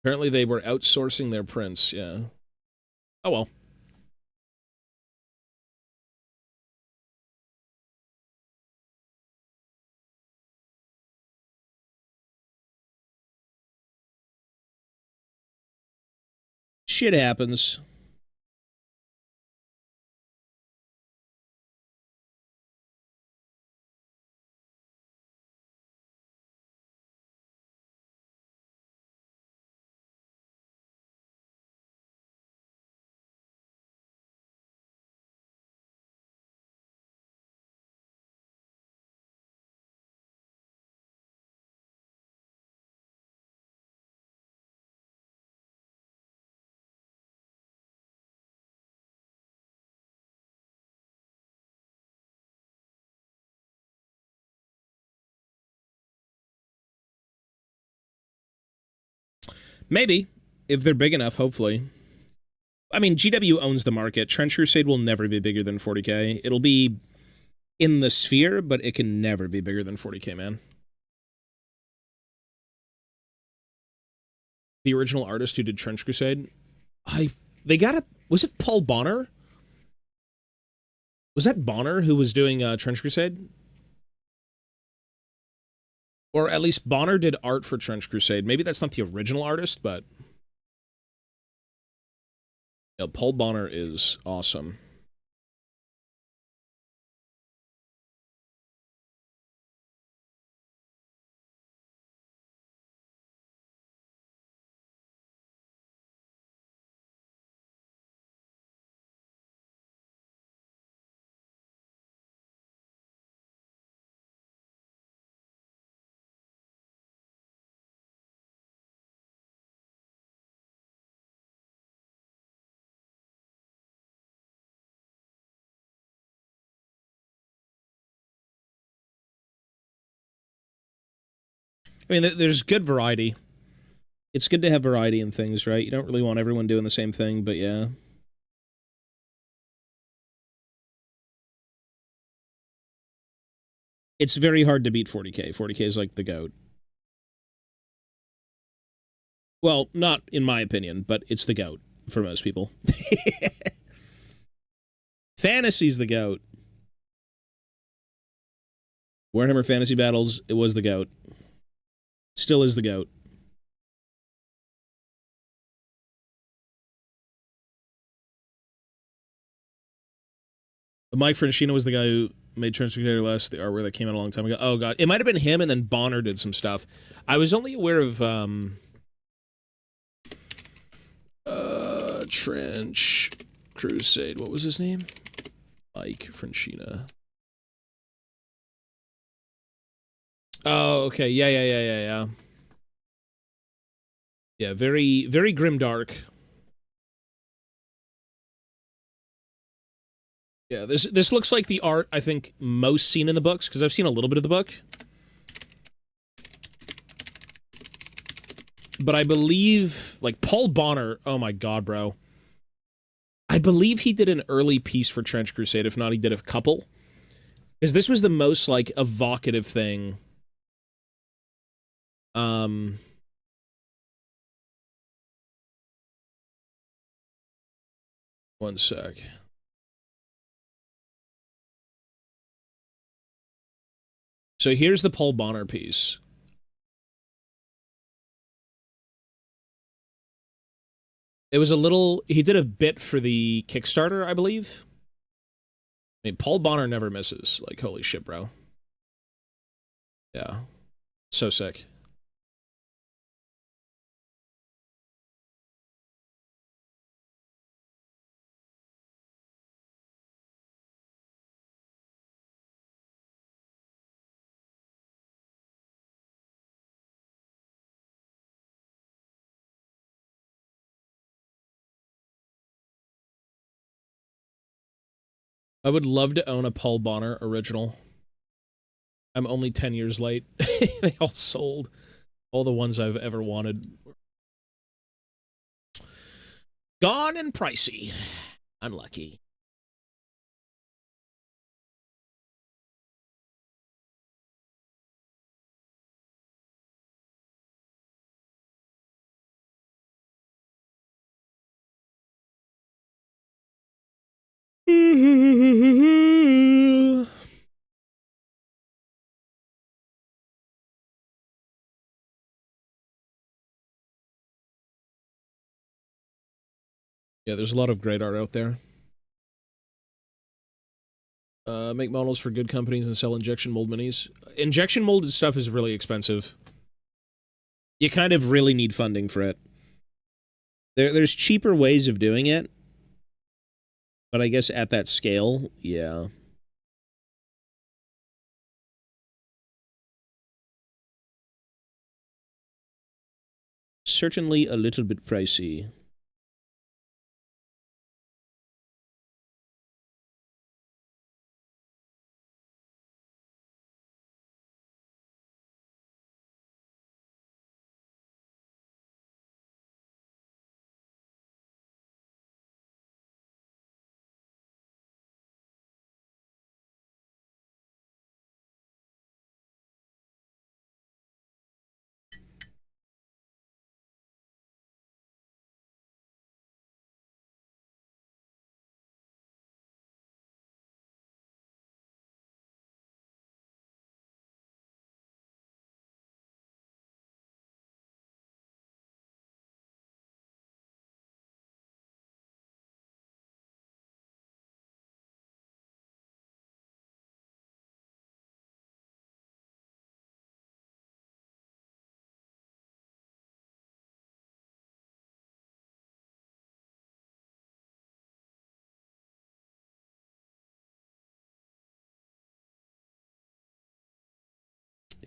Apparently they were outsourcing their prints, yeah. Oh well. Shit happens. Maybe, if they're big enough, hopefully. I mean, GW owns the market. Trench Crusade will never be bigger than 40k. It'll be in the sphere, but it can never be bigger than 40k, man. The original artist who did Trench Crusade, they got a... Was it Paul Bonner? Was that Bonner who was doing Trench Crusade? Or at least Bonner did art for Trench Crusade. Maybe that's not the original artist, but... Yeah, Paul Bonner is awesome. I mean, there's good variety. It's good to have variety in things, right? You don't really want everyone doing the same thing, but yeah. It's very hard to beat 40k. 40k is like the GOAT. Well, not in my opinion, but it's the GOAT for most people. Fantasy's the GOAT. Warhammer Fantasy Battles, it was the GOAT. Still is the GOAT. Mike Francina was the guy who made Transfigurator last, the artwork that came out a long time ago. Oh, God. It might have been him, and then Bonner did some stuff. I was only aware of, Trench Crusade. What was his name? Mike Francina. Oh, okay. Yeah. Yeah, very, very grimdark. Yeah, this looks like the art, I think, most seen in the books, because I've seen a little bit of the book. But I believe, like, Paul Bonner, oh my god, bro. I believe he did an early piece for Trench Crusade, if not, he did a couple. Because this was the most, like, evocative thing. One sec. So here's the Paul Bonner piece. It was a little... He did a bit for the Kickstarter, I believe. I mean, Paul Bonner never misses. Like, holy shit, bro. Yeah. So sick. I would love to own a Paul Bonner original. I'm only 10 years late. They all sold. All the ones I've ever wanted. Gone and pricey. Unlucky. Yeah, there's a lot of great art out there. Make models for good companies and sell injection mold minis. Injection molded stuff is really expensive. You kind of really need funding for it. There's cheaper ways of doing it. But I guess at that scale, yeah. Certainly a little bit pricey.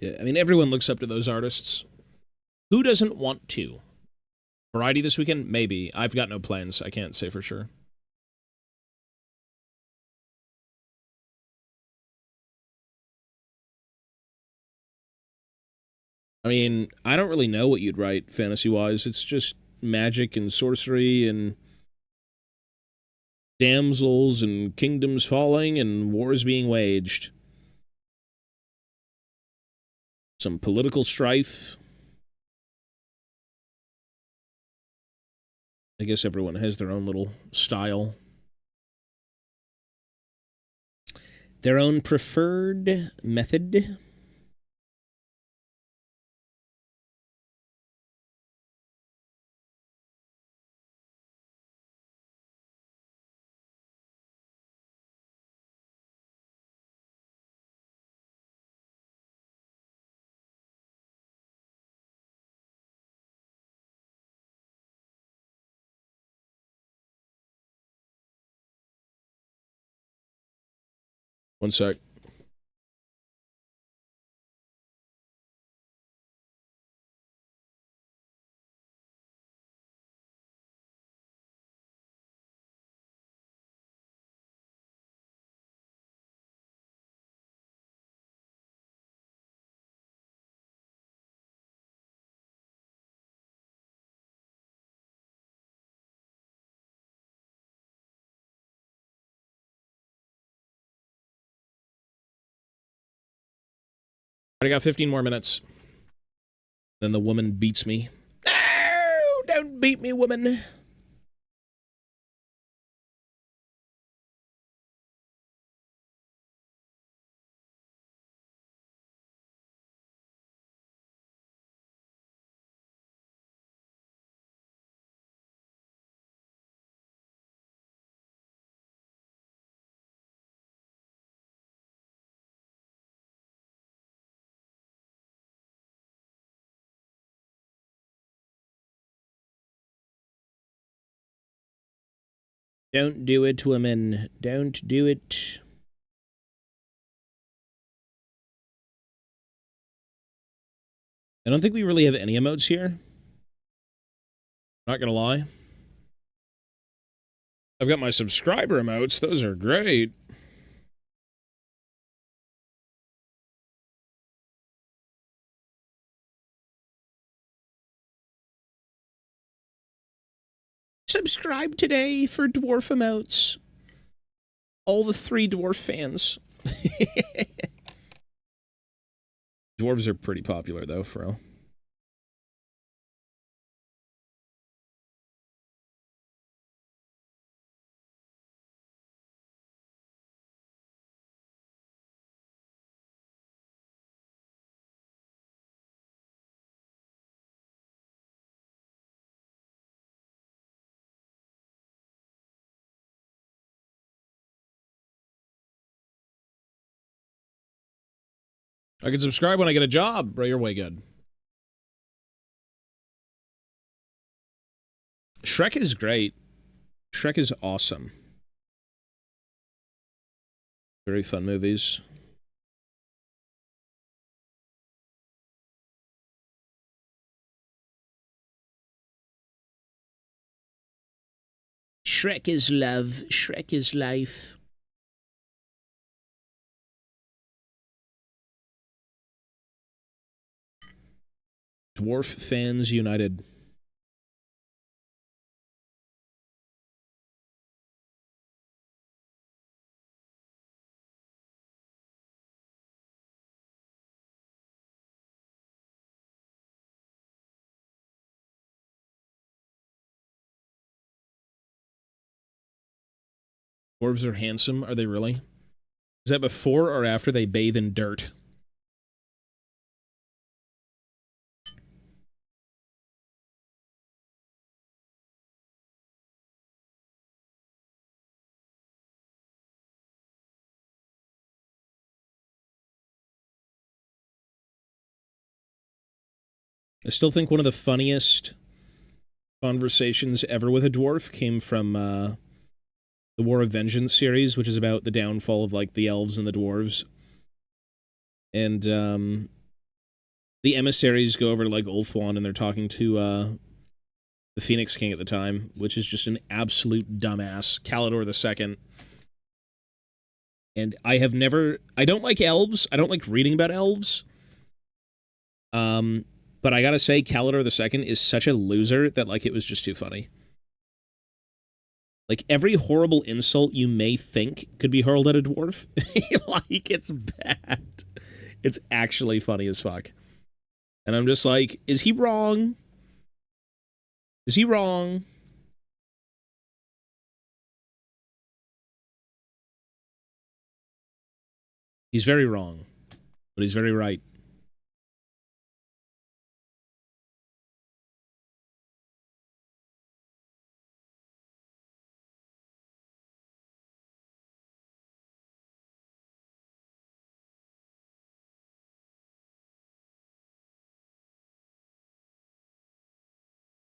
Yeah, I mean, everyone looks up to those artists. Who doesn't want to? Variety this weekend? Maybe. I've got no plans. I can't say for sure. I mean, I don't really know what you'd write fantasy-wise. It's just magic and sorcery and damsels and kingdoms falling and wars being waged. Some political strife. I guess everyone has their own little style. Their own preferred method. One sec. I got 15 more minutes. Then the woman beats me. No! Don't beat me, woman. Don't do it, woman. Don't do it. I don't think we really have any emotes here. Not gonna lie. I've got my subscriber emotes. Those are great. Subscribe today for dwarf emotes. All the 3 dwarf fans. Dwarves are pretty popular, though, Fro. I can subscribe when I get a job. Bro, you're way good. Shrek is great. Shrek is awesome. Very fun movies. Shrek is love. Shrek is life. Dwarf fans united. Dwarves are handsome. Are they really? Is that before or after they bathe in dirt? I still think one of the funniest conversations ever with a dwarf came from the War of Vengeance series, which is about the downfall of, like, the elves and the dwarves. And, the emissaries go over to, like, Ulthuan, and they're talking to, the Phoenix King at the time, which is just an absolute dumbass, Calidor II. And I don't like elves. I don't like reading about elves. But I gotta say, Calidor II is such a loser that, like, it was just too funny. Like, every horrible insult you may think could be hurled at a dwarf, like, it's bad. It's actually funny as fuck. And I'm just like, is he wrong? Is he wrong? He's very wrong, but he's very right.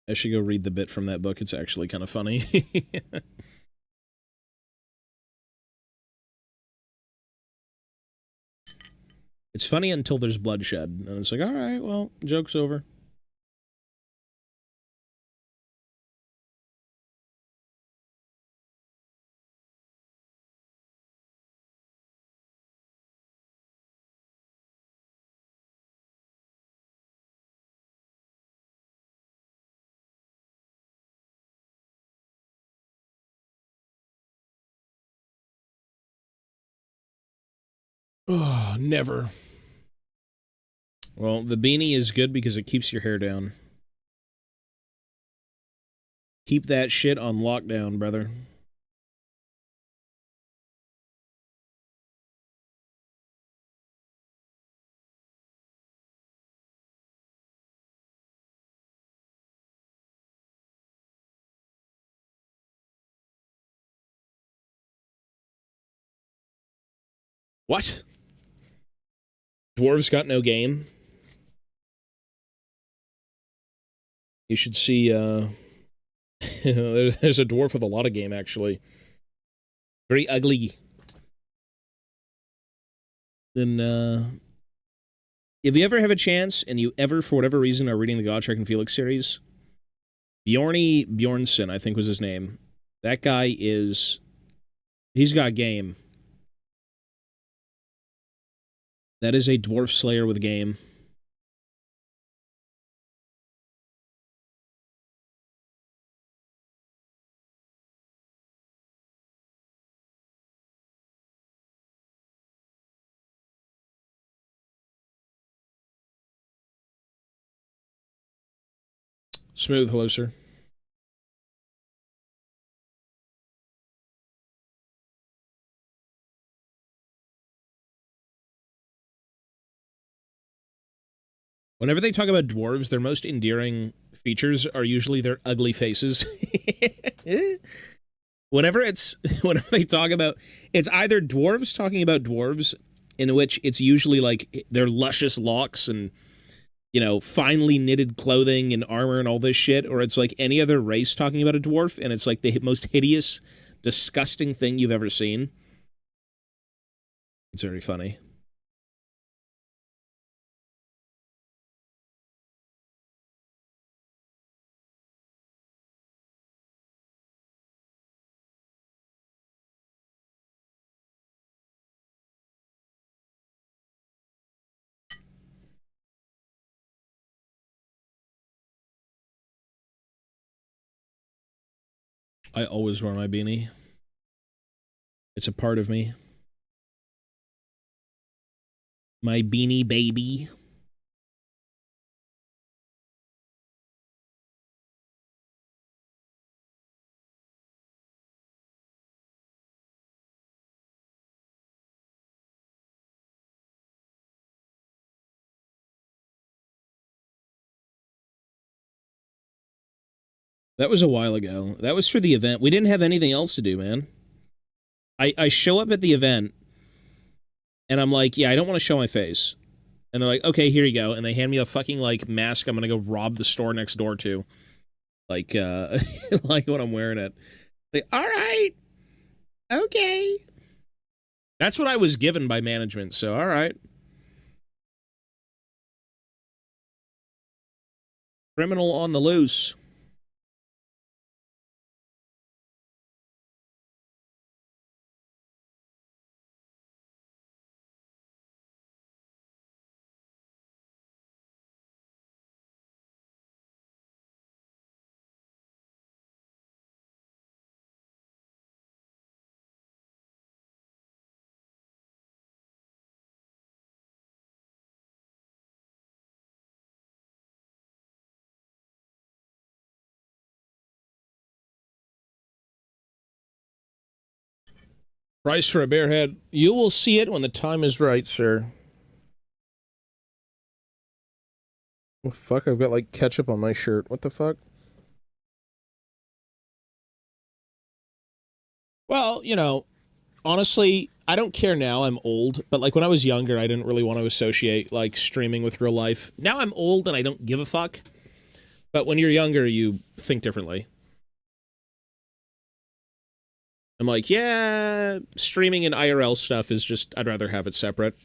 I should go read the bit from that book. It's actually kind of funny. It's funny until there's bloodshed. And it's like, all right, well, joke's over. Oh, never. Well, the beanie is good because it keeps your hair down. Keep that shit on lockdown, brother. What? Dwarves got no game? You should see, there's a dwarf with a lot of game, actually. Very ugly. Then, if you ever have a chance, and you ever, for whatever reason, are reading the Gotrek and Felix series, Bjorny Bjornsson, I think was his name. That guy is... He's got game. That is a dwarf slayer with game. Smooth, hello, sir. Whenever they talk about dwarves, their most endearing features are usually their ugly faces. whenever they talk about, it's either dwarves talking about dwarves, in which it's usually like their luscious locks and, you know, finely knitted clothing and armor and all this shit, or it's like any other race talking about a dwarf, and it's like the most hideous, disgusting thing you've ever seen. It's very funny. I always wear my beanie. It's a part of me. My beanie baby. That was a while ago. That was for the event. We didn't have anything else to do, man. I show up at the event, and I'm like, yeah, I don't want to show my face. And they're like, okay, here you go. And they hand me a fucking, like, mask I'm gonna go rob the store next door to. Like, like when I'm wearing it. Like, all right. Okay. That's what I was given by management, so all right. Criminal on the loose. Price for a bear head. You will see it when the time is right, sir. Oh, fuck, I've got, like, ketchup on my shirt. What the fuck? Well, you know, honestly, I don't care now. I'm old. But, like, when I was younger, I didn't really want to associate, like, streaming with real life. Now I'm old and I don't give a fuck. But when you're younger, you think differently. I'm like, yeah, streaming and IRL stuff is just, I'd rather have it separate.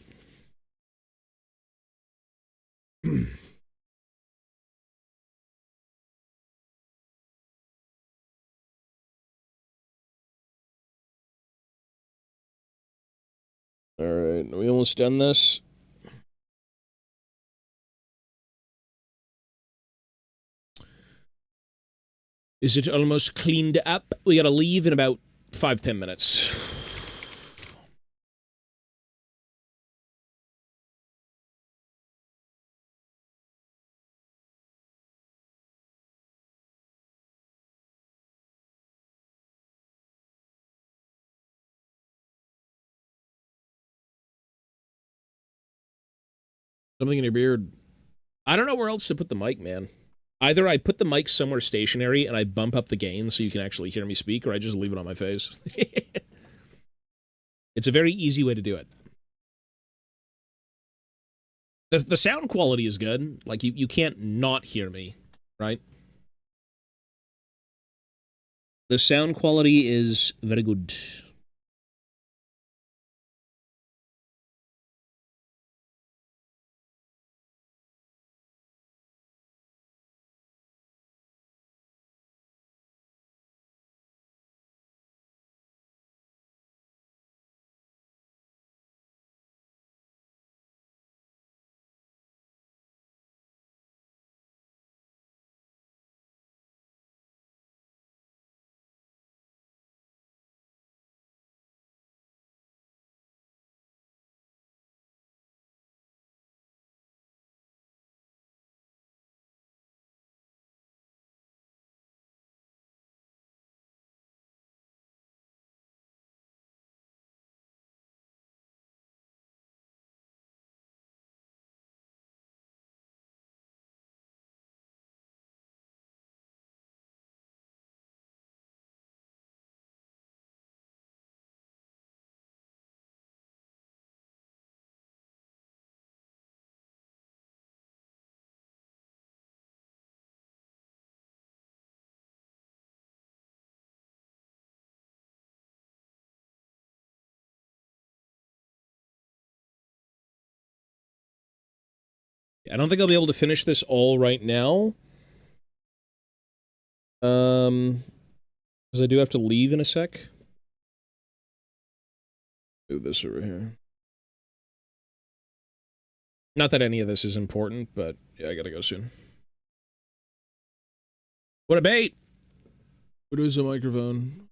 Alright, we almost done this. Is it almost cleaned up? We gotta leave in about 5-10 minutes. Something in your beard. I don't know where else to put the mic, man. Either I put the mic somewhere stationary and I bump up the gain so you can actually hear me speak, or I just leave it on my face. It's a very easy way to do it. The sound quality is good. Like, you can't not hear me, right? The sound quality is very good. I don't think I'll be able to finish this all right now. Because I do have to leave in a sec. Move this over here. Not that any of this is important, but yeah, I gotta go soon. What a bait! What is a microphone?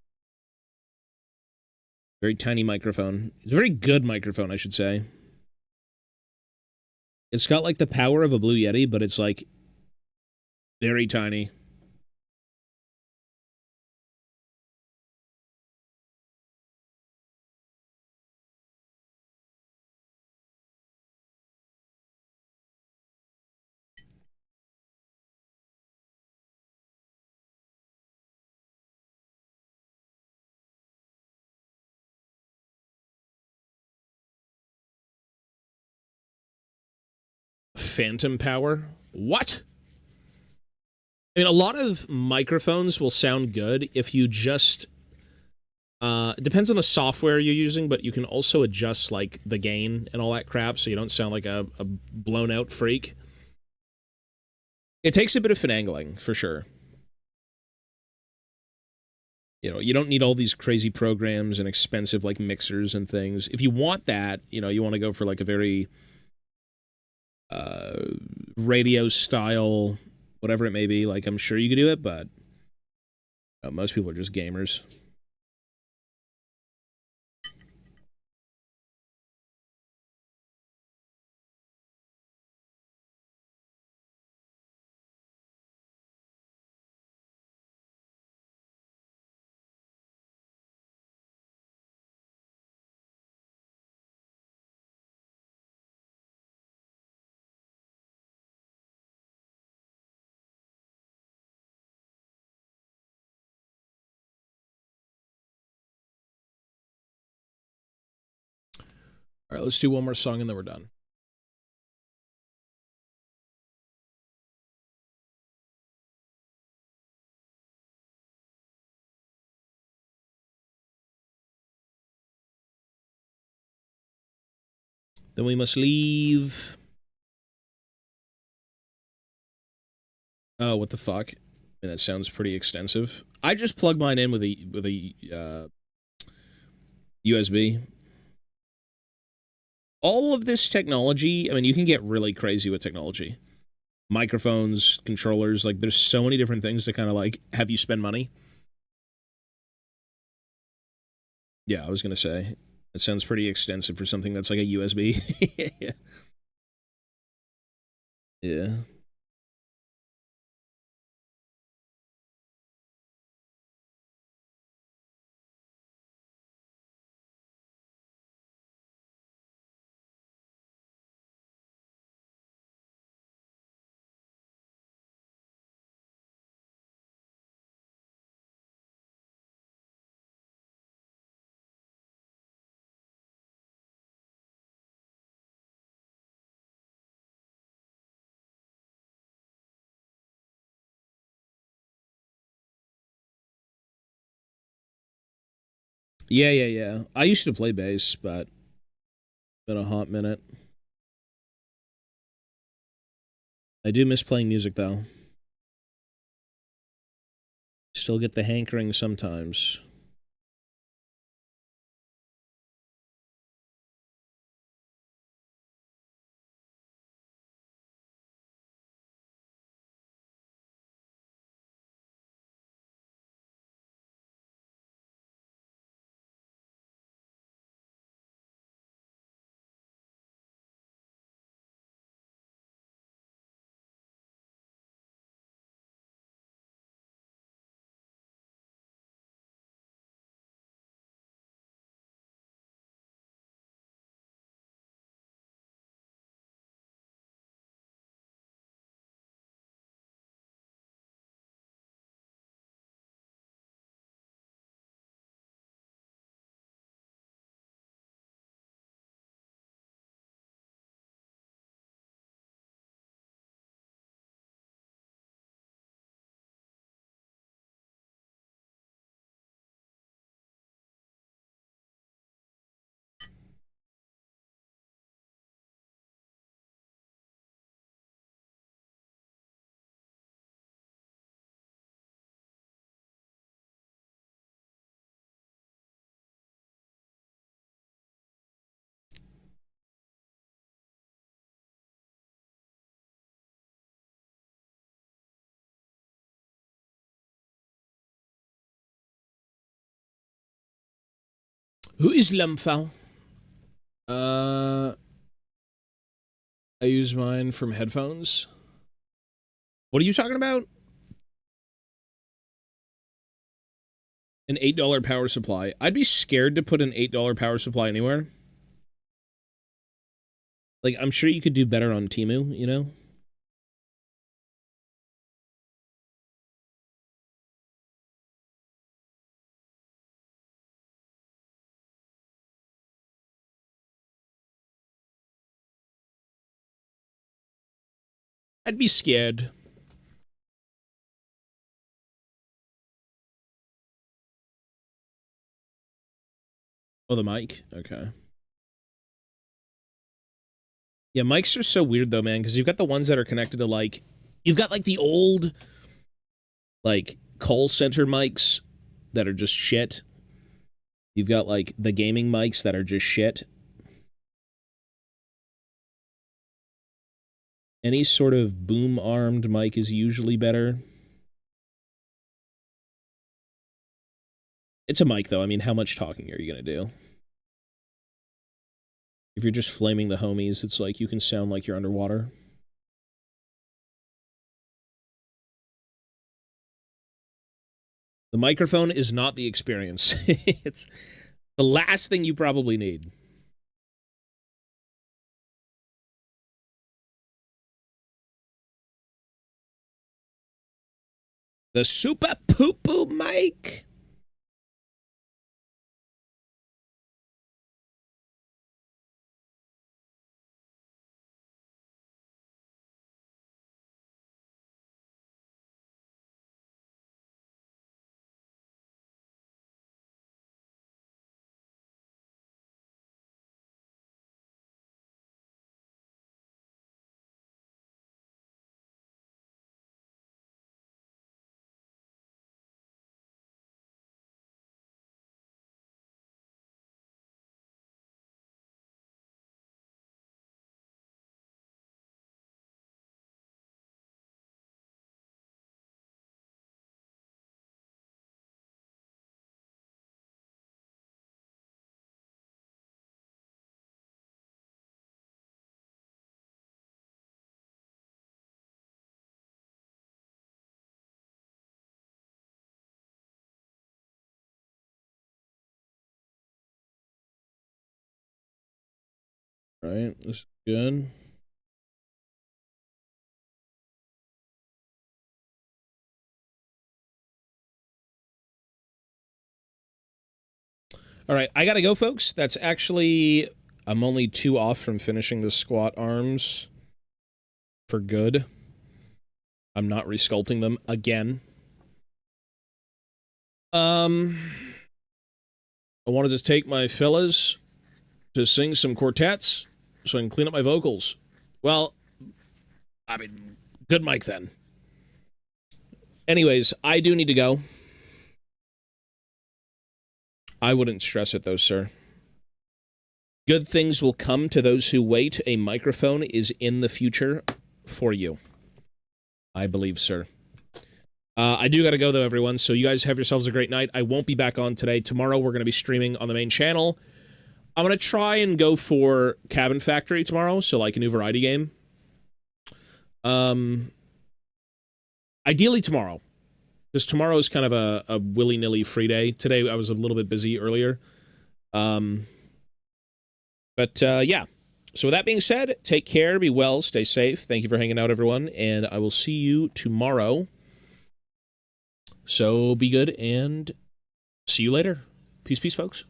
Very tiny microphone. It's a very good microphone, I should say. It's got, like, the power of a Blue Yeti, but it's, like, very tiny. Phantom power? What? I mean, a lot of microphones will sound good if you just... it depends on the software you're using, but you can also adjust, like, the gain and all that crap so you don't sound like a blown-out freak. It takes a bit of finagling, for sure. You know, you don't need all these crazy programs and expensive, like, mixers and things. If you want that, you know, you want to go for, like, a very... radio style, whatever it may be. Like, I'm sure you could do it, but most people are just gamers. All right, let's do one more song and then we're done. Then we must leave. Oh, what the fuck? And that sounds pretty extensive. I just plugged mine in with a USB. All of this technology, I mean, you can get really crazy with technology. Microphones, controllers, like there's so many different things to kind of like have you spend money. Yeah, I was gonna say. It sounds pretty extensive for something that's like a USB. Yeah. Yeah. Yeah. I used to play bass, but been a hot minute. I do miss playing music, though. Still get the hankering sometimes. Who is Lemfal? I use mine from headphones. What are you talking about? An $8 power supply. I'd be scared to put an $8 power supply anywhere. Like, I'm sure you could do better on Temu, you know? I'd be scared. Oh, the mic? Okay. Yeah, mics are so weird, though, man, because you've got the ones that are connected to, like... You've got, like, the old, like, call center mics that are just shit. You've got, like, the gaming mics that are just shit. Any sort of boom-armed mic is usually better. It's a mic, though. I mean, how much talking are you going to do? If you're just flaming the homies, it's like you can sound like you're underwater. The microphone is not the experience. It's the last thing you probably need. The super poo-poo mic. Right, this is good. All right, I gotta go, folks. That's actually... I'm only 2 off from finishing the squat arms for good. I'm not resculpting them again. I wanted to take my fellas to sing some quartets so I can clean up my vocals. Well, I mean, good mic then. Anyways, I do need to go. I wouldn't stress it though, sir. Good things will come to those who wait. A microphone is in the future for you. I believe, sir. I do gotta go though, everyone, so you guys have yourselves a great night. I won't be back on today. Tomorrow we're gonna be streaming on the main channel. I'm gonna try and go for Cabin Factory tomorrow, so like a new variety game. Ideally tomorrow. Because tomorrow is kind of a willy-nilly free day. Today I was a little bit busy earlier. Yeah. So with that being said, take care, be well, stay safe. Thank you for hanging out, everyone, and I will see you tomorrow. So be good, and see you later. Peace, peace, folks.